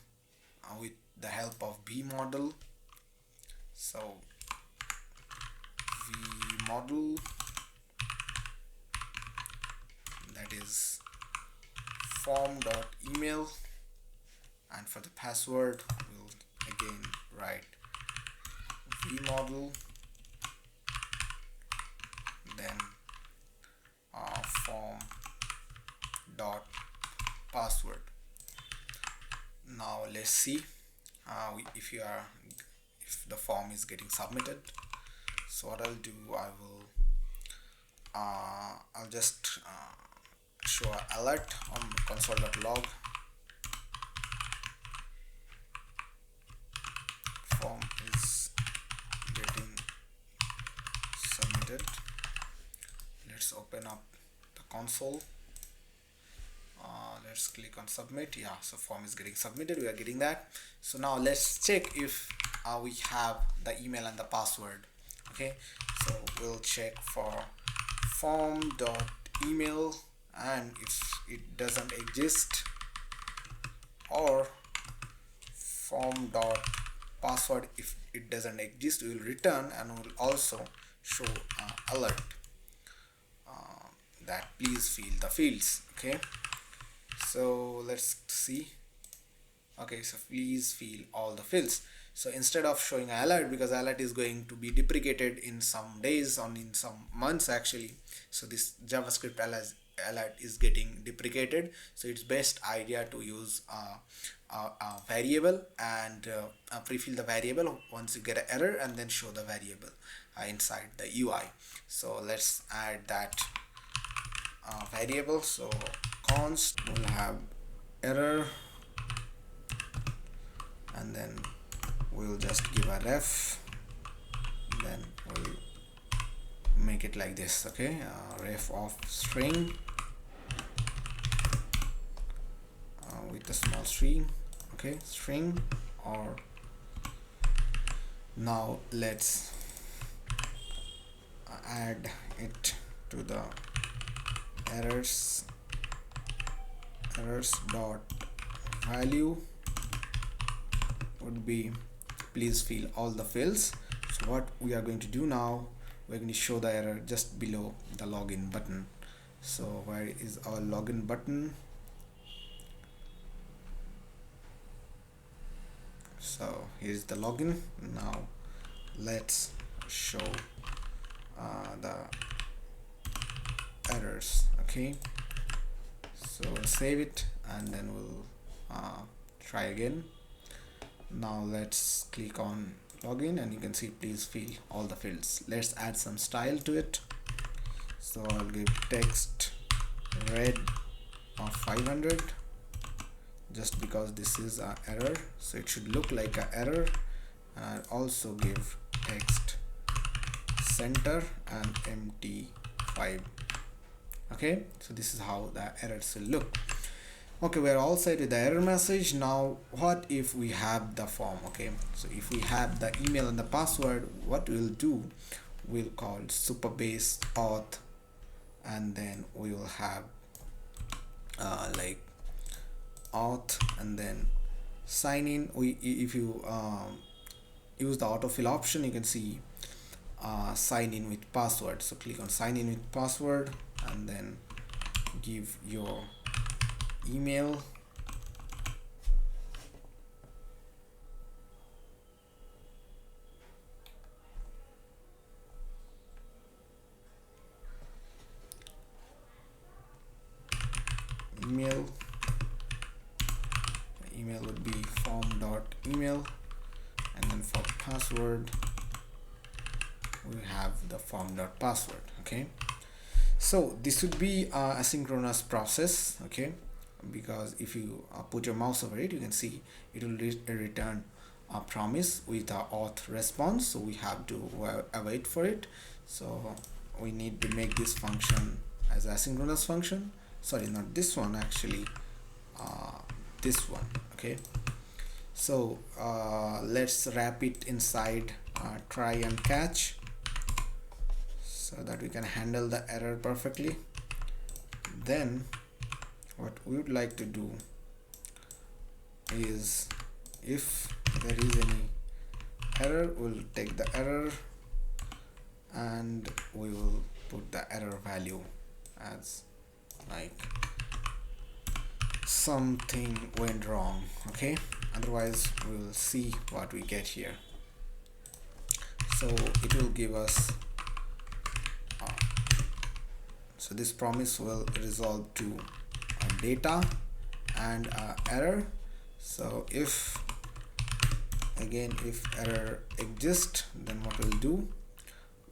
with the help of b model. So v model, that is form.email, and for the password we'll again write v model, then form dot password. Now let's see if the form is getting submitted. So what I'll do, I'll just show an alert on console.log. Form is getting submitted. Let's open up the console. Let's click on submit. Yeah, so form is getting submitted. We are getting that. So now let's check if we have the email and the password. Okay, so we'll check for form.email, and if it doesn't exist, or form.password, if it doesn't exist, we will return and we'll also show alert that please fill the fields. Okay, so let's see. Okay, so please fill all the fields. So instead of showing an alert, because alert is going to be deprecated in some days or in some months actually, so this JavaScript alert is getting deprecated. So it's best idea to use a variable and pre-fill the variable once you get an error, and then show the variable inside the UI. So let's add that variable. So const will have error, and then we'll just give a ref, then we'll make it like this, okay? Ref of string with a small string, okay, string. Or now let's add it to the errors dot value would be please fill all the fields. So what we are going to do now, we're going to show the error just below the login button. So where is our login button? So here's the login. Now let's show the errors, okay? So save it and then we'll try again. Now let's click on login and you can see please fill all the fields. Let's add some style to it. So I'll give text red of 500 just because this is an error, so it should look like an error. And I'll also give text center and empty 5. Okay, so this is how the errors will look. Okay, we're all set with the error message. Now what if we have the form? Okay, so if we have the email and the password, what we'll do, we'll call Supabase Auth, and then we will have like Auth, and then sign in. If you use the autofill option, you can see sign in with password. So click on sign in with password and then give your email, email would be form.email, and then for password we have the form.password. Okay, so this would be a asynchronous process, okay, because if you put your mouse over it, you can see it will return a promise with a auth response, so we have to wait for it. So we need to make this function as asynchronous function. Sorry, not this one, actually this one. Okay, so let's wrap it inside try and catch so that we can handle the error perfectly. Then what we would like to do is, if there is any error, we'll take the error and we will put the error value as like something went wrong. Okay, otherwise we will see what we get here. So it will give us so this promise will resolve to data and error. So if error exists, then what we'll do,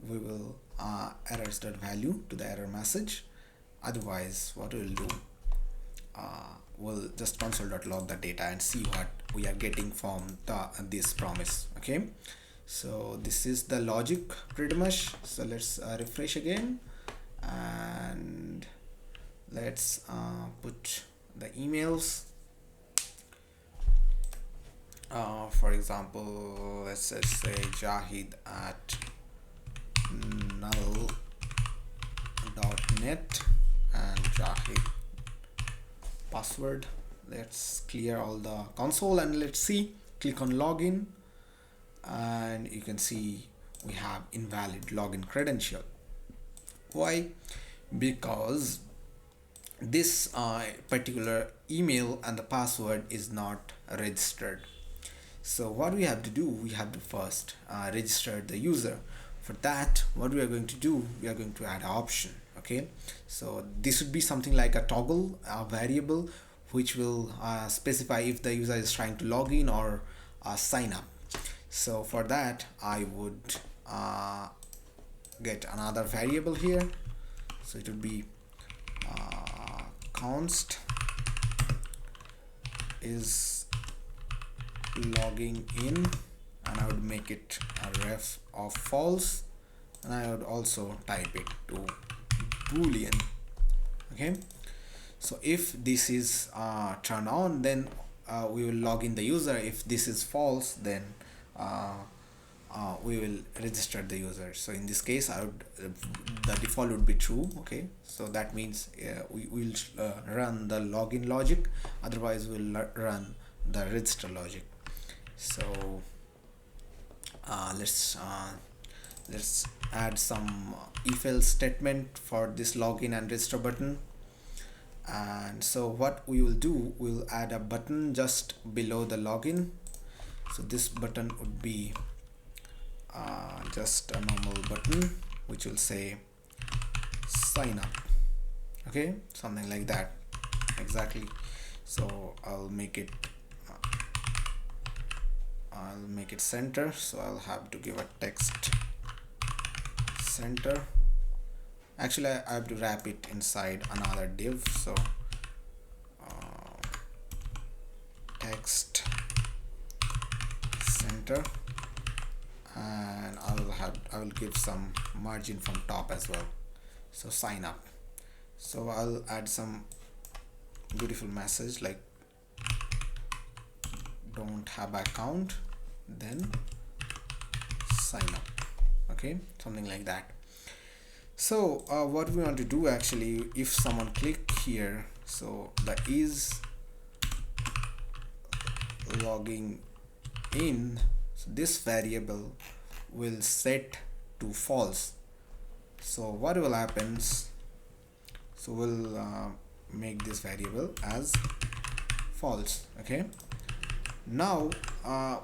we will errors.value to the error message. Otherwise what we'll do, we'll just console.log the data and see what we are getting from this promise. Okay, so this is the logic pretty much. So let's refresh again and let's put the emails. For example, let's just say Jahid at null.net and Jahid password. Let's clear all the console and let's see. Click on login and you can see we have invalid login credential. Why? Because this particular email and the password is not registered. So what we have to do, we have to first register the user. For that, what we are going to do, we are going to add an option. Okay, so this would be something like a toggle, a variable which will specify if the user is trying to log in or sign up. So for that I would get another variable here. So it would be const is logging in, and I would make it a ref of false, and I would also type it to boolean. Okay, so if this is turned on, then we will log in the user. If this is false, then we will register the user. So in this case, I would the default would be true. Okay, so that means we will run the login logic, otherwise we'll run the register logic. So let's add some if else statement for this login and register button. And so what we will do, we'll add a button just below the login. So this button would be just a normal button which will say sign up. Okay, something like that exactly. So I'll make it center, so I'll have to give a text center. Actually I have to wrap it inside another div, so text center, and I will give some margin from top as well. So sign up. So I'll add some beautiful message like don't have account, then sign up. Okay, something like that. So what we want to do, actually, if someone click here, so the is logging in, so this variable will set to false. So what will happen, so we'll make this variable as false. Okay, now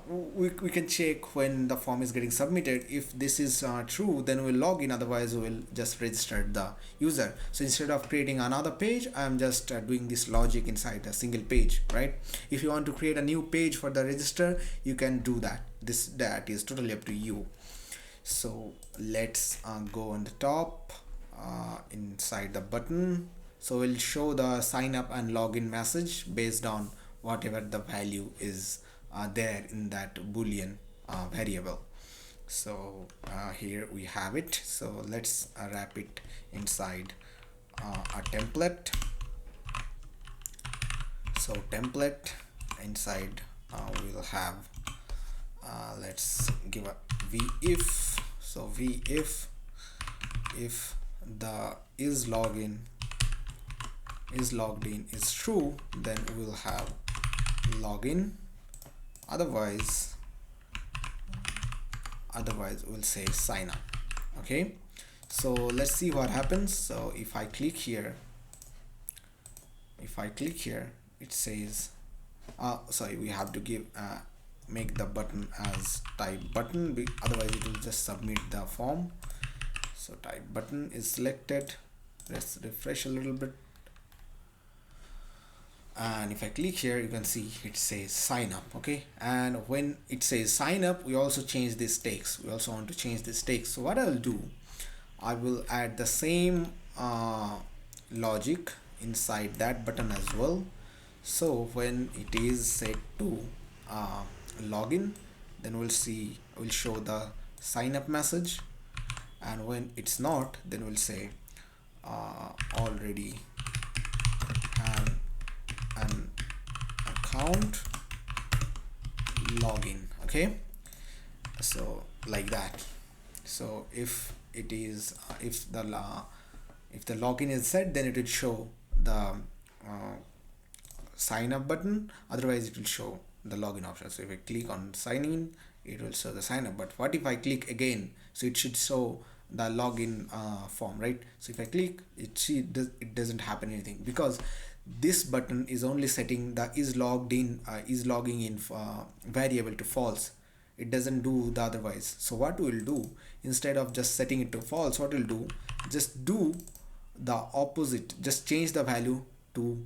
we can check when the form is getting submitted. If this is true, then we'll log in, otherwise we'll just register the user. So instead of creating another page, I'm just doing this logic inside a single page, right? If you want to create a new page for the register, you can do that. That is totally up to you. So let's go on the top inside the button. So we'll show the sign up and login message based on whatever the value is there in that boolean variable. So here we have it. So let's wrap it inside a template. So template inside we'll have let's give a v-if. So v-if the is logged in is true, then we'll have login, otherwise we'll say sign up. Okay, so let's see what happens. So if I click here, it says sorry, we have to give make the button as type button, otherwise it will just submit the form. So type button is selected. Let's refresh a little bit, and if I click here, you can see it says sign up. Okay, and when it says sign up, we also change this text. We also want to change this text. So what I'll do, I will add the same logic inside that button as well. So when it is set to login, then we'll show the sign up message, and when it's not, then we'll say already have an account, login. Okay, so like that. So if it is if the login is set, then it will show the sign up button, otherwise it will show the login option. So if I click on sign in, it will show the sign up. But what if I click again? So it should show the login form, right? So if I click, it doesn't happen anything, because this button is only setting the is logging in variable to false. It doesn't do the otherwise. So what we'll do, instead of just setting it to false, what we'll do, just do the opposite, just change the value to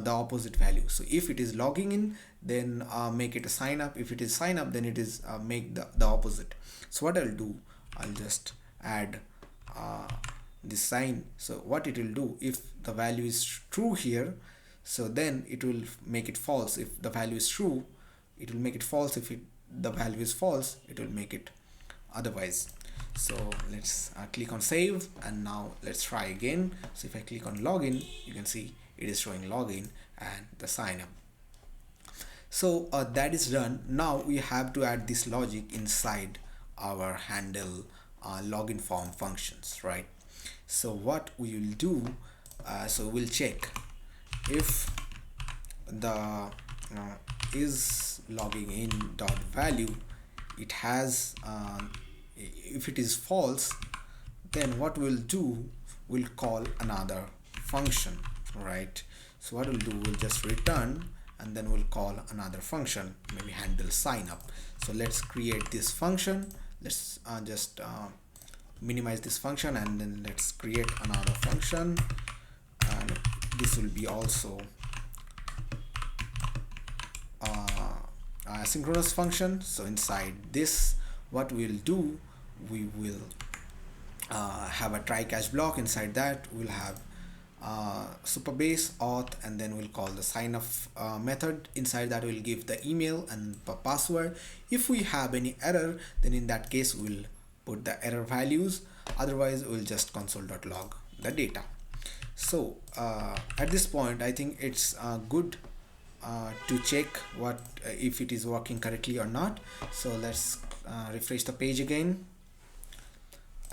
the opposite value. So if it is logging in, then make it a sign up. If it is sign up, then it is make the opposite. So what I'll do, I'll just add this sign. So what it will do, if the value is true here, so then it will make it false. If the value is true, it will make it false. If the value is false, it will make it otherwise. So let's click on save, and now let's try again. So if I click on login, you can see it is showing login and the sign up. So that is done. Now we have to add this logic inside our handle login form functions, right? So what we will do, so we'll check if the is logging in dot value, it has if it is false, then what we'll do, we'll call another function, right? So what we'll do, we'll just return, and then we'll call another function, maybe handle sign up. So let's create this function. Let's just minimize this function, and then let's create another function, and this will be also asynchronous function. So inside this, what we'll do, we will have a try catch block. Inside that we'll have Supabase, Auth, and then we'll call the sign up method. Inside that we'll give the email and password. If we have any error, then in that case we'll put the error values, otherwise we'll just console.log the data. So at this point I think it's good to check what if it is working correctly or not. So let's refresh the page again,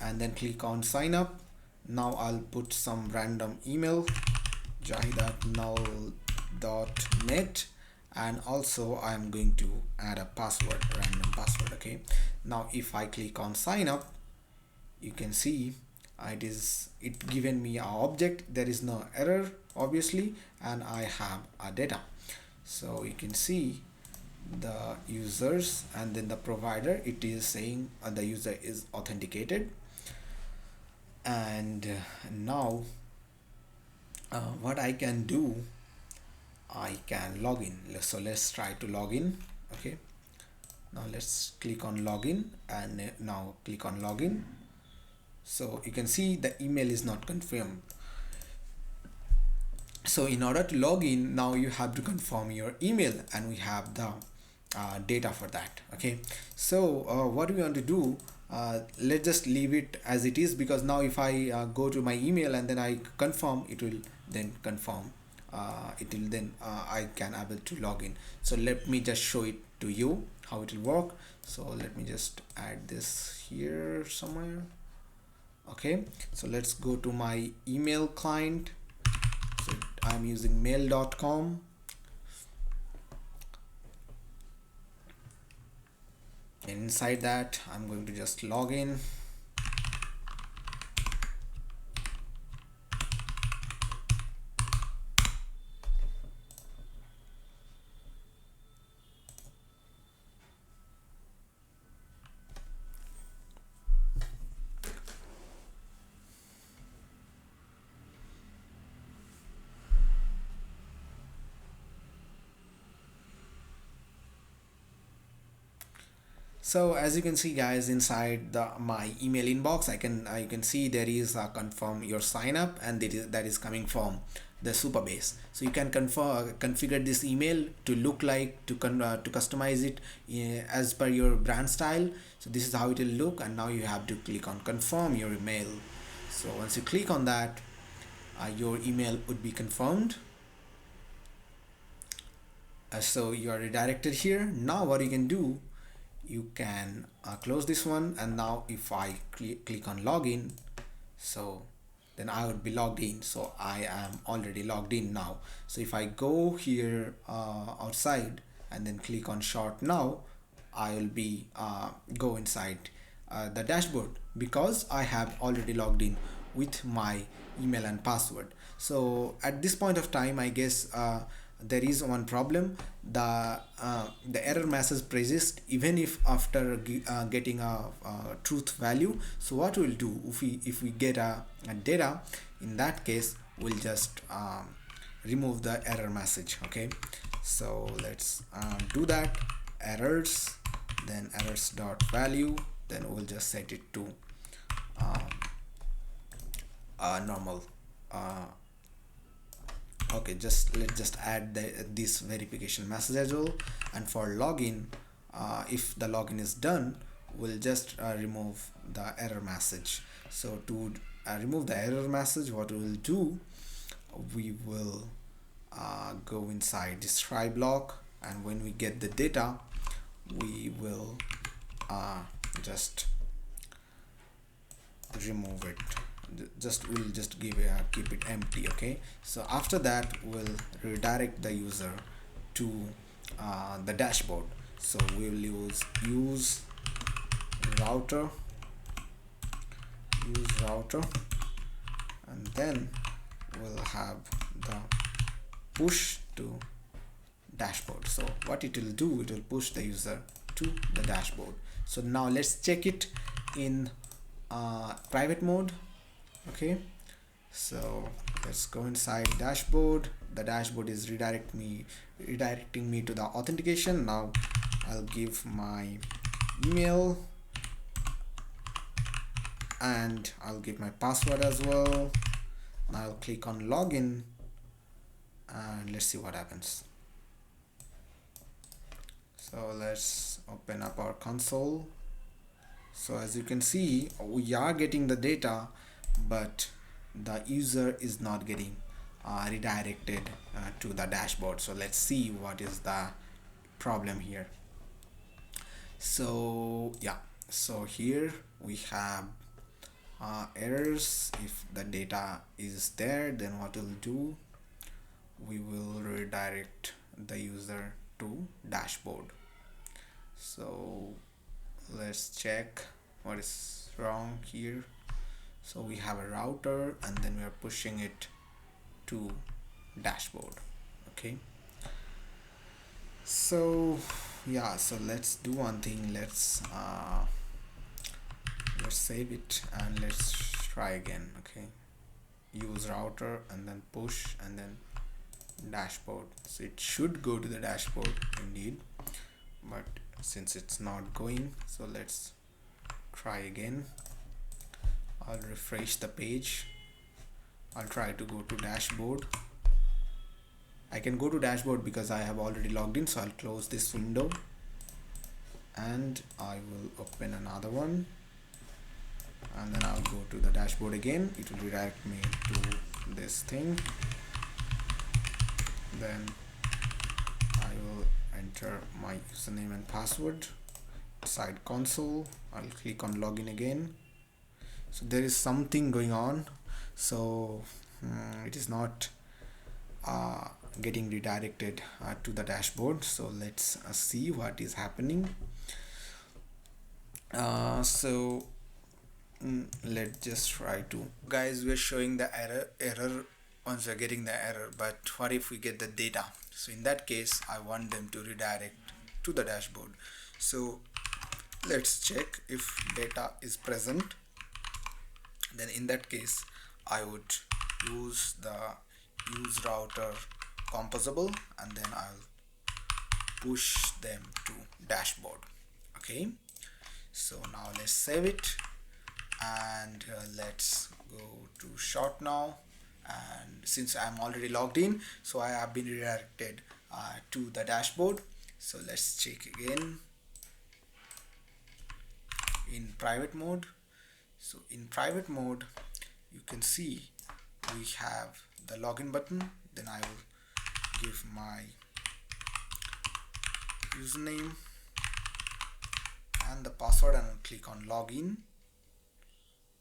and then click on sign up. Now I'll put some random email, jahid@null.net, and also I'm going to add a password, random password. Okay, now if I click on sign up, you can see it given me an object. There is no error obviously, and I have a data. So you can see the users and then the provider, it is saying the user is authenticated. And now what I can do, I can log in. So let's try to log in. Okay, now let's click on login, and now click on login. So you can see the email is not confirmed. So in order to log in, now you have to confirm your email, and we have the data for that. Okay, so what we want to do, let's just leave it as it is, because now if I go to my email and then I confirm, it will then confirm, I can able to log in. So let me just show it to you how it will work. So let me just add this here somewhere. Okay, so let's go to my email client. So I'm using mail.com. And inside that I'm going to just log in. So as you can see guys, inside my email inbox, you can see there is a confirm your sign up, and that is coming from the Supabase. So you can configure this email to look like, to customize it as per your brand style. So this is how it will look, and now you have to click on confirm your email. So once you click on that, your email would be confirmed. So you are redirected here. Now what you can do, you can close this one, and now if I click on login, so then I would be logged in. So I am already logged in now. So if I go here outside and then click on short now, I will be go inside the dashboard, because I have already logged in with my email and password. So at this point of time, I guess there is one problem. The error message persists even if after getting a truth value. So what we'll do, if we get a data, in that case we'll just remove the error message. Okay, so let's do that. Errors, then errors dot value, then we'll just set it to normal. Okay, let's just add this verification message as well. And for login, if the login is done, we'll just remove the error message. So to remove the error message, what we will do, we will go inside this try block, and when we get the data, we will just remove it. We'll just keep it empty. Okay, so after that we'll redirect the user to the dashboard. So we'll use router, and then we'll have the push to dashboard. So what it will do, it will push the user to the dashboard. So now let's check it in private mode. Okay, so let's go inside dashboard. The dashboard is redirecting me to the authentication. Now I'll give my email and I'll give my password as well. Now I'll click on login and let's see what happens. So let's open up our console. So as you can see, we are getting the data, but the user is not getting redirected to the dashboard. So let's see what is the problem here. So yeah, so here we have errors. If the data is there, then what we'll do, we will redirect the user to dashboard. So let's check what is wrong here. So we have a router and then we are pushing it to dashboard. Okay, so yeah, so let's do one thing. Let's save it and let's try again. Okay, use router and then push and then dashboard. So it should go to the dashboard indeed, but since it's not going, so let's try again. I'll refresh the page. I'll try to go to dashboard. I can go to dashboard because I have already logged in, so I'll close this window and I will open another one, and then I'll go to the dashboard again. It will redirect me to this thing. Then I will enter my username and password inside console. I'll click on login again. So there is something going on, so it is not getting redirected to the dashboard. So let's see what is happening. Let's just try to, guys, we're showing the error once we're getting the error, but what if we get the data? So in that case, I want them to redirect to the dashboard. So let's check if data is present. Then in that case, I would use the use router composable and then I'll push them to dashboard. Okay, so now let's save it and let's go to short now. And since I'm already logged in, so I have been redirected to the dashboard. So let's check again in private mode. So in private mode, you can see we have the login button. Then I will give my username and the password and I'll click on login.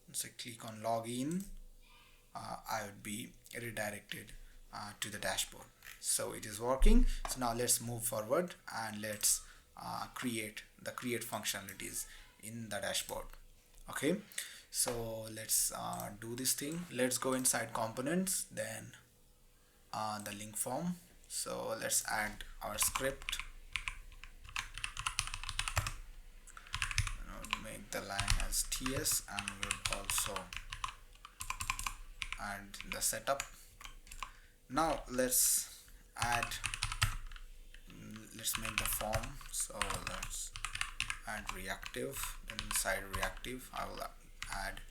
Once I click on login, I would be redirected to the dashboard. So it is working. So now let's move forward and let's create functionalities in the dashboard. Okay, so let's do this thing. Let's go inside components, then the link form. So let's add our script. Make the line as TS and we'll also add the setup. Now let's make the form. So let's add reactive. Then inside reactive, I will add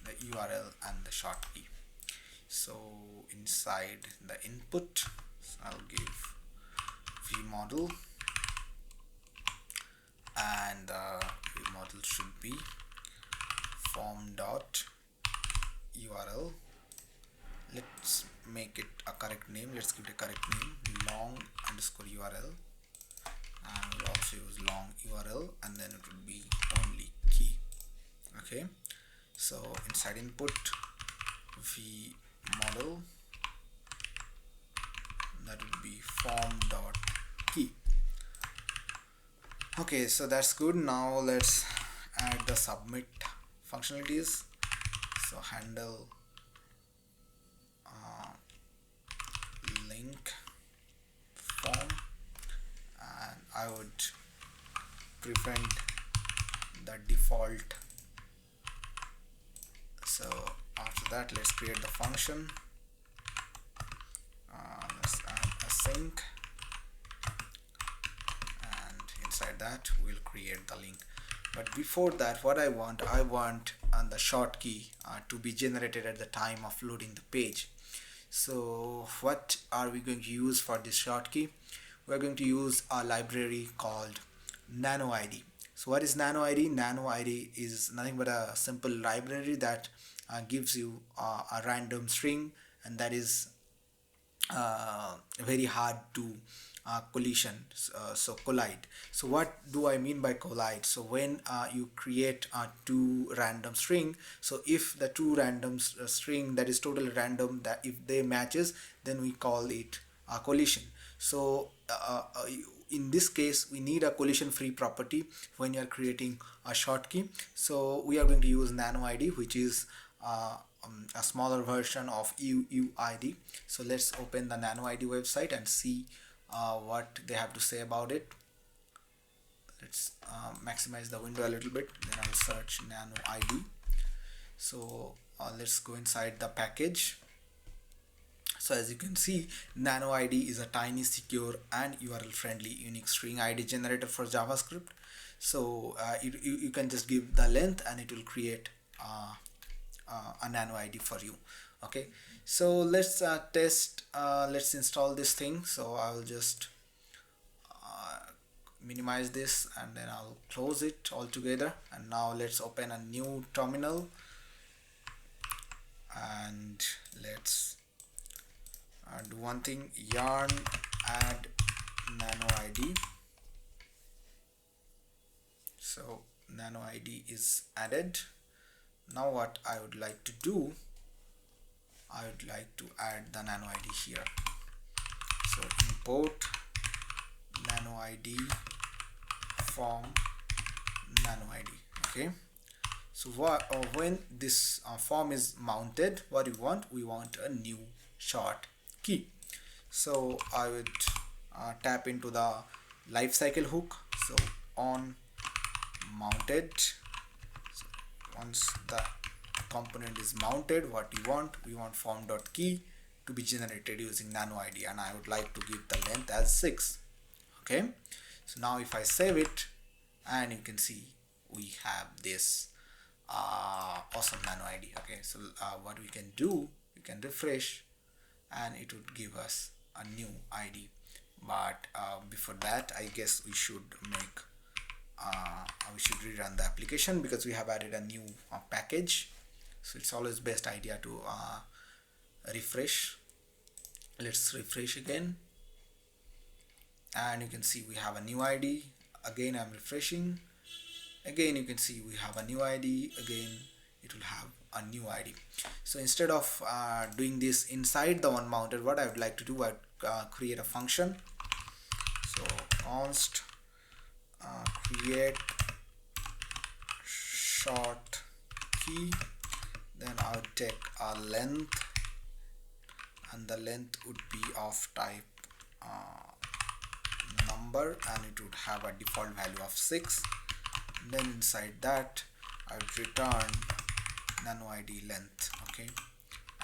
the URL and the short key. So inside the input, so I'll give vModel and the model should be form.url. Let's make it a correct name. Let's give it a correct name, long_url, and we'll also use long URL, and then it will be only key. Okay, so inside input v model, that will be form.key. Okay, so that's good. Now let's add the submit functionalities. So handle link form, and I would prevent the default. So after that, let's create the function. Let's add async, and inside that we'll create the link. But before that, what I want the short key to be generated at the time of loading the page. So what are we going to use for this short key? We're going to use a library called NanoID. So what is NanoID? NanoID is nothing but a simple library that gives you a random string, and that is very hard to collide. So what do I mean by collide? So when you create two random string, so if the two random string that is totally random, that if they matches, then we call it a collision. So in this case, we need a collision free property when you are creating a short key. So we are going to use NanoID, which is a smaller version of UUID. So let's open the NanoID website and see what they have to say about it. Let's maximize the window a little bit, then I'll search NanoID. So let's go inside the package. So as you can see, NanoID is a tiny, secure and URL friendly unique string ID generator for JavaScript. So you can just give the length and it will create a NanoID for you. Okay, so let's test. Let's install this thing. So I will just minimize this and then I'll close it altogether. And now let's open a new terminal and let's do one thing: yarn add NanoID. So NanoID is added. Now what I would like to do, I would like to add the NanoID here. So import NanoID from NanoID. Okay, so when this form is mounted, what we want a new short key. So I would tap into the lifecycle hook. So on mounted, so once the component is mounted, what we want form.key to be generated using NanoID, and I would like to give the length as 6. Okay, so now if I save it, and you can see we have this awesome NanoID. Okay, so what we can do, we can refresh and it would give us a new ID. But before that, I guess we should rerun the application because we have added a new package. So it's always best idea to refresh. Let's refresh again, and you can see we have a new ID. Again I'm refreshing, again you can see we have a new ID, again it will have a new ID. So instead of doing this inside the one mounted, what I would like to do, I create a function. So const create short key, then I would take a length, and the length would be of type number, and it would have a default value of 6. Then inside that I would return NanoID length. Okay,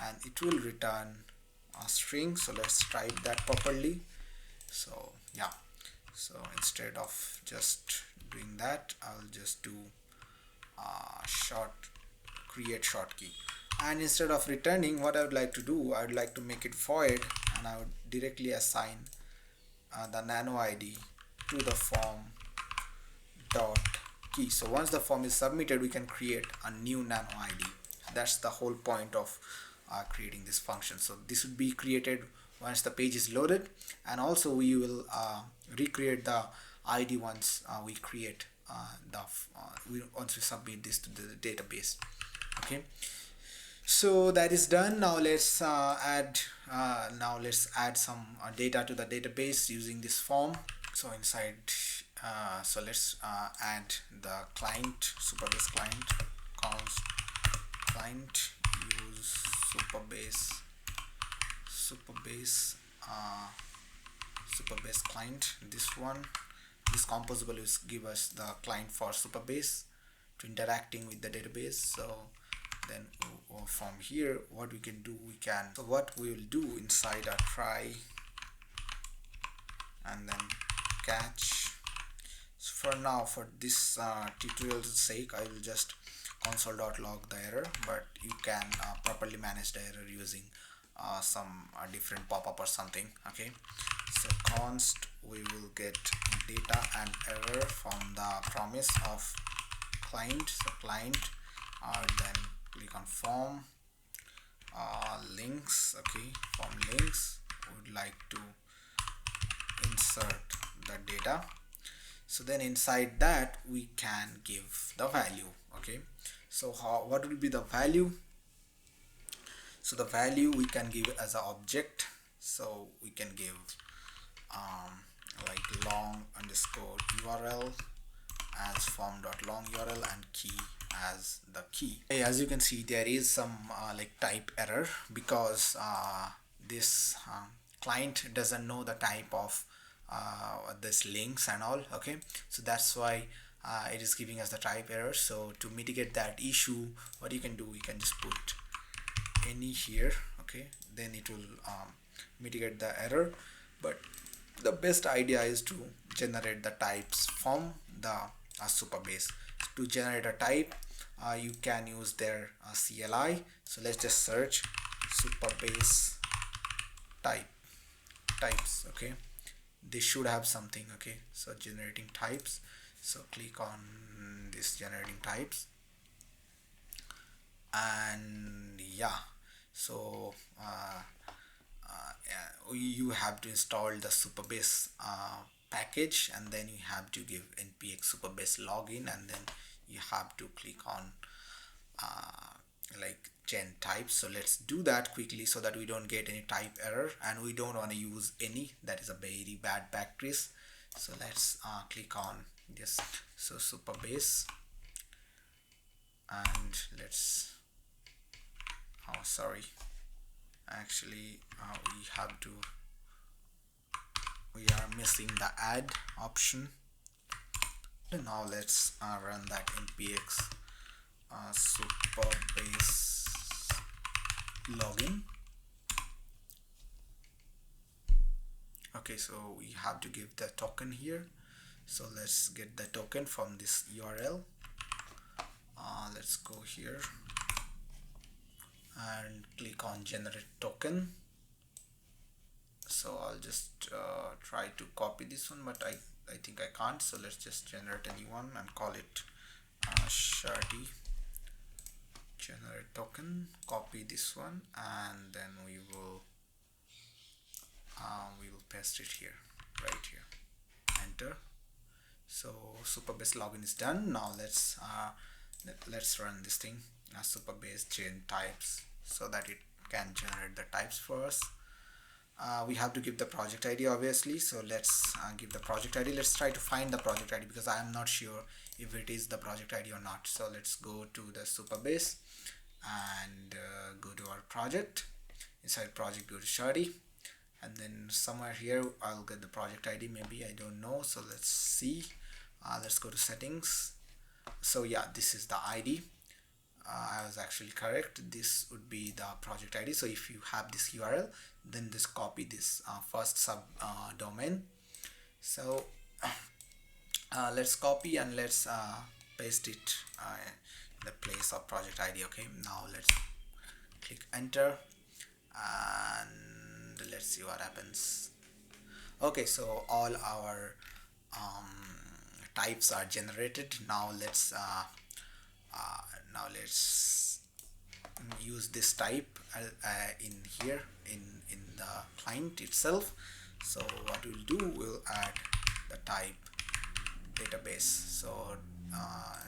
and it will return a string. So let's type that properly. So yeah, so instead of just doing that, I'll just do create short key, and instead of returning, what I would like to do, I would like to make it void, and I would directly assign the NanoID to the form dot key. So once the form is submitted, we can create a new nano ID. That's the whole point of creating this function. So this would be created once the page is loaded, and also we will recreate the ID once we create once we submit this to the database. Okay, so that is done. Now let's add some data to the database using this form. So inside so let's add the client, Supabase client, const client, use Supabase client. This composable is give us the client for Supabase to interacting with the database. So then from here, what we can do, so what we will do inside our try and then catch. So for now, for this tutorial's sake, I will just console.log the error, but you can properly manage the error using some different pop-up or something. Okay, so const we will get data and error from the promise of client. So client, then click on form links. Okay, form links, would like to insert the data. So then inside that we can give the value. Okay, so what will be the value? So the value we can give as an object. So we can give like long underscore URL as form.long URL and key as the key. As you can see, there is some like type error because this client doesn't know the type of this links and all. Okay, so that's why it is giving us the type error. So to mitigate that issue, what you can do, you can just put any here. Okay, then it will mitigate the error. But the best idea is to generate the types from the Supabase. To generate a type, you can use their CLI. So let's just search Supabase types. Okay, they should have something. Okay, so generating types. So click on this generating types, and yeah, so you have to install the Supabase package, and then you have to give npx Supabase login, and then you have to click on like gen types. So let's do that quickly so that we don't get any type error, and we don't want to use any, that is a very bad practice. So let's click on this, so Supabase, and let's sorry, actually we are missing the add option. And now let's run that npx Supabase login. Okay, so we have to give the token here. So let's get the token from this URL. Let's go here and click on generate token. So I'll just try to copy this one, but I think I can't. So let's just generate a new one and call it Shardy generate token. Copy this one, and then we will paste it here, right here. Enter. So Supabase login is done. Now let's run this thing, Supabase gen types, so that it can generate the types for us. We have to give the project ID, obviously. So let's give the project ID. Let's try to find the project ID because I am not sure if it is the project ID or not. So let's go to the Supabase and go to our project. Inside project, go to Shardy, and then somewhere here I'll get the project ID, maybe, I don't know. So let's see. Let's go to settings. So yeah, this is the ID. I was actually correct. This would be the project ID. So if you have this URL, then just copy this first sub domain. So let's copy and let's paste it in the place of project ID. Okay, now let's click enter and let's see what happens. Okay, so all our types are generated. Now let's use this type in here in the client itself. So what we'll do, we'll add the type database. So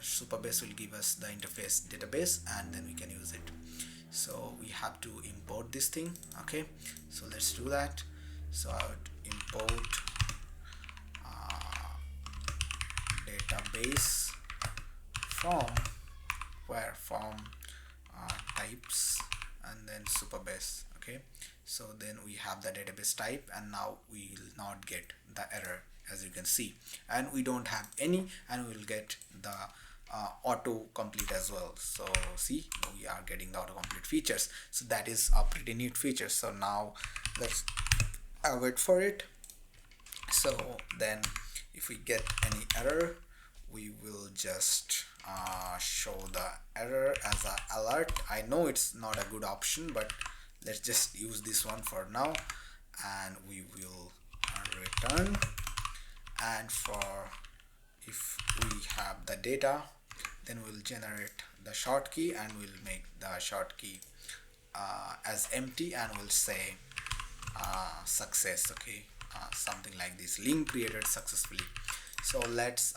Supabase will give us the interface database, and then we can use it. So we have to import this thing. Okay, so let's do that. So I would import database from where from types, and then Supabase. Okay, so then we have the database type, and now we will not get the error, as you can see, and we don't have any, and we will get the auto complete as well. So see, we are getting the autocomplete features. So that is a pretty neat feature. So now let's wait for it. So then if we get any error, we will just show the error as an alert. I know it's not a good option, but let's just use this one for now, and we will return. And for if we have the data, then we'll generate the short key, and we'll make the short key as empty, and we'll say success. Okay, something like this, link created successfully. So let's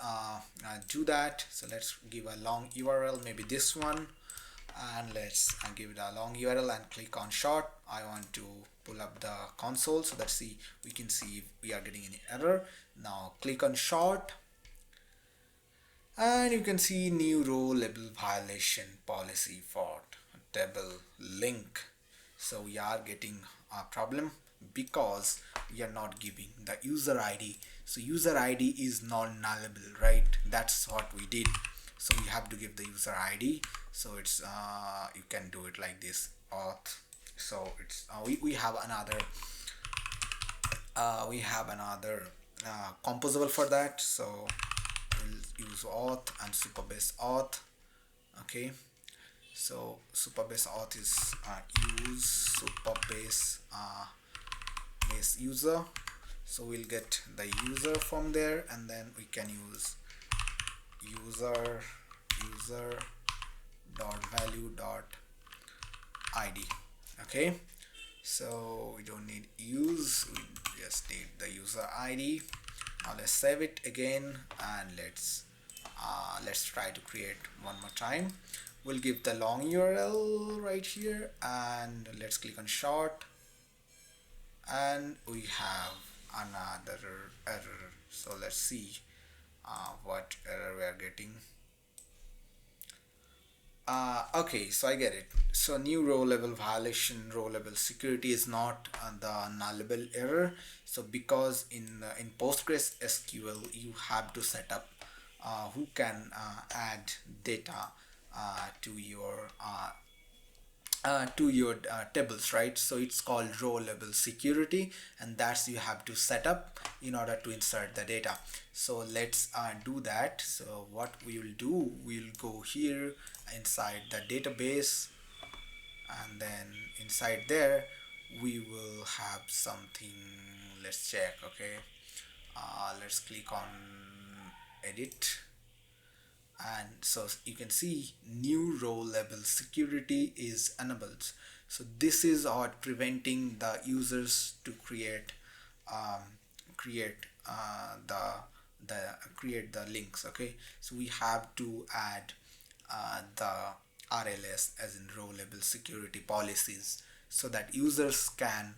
do that. So let's give a long URL, maybe this one, and let's give it a long URL and click on short. I want to pull up the console so that we can see if we are getting any error. Now click on short, and you can see new row label violation policy for table link. So we are getting a problem because we are not giving the user ID. So user ID is non-nullable, right? That's what we did. So we have to give the user ID. So it's you can do it like this, auth. So it's we have another composable for that. So we'll use auth and Supabase auth. Okay, so Supabase auth is use Supabase base user. So we'll get the user from there, and then we can use user dot value dot id. Okay, so we don't need use, we just need the user ID. Now let's save it again, and let's try to create one more time. We'll give the long URL right here, and let's click on short, and we have another error. So let's see what error we are getting. Okay, so I get it. So new row level violation, row level security is not the nullable error. So because in Postgres SQL you have to set up who can add data to your tables, right? So it's called row level security, and that's you have to set up in order to insert the data. So let's do that. So what we will do, we'll go here inside the database, and then inside there we will have something. Let's check. Okay, let's click on edit, and so you can see new row level security is enabled. So this is what preventing the users to create the links. Okay, so we have to add the RLS, as in row level security policies, so that users can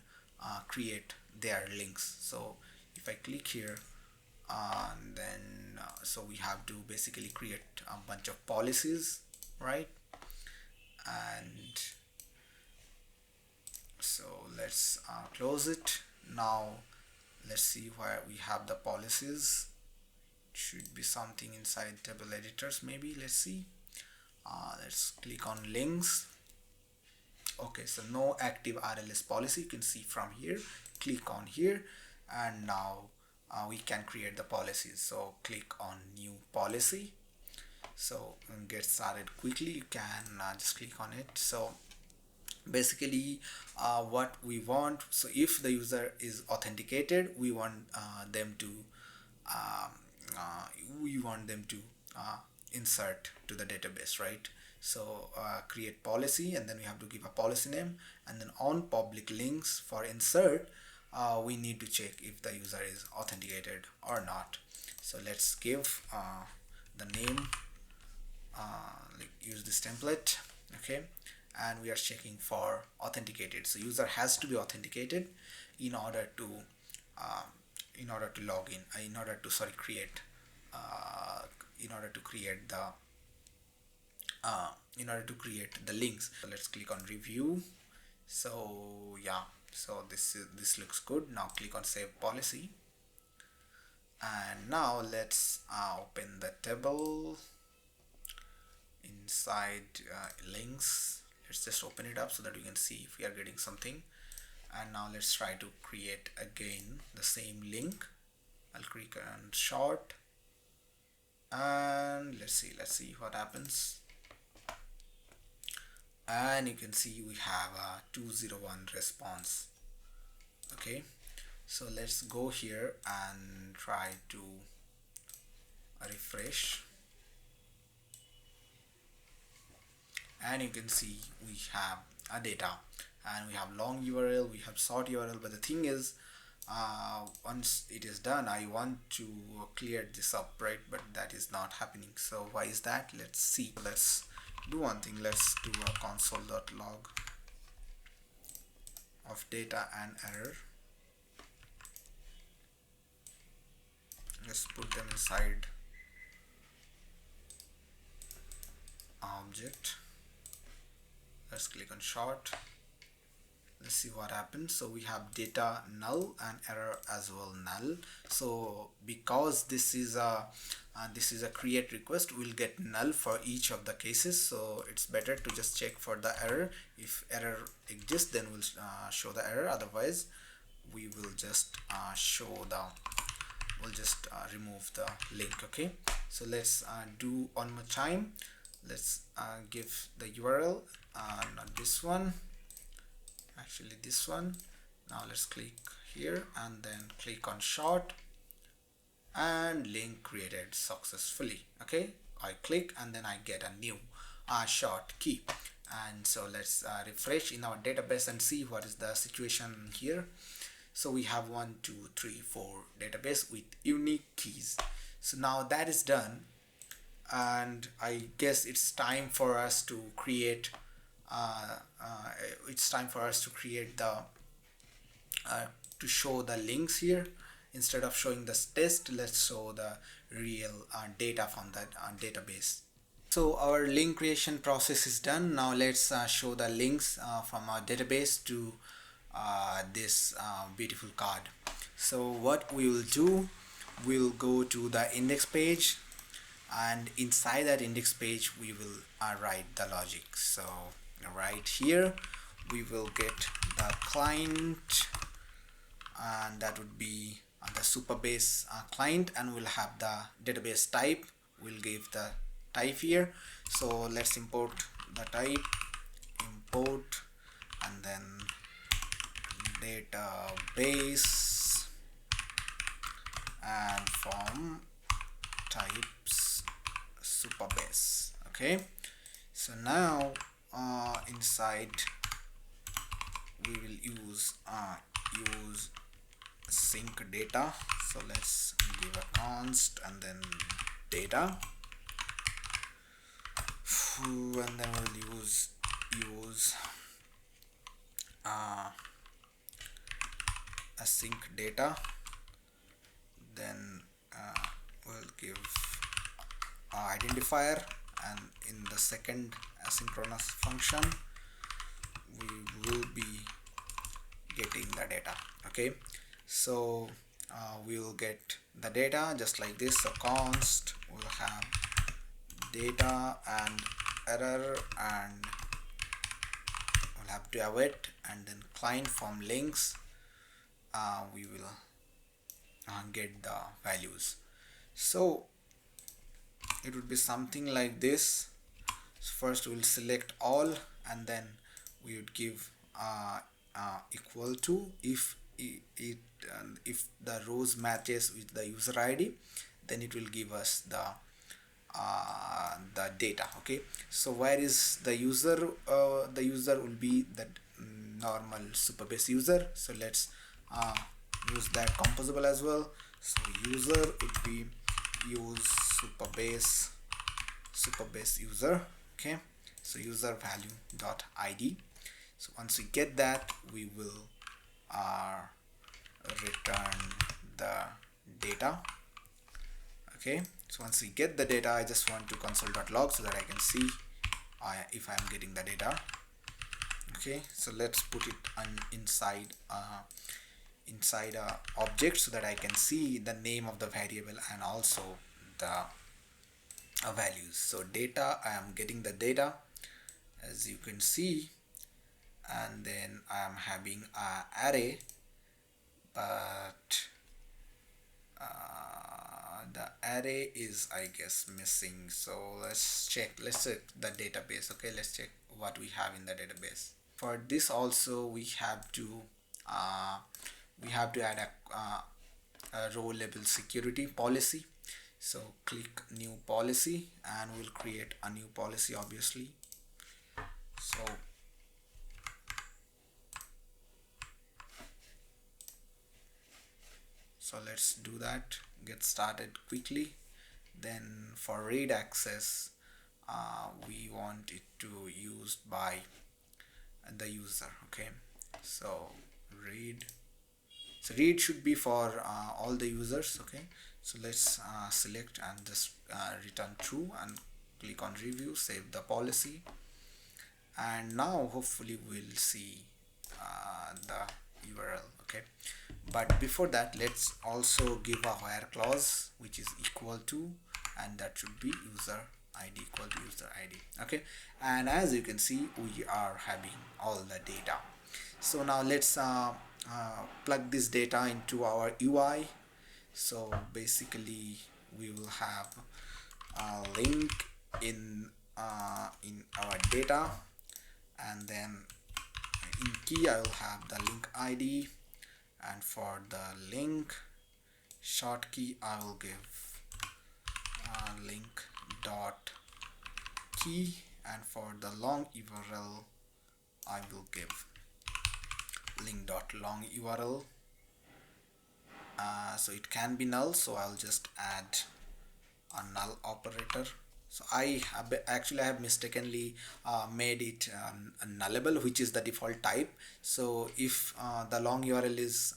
create their links. So if I click here, then so we have to basically create a bunch of policies, right? And so let's close it. Now let's see where we have the policies. Should be something inside table editors, maybe. Let's see. Let's click on links. Okay, so no active RLS policy, you can see from here. Click on here, and now we can create the policies. So click on new policy. So get started quickly, you can just click on it. So basically what we want, so if the user is authenticated, we want them to we want them to insert to the database, right? So create policy, and then we have to give a policy name, and then on public links for insert, we need to check if the user is authenticated or not. So let's give the name, like use this template, okay, and we are checking for authenticated. So user has to be authenticated in order to log in, in order to create the links. So let's click on review. So yeah, so this looks good. Now click on save policy, and now let's open the table inside links. Let's just open it up so that we can see if we are getting something. And now let's try to create again the same link. I'll click on short, and let's see what happens. And you can see we have a 201 response. Okay, so let's go here and try to refresh, and you can see we have a data, and we have long URL, we have short URL. But the thing is, once it is done, I want to clear this up, right? But that is not happening. So why is that? Let's see. Let's do one thing. Let's do a console.log of data and error. Let's put them inside object. Let's click on short. Let's see what happens. So we have data null and error as well null. So because this is a create request, we'll get null for each of the cases. So it's better to just check for the error. If error exists, then we'll show the error. Otherwise, we will just remove the link. Okay, so let's do one more time. Let's give the URL, not this one, actually this one. Now let's click here and then click on short, and link created successfully. Okay, I click and then I get a new short key. And so let's refresh in our database and see what is the situation here. So we have 1 2 3 4 database with unique keys. So now that is done, and I guess it's time for us to create the to show the links here. Instead of showing this test, let's show the real data from that database. So our link creation process is done. Now let's show the links from our database to this beautiful card. So what we will do, we'll go to the index page, and inside that index page we will write the logic. So right here we will get the client, and that would be the Supabase client, and we'll have the database type. We'll give the type here. So let's import the type, import, and then database, and from types Supabase. Okay, so now inside we will use sync data. So let's give a const and then data, and then we'll use async data. Then we'll give identifier, and in the second asynchronous function we will be getting the data. Okay, so we'll get the data just like this. So const will have data and error, and we'll have to await, and then client from links, we will get the values. So it would be something like this. So first we'll select all, and then we would give equal to if the rows matches with the user ID, then it will give us the data. Okay, so where is the user? The user will be the normal Supabase user. So let's use that composable as well. So user would be use Supabase user. Okay, so user value dot id. So once we get that, we will return the data. Okay, so once we get the data, I just want to console.log so that I can see if I'm getting the data. Okay, so let's put it inside a object so that I can see the name of the variable and also the values. So data, I am getting the data as you can see, and then I am having an array, but the array is, I guess, missing. So let's check the database. Okay, let's check what we have in the database. For this also we have to add a row level security policy. So click new policy and we'll create a new policy, obviously. So let's do that, get started quickly. Then for read access, we want it to used by the user. Okay, so read should be for all the users. Okay, so let's select and just return true and click on review, save the policy, and now hopefully we'll see the URL. Okay, but before that, let's also give a where clause which is equal to, and that should be user id equal to user id. Okay, and as you can see, we are having all the data. So now let's plug this data into our UI. So basically we will have a link in our data, and then in key I will have the link ID, and for the link short key I will give link dot key, and for the long URL I will give link dot long URL. So it can be null, so I'll just add a null operator. So I have mistakenly made it a nullable, which is the default type. So if the long URL is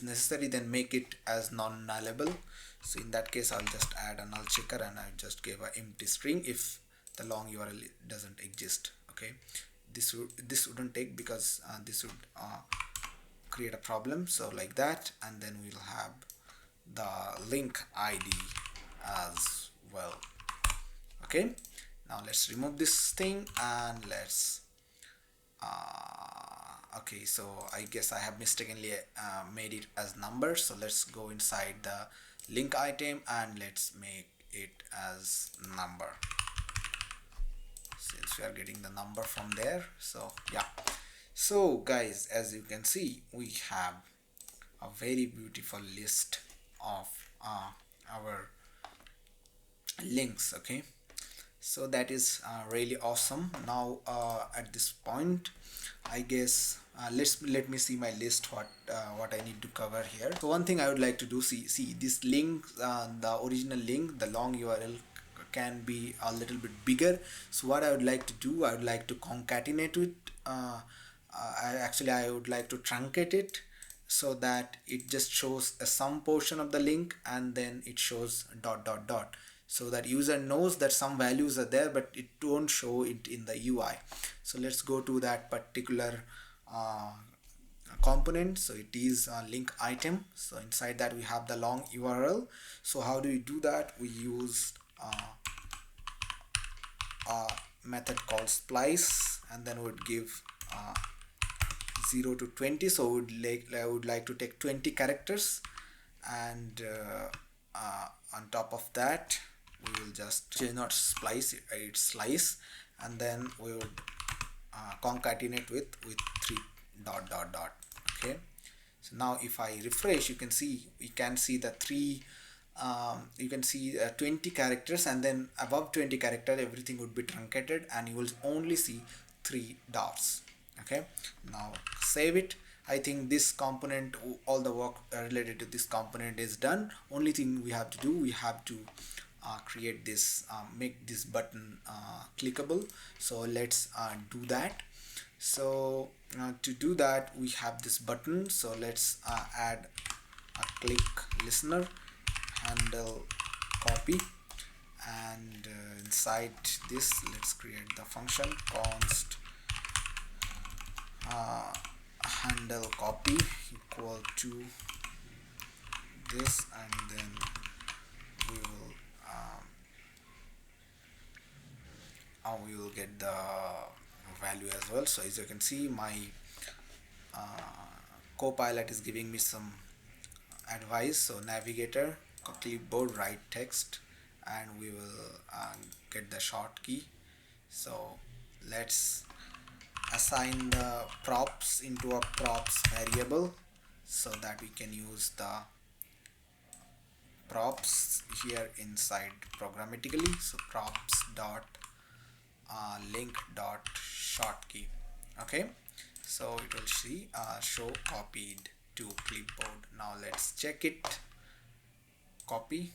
necessary, then make it as non-nullable. So in that case, I'll just add a null checker and I'll just give an empty string if the long URL doesn't exist. Okay, this wouldn't take, because this would create a problem. So like that, and then we'll have the link ID as well. Okay, now let's remove this thing and let's okay, so I guess I have mistakenly made it as number. So let's go inside the link item and let's make it as number, since we are getting the number from there. So yeah, so guys, as you can see, we have a very beautiful list of our links. Okay, so that is really awesome. Now at this point, I guess let me see my list, what I need to cover here. So one thing I would like to do, see this link, the original link, the long URL can be a little bit bigger. So what I would like to do, I would like to concatenate it. I would like to truncate it so that it just shows some portion of the link and then it shows ... so that user knows that some values are there, but it won't show it in the UI. So let's go to that particular component. So it is a link item. So inside that we have the long URL. So how do we do that? We use a method called splice, and then would give 0 to 20. So I would like to take 20 characters, and on top of that we will just not splice it's slice, and then we would concatenate with 3 ... Okay, so now if I refresh, we can see the 3 you can see 20 characters, and then above 20 character everything would be truncated, and you will only see 3 dots. Okay, now save it. I think this component, all the work related to this component is done. Only thing we have to do, we have to create this, make this button clickable. So let's do that. So to do that, we have this button. So let's add a click listener, handle copy, and inside this let's create the function const handle copy equal to this, and then we will get the value as well. So as you can see, my Copilot is giving me some advice. So navigator, clipboard, write text, and we will get the short key. So let's assign the props into a props variable so that we can use the props here inside programmatically. So props dot link dot short key. Okay, so it will see show copied to clipboard. Now let's check it. Copy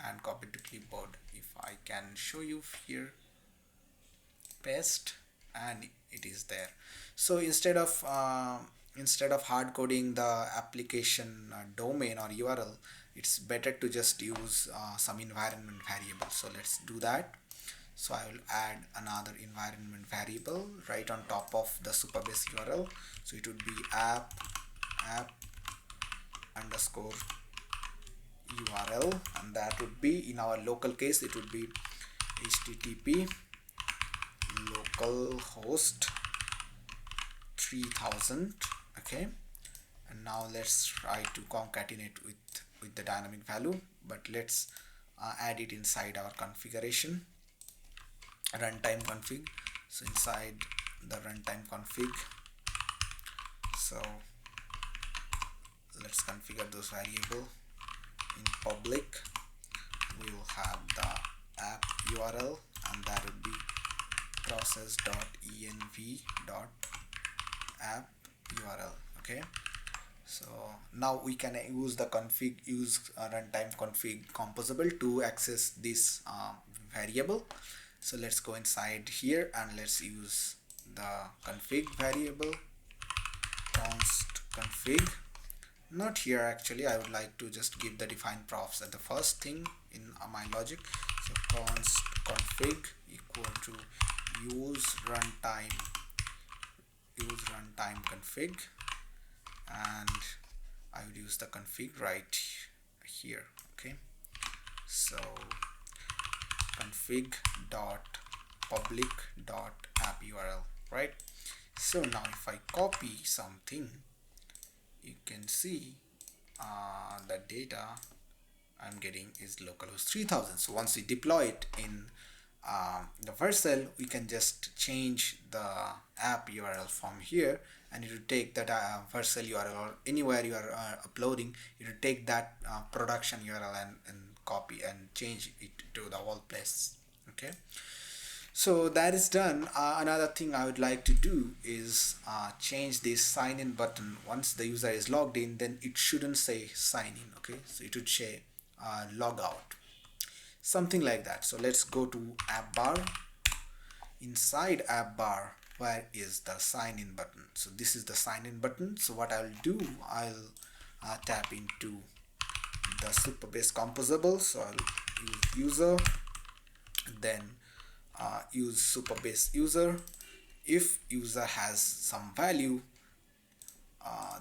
and copy to clipboard. If I can show you here, paste, and it is there. So instead of hard coding the application domain or URL, it's better to just use some environment variable. So let's do that. So I will add another environment variable right on top of the Supabase URL. So it would be app underscore URL, and that would be, in our local case, it would be http localhost 3000. Okay, and now let's try to concatenate with the dynamic value, but let's add it inside our configuration runtime config. So inside the runtime config, so let's configure those variable. In public we will have the app URL, and that would be process.env.app URL. Okay, so now we can use the runtime config composable to access this variable. So let's go inside here and let's use the config variable const config. Not here actually, I would like to just give the defined profs at the first thing in my logic. So const config equal to use runtime config, and I would use the config right here. Okay, so config dot public dot app URL, right? So now if I copy something, you can see the data I'm getting is localhost 3000. So once we deploy it in the Vercel, we can just change the app URL from here, and it will take that Vercel URL, or anywhere you are uploading, it will take that production URL and copy and change it to the whole place. Okay, so that is done. Another thing I would like to do is change this sign in button. Once the user is logged in, then it shouldn't say sign in. Okay, so it would say log out, something like that. So let's go to app bar. Inside app bar, where is the sign in button? So this is the sign in button. So what I'll do, I'll tap into the Supabase composable. So I'll use user, then use Supabase user. If user has some value,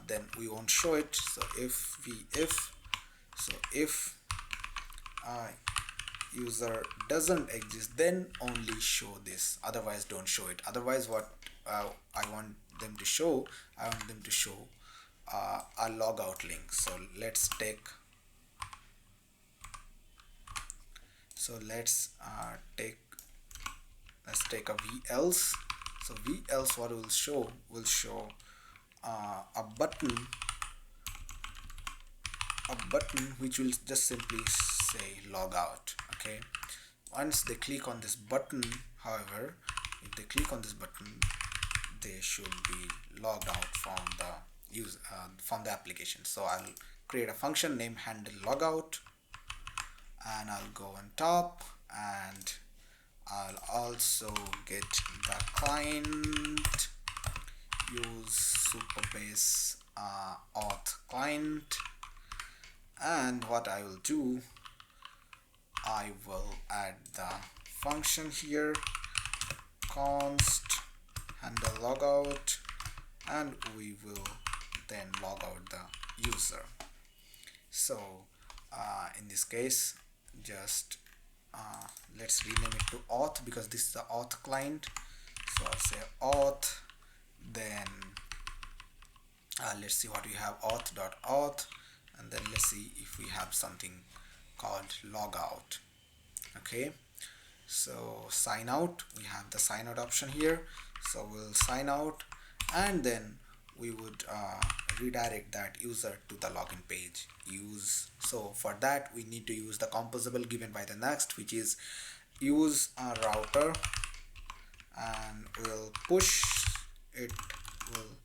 then we won't show it. So if user doesn't exist, then only show this, otherwise don't show it. Otherwise what I want them to show, a logout link. So let's take a velse. So velse, what will show a button a button which will just simply say log out. Okay, once they click on this button, however, if they click on this button, they should be logged out from the from the application. So I'll create a function named handle logout, and I'll go on top, and I'll also get the client, use Supabase Auth client, and what I will do, I will add the function here, const handle logout, and we will then log out the user. So in this case, just let's rename it to auth, because this is the auth client. So I'll say auth, then let's see what we have, auth.auth, and then let's see if we have something called logout. Okay, so sign out, we have the sign out option here. So we'll sign out, and then we would redirect that user to the login page. So for that we need to use the composable given by the Nuxt, which is use a router, and we'll push it, will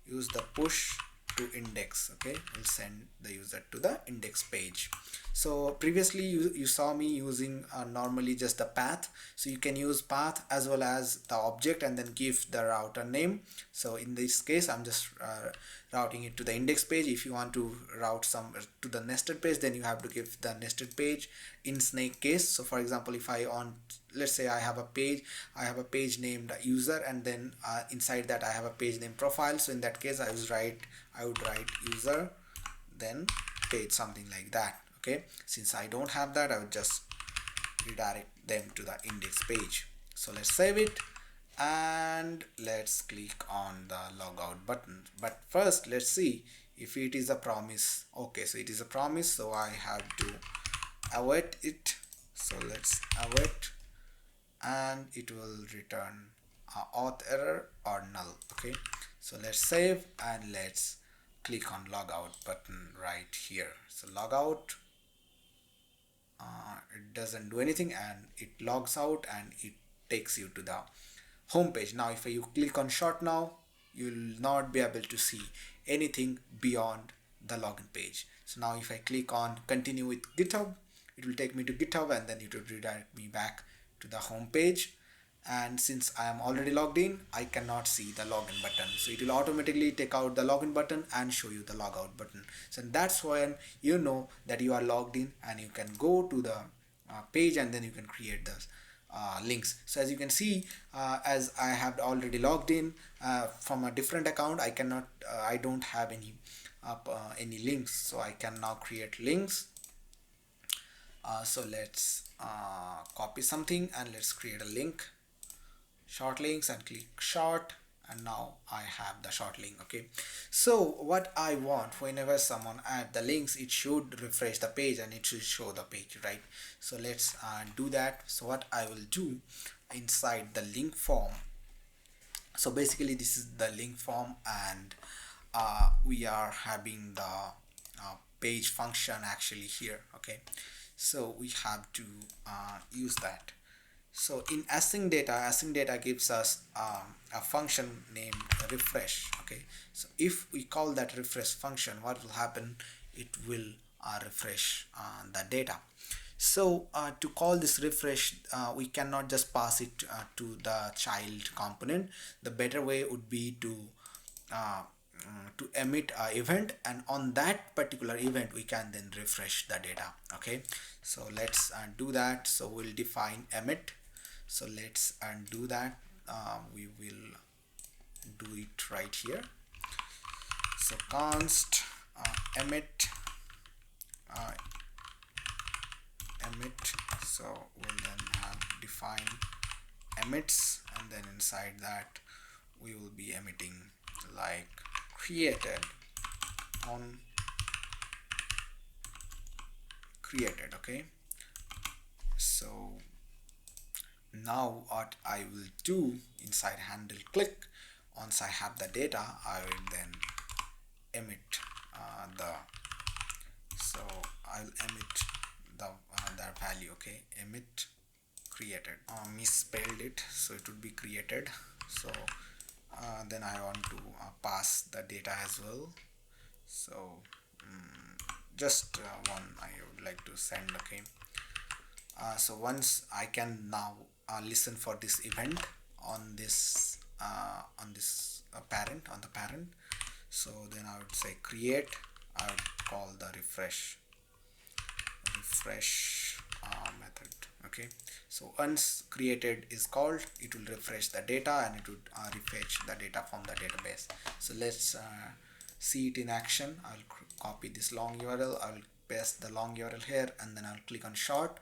use the push to index. Okay, we'll send the user to the index page. So previously you saw me using normally just the path, so you can use path as well as the object and then give the router name. So in this case I'm just routing it to the index page. If you want to route some to the nested page, then you have to give the nested page in snake case. So for example, if I on, let's say I have a page named user, and then inside that I have a page named profile. So in that case I would write user then page, something like that. Okay, since I don't have that, I would just redirect them to the index page. So let's save it, and let's click on the logout button. But first let's see if it is a promise. Okay, so it is a promise, so I have to await it. So let's await, and it will return auth error or null. Okay, so let's save, and let's click on logout button right here. So logout, it doesn't do anything, and it logs out, and it takes you to the home page. Now if you click on short now, you will not be able to see anything beyond the login page. So now if I click on continue with GitHub, it will take me to GitHub, and then it will redirect me back to the home page. And since I am already logged in, I cannot see the login button, so it will automatically take out the login button and show you the logout button. So that's when you know that you are logged in, and you can go to the page, and then you can create the links. So as you can see, as I have already logged in from a different account, I don't have any links, so I can now create links. So let's copy something, and let's create a link, short links, and click short, and now I have the short link. Okay, so what I want, whenever someone add the links, it should refresh the page and it should show the page, right? So let's do that. So what I will do inside the link form, so basically this is the link form, and we are having the page function actually here. Okay, so we have to use that. So in async data gives us a function named refresh. Okay, so if we call that refresh function, what will happen? It will refresh the data. So to call this refresh, we cannot just pass it to the child component. The better way would be to emit an event, and on that particular event we can then refresh the data. Okay, so let's do that. So we'll define emit. So let's undo that. We will do it right here. So const emit emit. So we'll then have define emits, and then inside that we will be emitting like created on created. Okay, so now what I will do inside handle click, once I have the data, I will then emit the So I'll emit the that value. Okay, emit created. Misspelled it, so it would be created. So then I want to pass the data as well. So just one I would like to send. Okay, so once I can now listen for this event on this parent, on the parent. So then I would say create. I would call the refresh method. Okay, so once created is called, it will refresh the data and it would refetch the data from the database. So let's see it in action. I'll copy this long URL, I'll paste the long URL here, and then I'll click on short.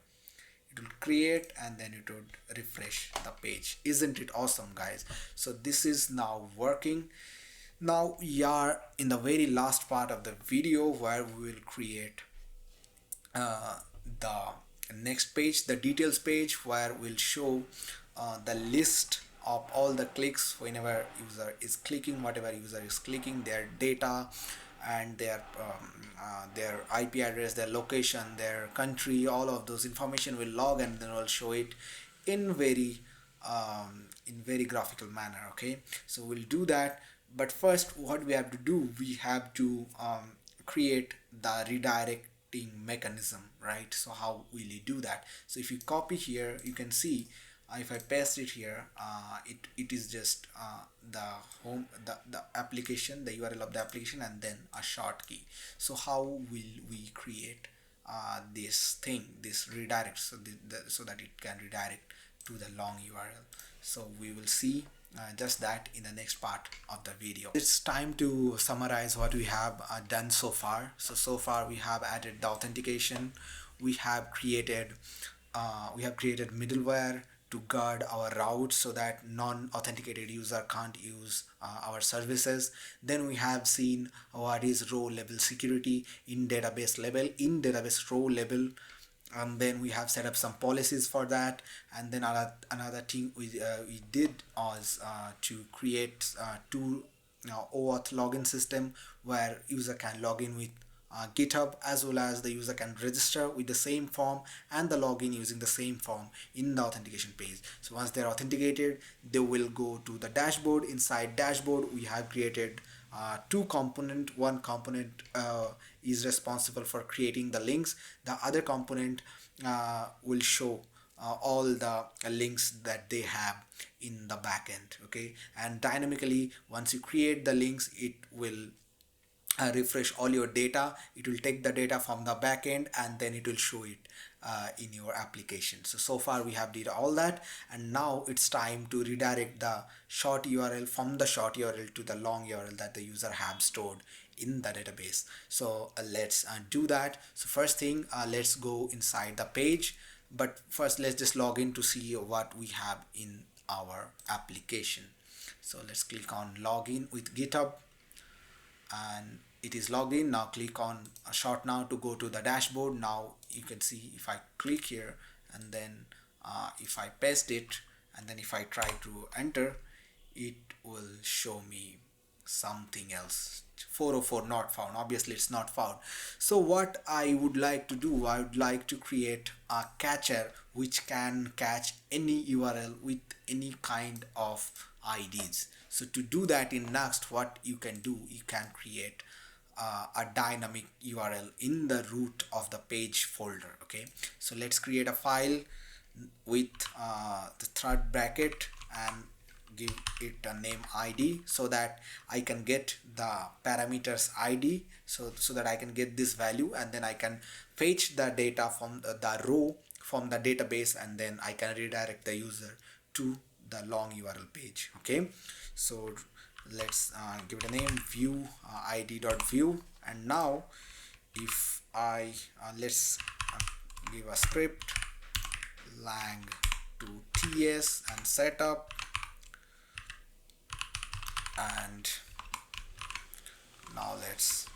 It will create and then it would refresh the page. Isn't it awesome, guys? So this is now working. Now we are in the very last part of the video where we will create the next page, the details page, where we'll show the list of all the clicks whenever user is clicking, whatever user is clicking, their data and their IP address, their location, their country, all of those information will log, and then we'll show it in very graphical manner. Okay, so we'll do that, but first what we have to do, we have to create the redirecting mechanism, right? So how will you do that? So if you copy here, you can see if I paste it here, it is just the home, the application, the URL of the application, and then a short key. So how will we create this thing, this redirect, so so that it can redirect to the long URL? So we will see just that in the next part of the video. It's time to summarize what we have done so far. So far we have added the authentication, we have created middleware to guard our routes so that non-authenticated user can't use our services. Then we have seen what is row level security in database level, in database row level, and then we have set up some policies for that. And then another thing we did was to create two Auth login system where user can log in with GitHub, as well as the user can register with the same form and the login using the same form in the authentication page. So once they're authenticated, they will go to the dashboard. Inside dashboard, we have created two component. One component is responsible for creating the links. The other component will show all the links that they have in the backend. Okay, and dynamically, once you create the links, it will refresh all your data. It will take the data from the backend and then it will show it in your application. So far we have did all that, and now it's time to redirect the short URL from the short URL to the long URL that the user have stored in the database. So let's do that. So first thing, let's go inside the page, but first let's just log in to see what we have in our application. So let's click on login with GitHub, and it is logged in. Now click on short now to go to the dashboard. Now you can see if I click here and then if I paste it and then if I try to enter, it will show me something else. 404 not found. Obviously it's not found. So what I would like to do, I would like to create a catcher which can catch any URL with any kind of IDs. So to do that in Nuxt, what you can do, you can create a dynamic URL in the root of the page folder. Okay, so let's create a file with the third bracket and give it a name ID so that I can get the parameters ID, so that I can get this value, and then I can fetch the data from the row from the database, and then I can redirect the user to the long URL page. Okay, so let's give it a name, view id.view, and now if I let's give a script lang to ts and setup, and now let's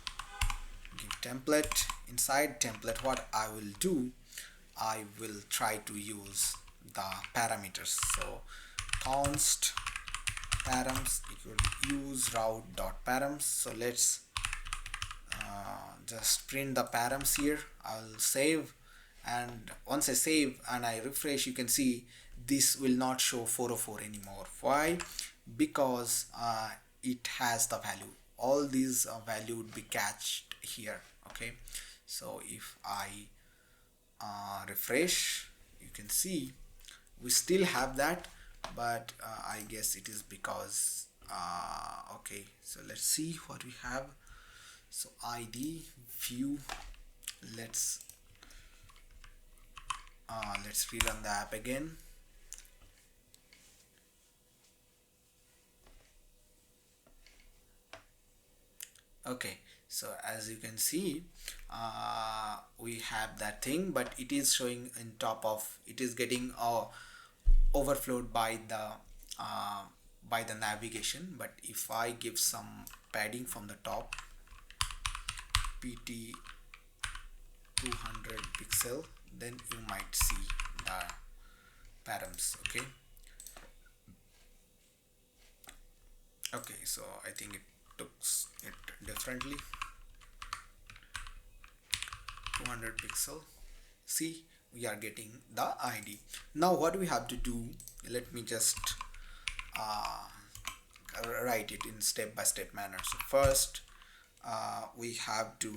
give template. Inside template, what I will do, I will try to use the parameters. So const params equal use route dot params. So let's just print the params here. I'll save, and once I save and I refresh, you can see this will not show 404 anymore. Why? Because it has the value. All these value would be cached here. Okay, so if I refresh, you can see we still have that, but I guess it is because okay, so let's see what we have. So id view, let's rerun the app again. Okay, so as you can see, we have that thing, but it is showing in top of, it is getting overflowed by the navigation. But if I give some padding from the top, pt 200 pixel, then you might see the params. Okay, so I think it took it differently. 200 pixel. See, we are getting the id. Now what we have to do, let me just write it in step-by-step manner. So first we have to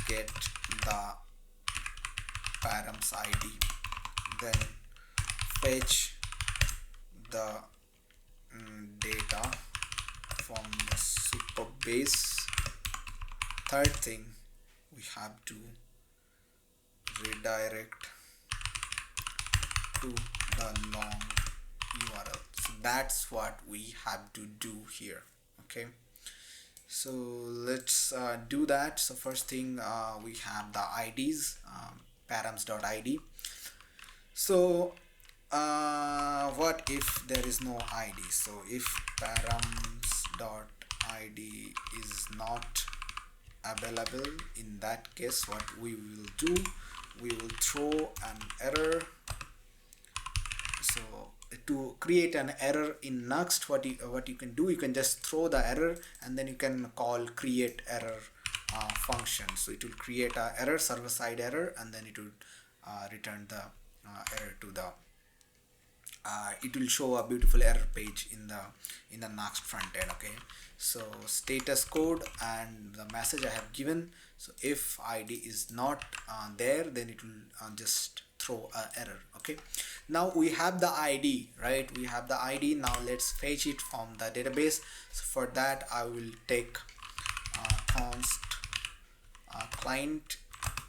get the params id, then fetch the data from the Supabase. Third thing, we have to redirect to the long URL. So that's what we have to do here. Okay, so let's do that. So first thing, we have the IDs, params.id. So what if there is no id? So if params.id is not available, in that case what we will do, we will throw an error. So to create an error in Nuxt, what you can do, you can just throw the error and then you can call create error function. So it will create a error, server side error, and then it will return the error to the it will show a beautiful error page in the Nuxt front end. Okay, so status code and the message I have given. So if id is not there, then it will just throw a error. Okay, now we have the id, right? We have the id. Now let's fetch it from the database. So for that I will take const client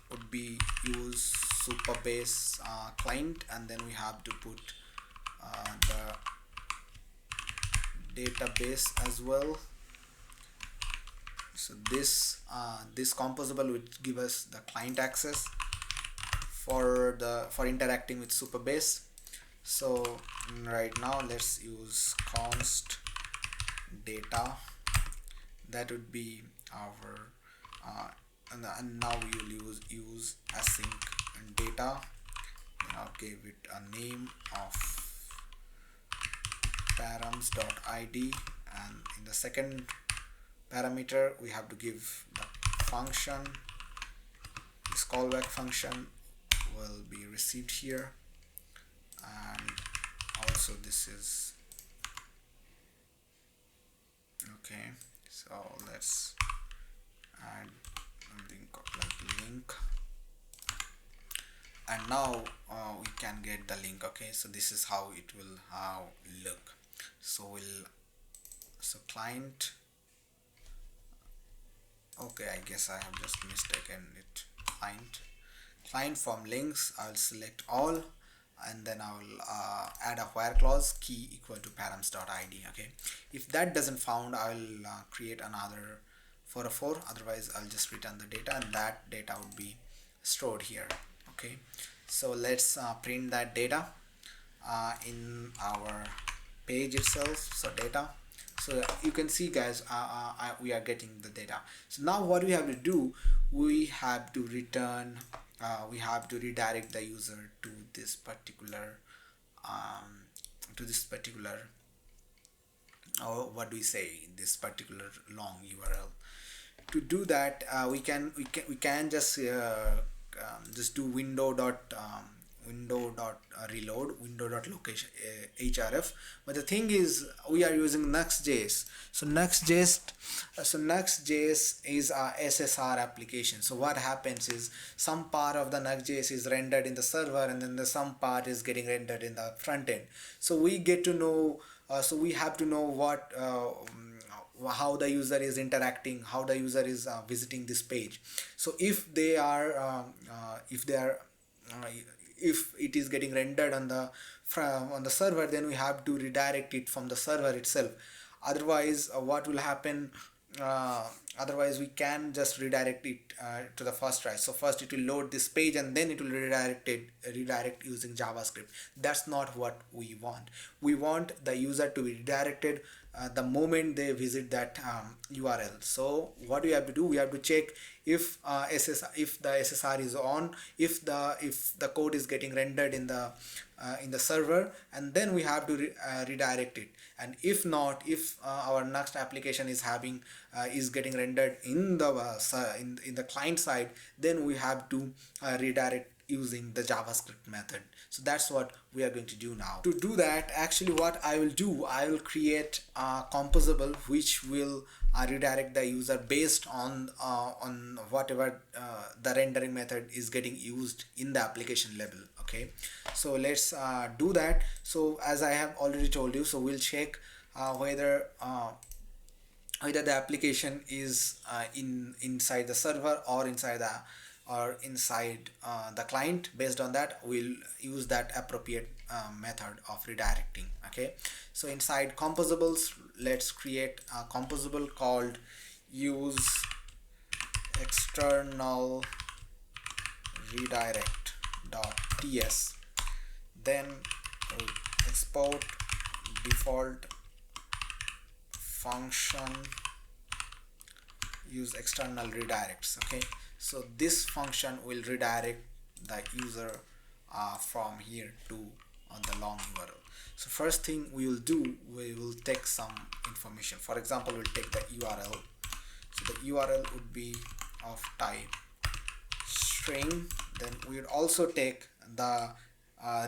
would be use Supabase client, and then we have to put the database as well. So this composable would give us the client access for interacting with Supabase. So right now let's use const data. That would be our and now we will use async data. Now give it a name of params.id, and in the second parameter we have to give the function. This callback function will be received here, and also this is okay. So let's add something like link, and now we can get the link. Okay, so this is how it will look. So client. Okay, I guess I have just mistaken it. Client from links, I'll select all, and then I will add a where clause, key equal to params.id. Okay, if that doesn't found, I will create another 404. Otherwise I'll just return the data, and that data would be stored here. Okay, so let's print that data in our page itself. So data, so you can see guys, we are getting the data. So now what we have to do, we have to return we have to redirect the user to this particular or what do we say, this particular long URL. To do that, we can just do window dot reload window dot location href. But the thing is, we are using Nuxt.js. So is our SSR application. So what happens is, some part of the Nuxt.js is rendered in the server, and then some part is getting rendered in the front end. So we get to know, so we have to know what how the user is interacting, how the user is visiting this page. So uh, if it is getting rendered on the server, then we have to redirect it from the server itself. Otherwise, what will happen, uh, otherwise we can just redirect it to the first try. So first it will load this page, and then it will redirect using JavaScript. That's not what we want. We want the user to be redirected the moment they visit that URL. So what we have to do, we have to check if if the SSR is on, if the code is getting rendered in the server, and then we have to redirect it. And if not, if our Nuxt application is getting rendered in the client side, then we have to redirect using the JavaScript method. So that's what we are going to do now. To do that, actually what I will do, I will create a composable which will redirect the user based on whatever the rendering method is getting used in the application level. Okay, so let's do that. So as I have already told you, so we'll check whether the application is inside the server or inside the client. Based on that, we'll use that appropriate method of redirecting. Okay, so inside composables, let's create a composable called use external redirect.ts. Then we'll export default function use external redirects. Okay, so this function will redirect the user from here to the long URL. So first thing we will do, we will take some information. For example, we'll take the URL. So the URL would be of type string. Then we would also take the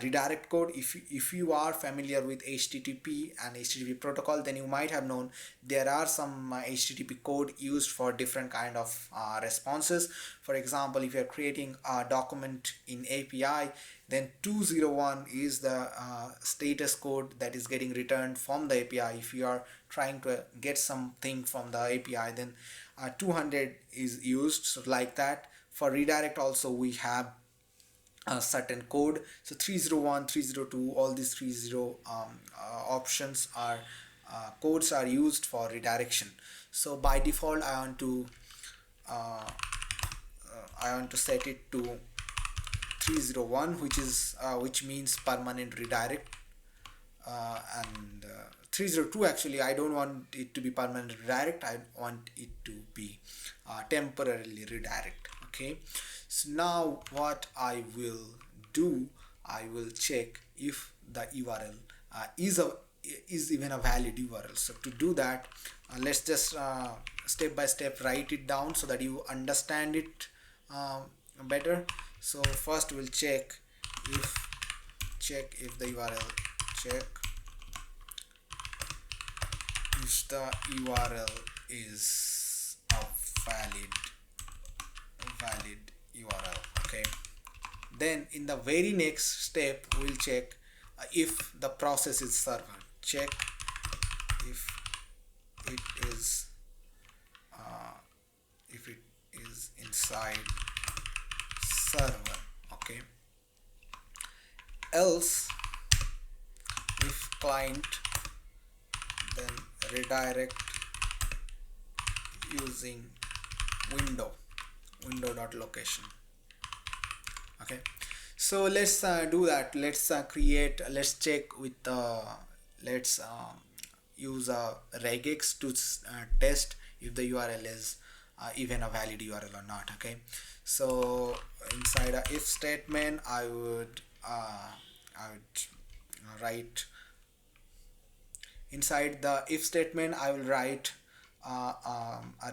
redirect code. If you are familiar with HTTP and HTTP protocol, then you might have known there are some HTTP code used for different kind of responses. For example, if you are creating a document in API, then 201 is the status code that is getting returned from the API. If you are trying to get something from the API, then 200 is used. So like that, for redirect also we have a certain code. So 301, 302, all these 30 options are codes are used for redirection. So by default, I want to set it to 301, which means permanent redirect, and 302, actually I don't want it to be permanent redirect, I want it to be temporarily redirect. Okay, so now what I will do, I will check if the URL is even a valid URL. So to do that, let's just step by step write it down so that you understand it better. So first we'll check if the URL check if the URL is a valid URL. Okay, then in the very next step we'll check if the process is server. Check if it is inside server. Okay, else if client, then redirect using window.location. Okay, so let's do that. Let's check with let's use a regex to test if the URL is even a valid URL or not. Okay, so inside a if statement, I would write, inside the if statement I will write a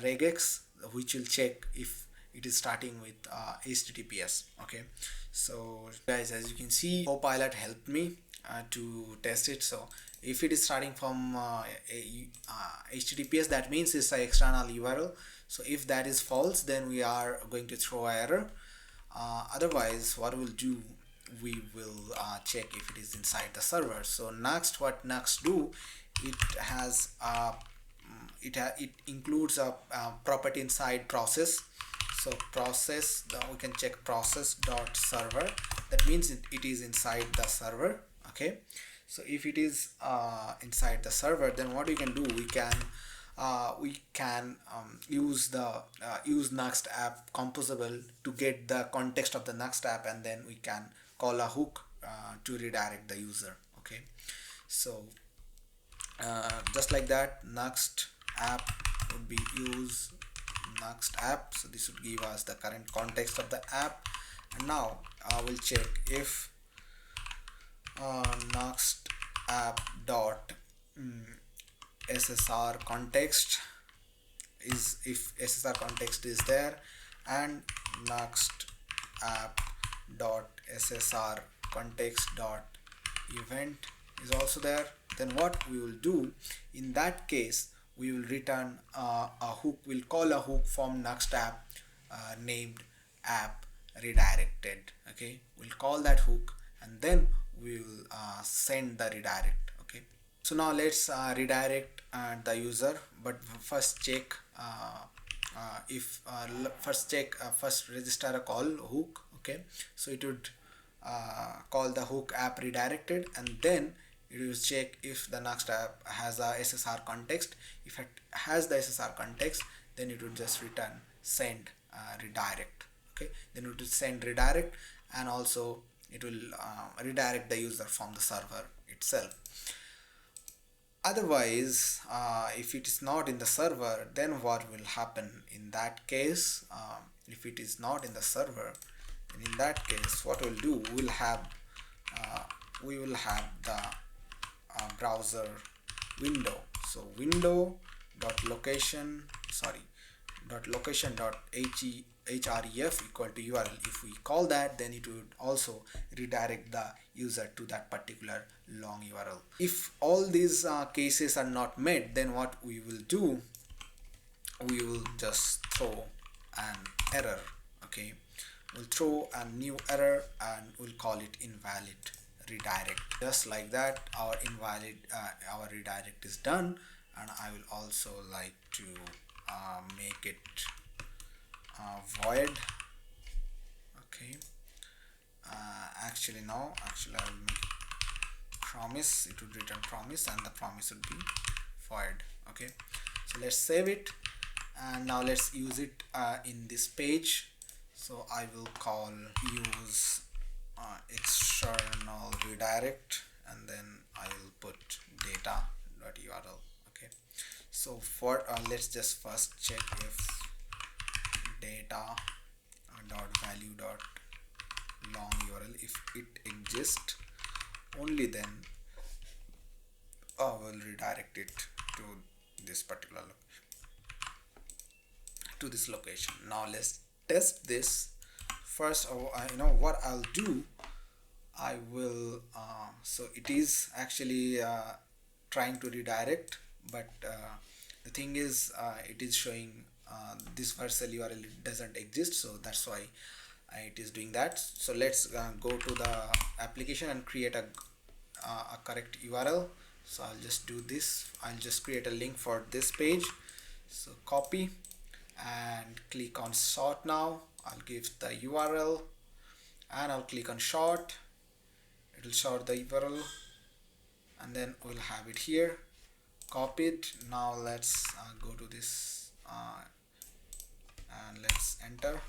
regex which will check if it is starting with HTTPS. Okay, so guys, as you can see, Copilot helped me to test it. So if it is starting from HTTPS, that means it's an external URL. So if that is false, then we are going to throw an error. Otherwise, what we'll do, we will check if it is inside the server. So Nuxt, what Nuxt do, it has it includes a property inside process. So process, we can check process.server. That means it is inside the server. Okay, so if it is inside the server, then what we can do, we can use Nuxt app composable to get the context of the Nuxt app, and then we can call a hook to redirect the user. Okay, so just like that, Nuxt app would be use Nuxt app. So this would give us the current context of the app. And now we'll check if Nuxt app dot SSR context is, if SSR context is there, and Nuxt app dot SSR context dot event is also there, then what we will do in that case, we will return a hook. We'll call a hook from Nuxt app named app redirected. Okay, we'll call that hook, and then we will send the redirect. Okay, so now let's redirect the user, but first check first register a call hook. Okay, so it would call the hook app redirected, and then it will check if the Nuxt app has a SSR context. If it has the SSR context, then it would just return send redirect. Okay, then it will send redirect, and also it will redirect the user from the server itself. Otherwise, if it is not in the server, then what will happen in that case? If it is not in the server, then in that case, what we'll do, we will have the browser window. So window dot location dot href equal to URL. If we call that, then it would also redirect the user to that particular long URL. If all these cases are not met, then what we will do, we will just throw an error. Okay, we'll throw a new error and we'll call it invalid redirect. Just like that, our redirect is done. And I will also like to make it void. Okay, actually I will make it promise. It would return promise, and the promise would be void. Okay, so let's save it, and now let's use it in this page. So I will call use external redirect, and then I will put data.url. Okay, so for let's just first check if data dot value dot long URL, if it exists, only then I will redirect it to this particular location. Now let's test this. First, what I'll do, I will so it is actually trying to redirect, but the thing is it is showing this Vercel URL doesn't exist, so that's why it is doing that. So let's go to the application and create a correct URL. So I'll just do this. I'll just create a link for this page. So copy and click on sort. Now I'll give the URL and I'll click on sort. It will sort the URL, and then we'll have it here. Copy it. Now let's go to this and let's enter.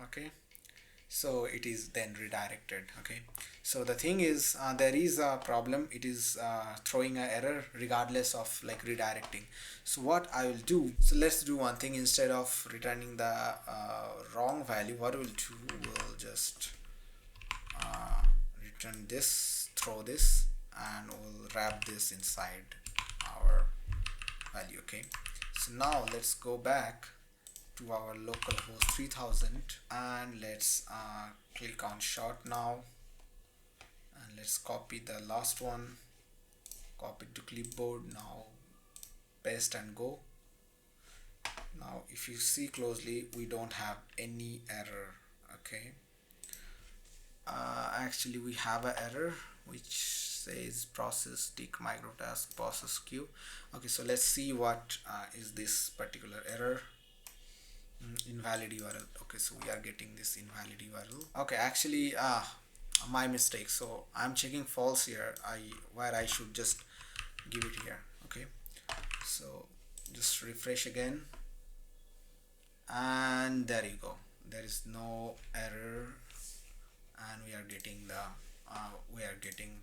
Okay, so it is then redirected. Okay, so the thing is there is a problem. It is throwing an error regardless of like redirecting. So what I will do, so let's do one thing. Instead of returning the wrong value, what we'll do, we'll just return this, throw this, and we'll wrap this inside our value. Okay, so now let's go back to our localhost 3000 and let's click on short now, and let's copy the last one, copy it to clipboard. Now paste and go. Now if you see closely, we don't have any error. Okay, actually we have an error which says process tick microtask process queue. Okay, so let's see what is this particular error. Invalid URL. Okay, so we are getting this invalid URL. Okay, actually my mistake, so I'm checking false here, where I should just give it here. Okay, so just refresh again, and there you go, there is no error, and we are getting the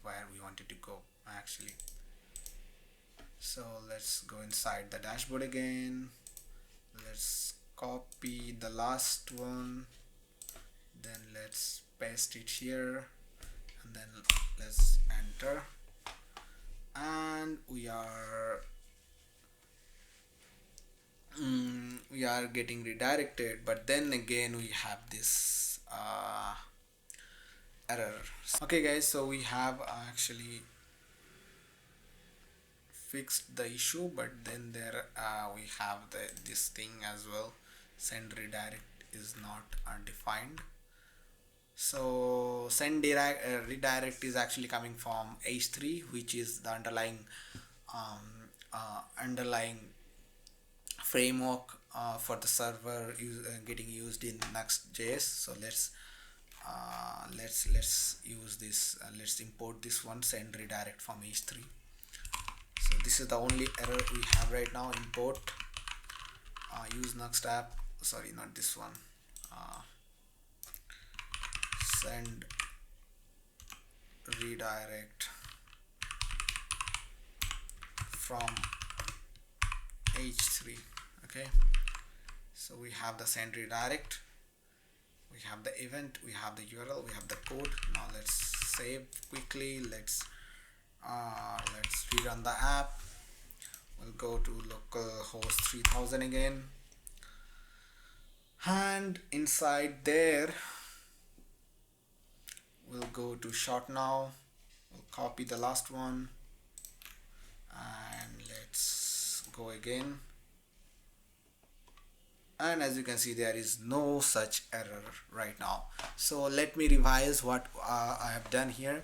where we wanted to go actually. So let's go inside the dashboard again, let's copy the last one, then let's paste it here, and then let's enter, and we are getting redirected, but then again we have this error. Okay guys, so we have actually fixed the issue, but then there we have this thing as well, send redirect is not defined. So send redirect is actually coming from h3, which is the underlying framework for the server getting used in Nuxt.js. So let's use this, let's import this one, send redirect from h3. So this is the only error we have right now. Import use Nuxt app, sorry, not this one, send redirect from h3. Okay, so we have the send redirect, we have the event, we have the URL, we have the code. Now let's save quickly, let's rerun the app. We'll go to localhost 3000 again, and inside there we'll go to short now, we'll copy the last one, and let's go again, and as you can see, there is no such error right now. So let me revise what I have done here.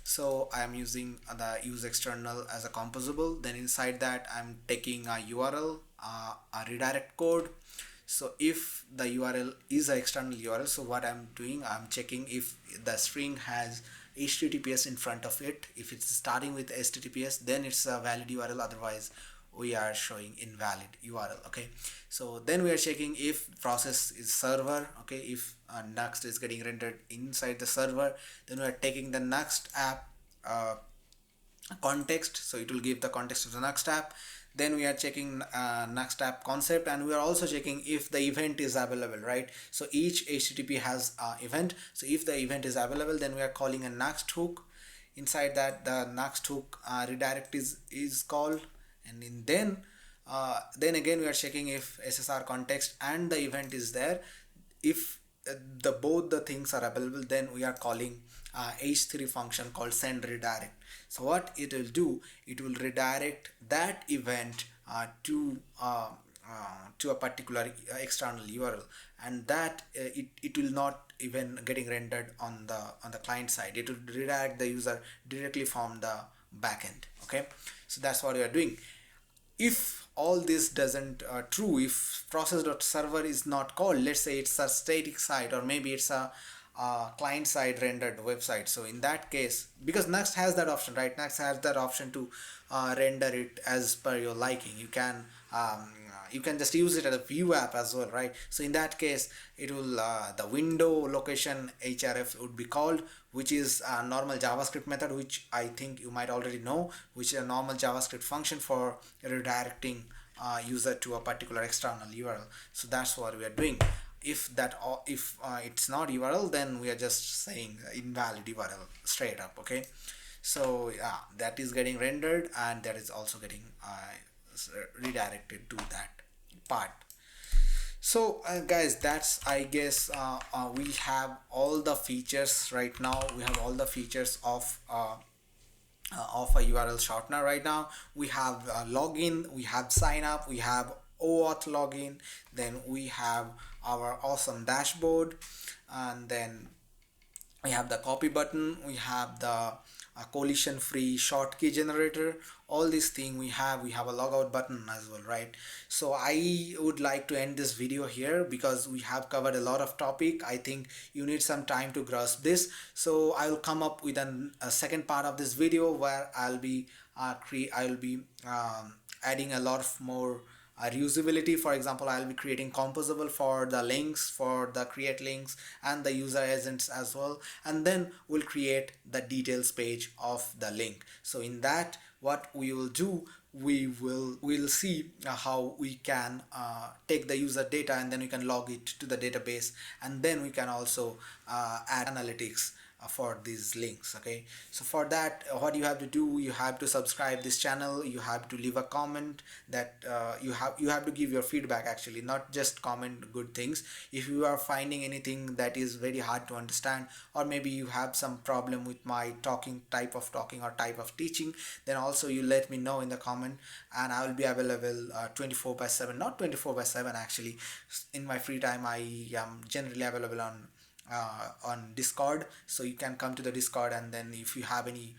So I am using the use external as a composable, then inside that I'm taking a URL, a redirect code. So if the URL is an external URL, so what I'm doing, I'm checking if the string has HTTPS in front of it. If it's starting with HTTPS, then it's a valid URL, otherwise we are showing invalid URL. Okay, so then we are checking if process is server. Okay, if Nuxt is getting rendered inside the server, then we are taking the Nuxt app context, so it will give the context of the Nuxt app. Then we are checking Nuxt app concept, and we are also checking if the event is available, right? So each HTTP has event, so if the event is available, then we are calling a Nuxt hook. Inside that, the Nuxt hook redirect is called, and then again we are checking if SSR context and the event is there. If both the things are available, then we are calling h3 function called send redirect. So what it will do, it will redirect that event to a particular external URL, and that it will not even getting rendered on the client side. It will redirect the user directly from the backend. Okay, so that's what we are doing. If all this doesn't true, if process.server is not called, let's say it's a static site, or maybe it's a client side rendered website, so in that case, because Nuxt has that option, right? Nuxt has that option to render it as per your liking. You can just use it as a view app as well, right? So in that case, it will the window location href would be called, which is a normal JavaScript method, which I think you might already know, which is a normal JavaScript function for redirecting user to a particular external URL. So that's what we are doing. If it's not URL, then we are just saying invalid URL straight up. Okay, so yeah, that is getting rendered, and that is also getting redirected to that part. So guys, that's I guess we have all the features right now. We have all the features of a URL shortener right now. We have login, we have sign up, we have OAuth login, then we have our awesome dashboard, and then we have the copy button, we have the collision free short key generator. All these things we have a logout button as well, right? So I would like to end this video here because we have covered a lot of topic. I think you need some time to grasp this, so I will come up with a second part of this video where I'll be adding a lot of more reusability. For example, I'll be creating composable for the links, for the create links and the user agents as well, and then we'll create the details page of the link. So in that, what we will do, we'll see how we can take the user data and then we can log it to the database, and then we can also add analytics for these links. Okay, so for that, what you have to do, you have to subscribe this channel, you have to leave a comment, that you have to give your feedback, actually, not just comment good things. If you are finding anything that is very hard to understand, or maybe you have some problem with my type of talking or type of teaching, then also you let me know in the comment, and I will be available 24/7, not 24/7 actually. In my free time I am generally available on Discord, so you can come to the Discord, and then if you have any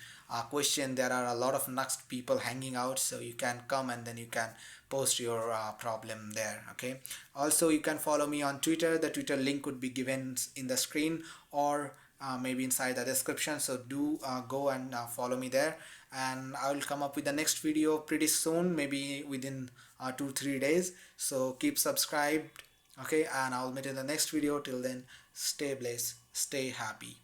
question, there are a lot of Nuxt people hanging out, so you can come and then you can post your problem there. Okay, also you can follow me on Twitter. The Twitter link would be given in the screen, or maybe inside the description, so do go and follow me there, and I will come up with the next video pretty soon, maybe within 2-3 days. So keep subscribed. Okay, and I'll meet you in the next video. Till then, stay blessed, stay happy.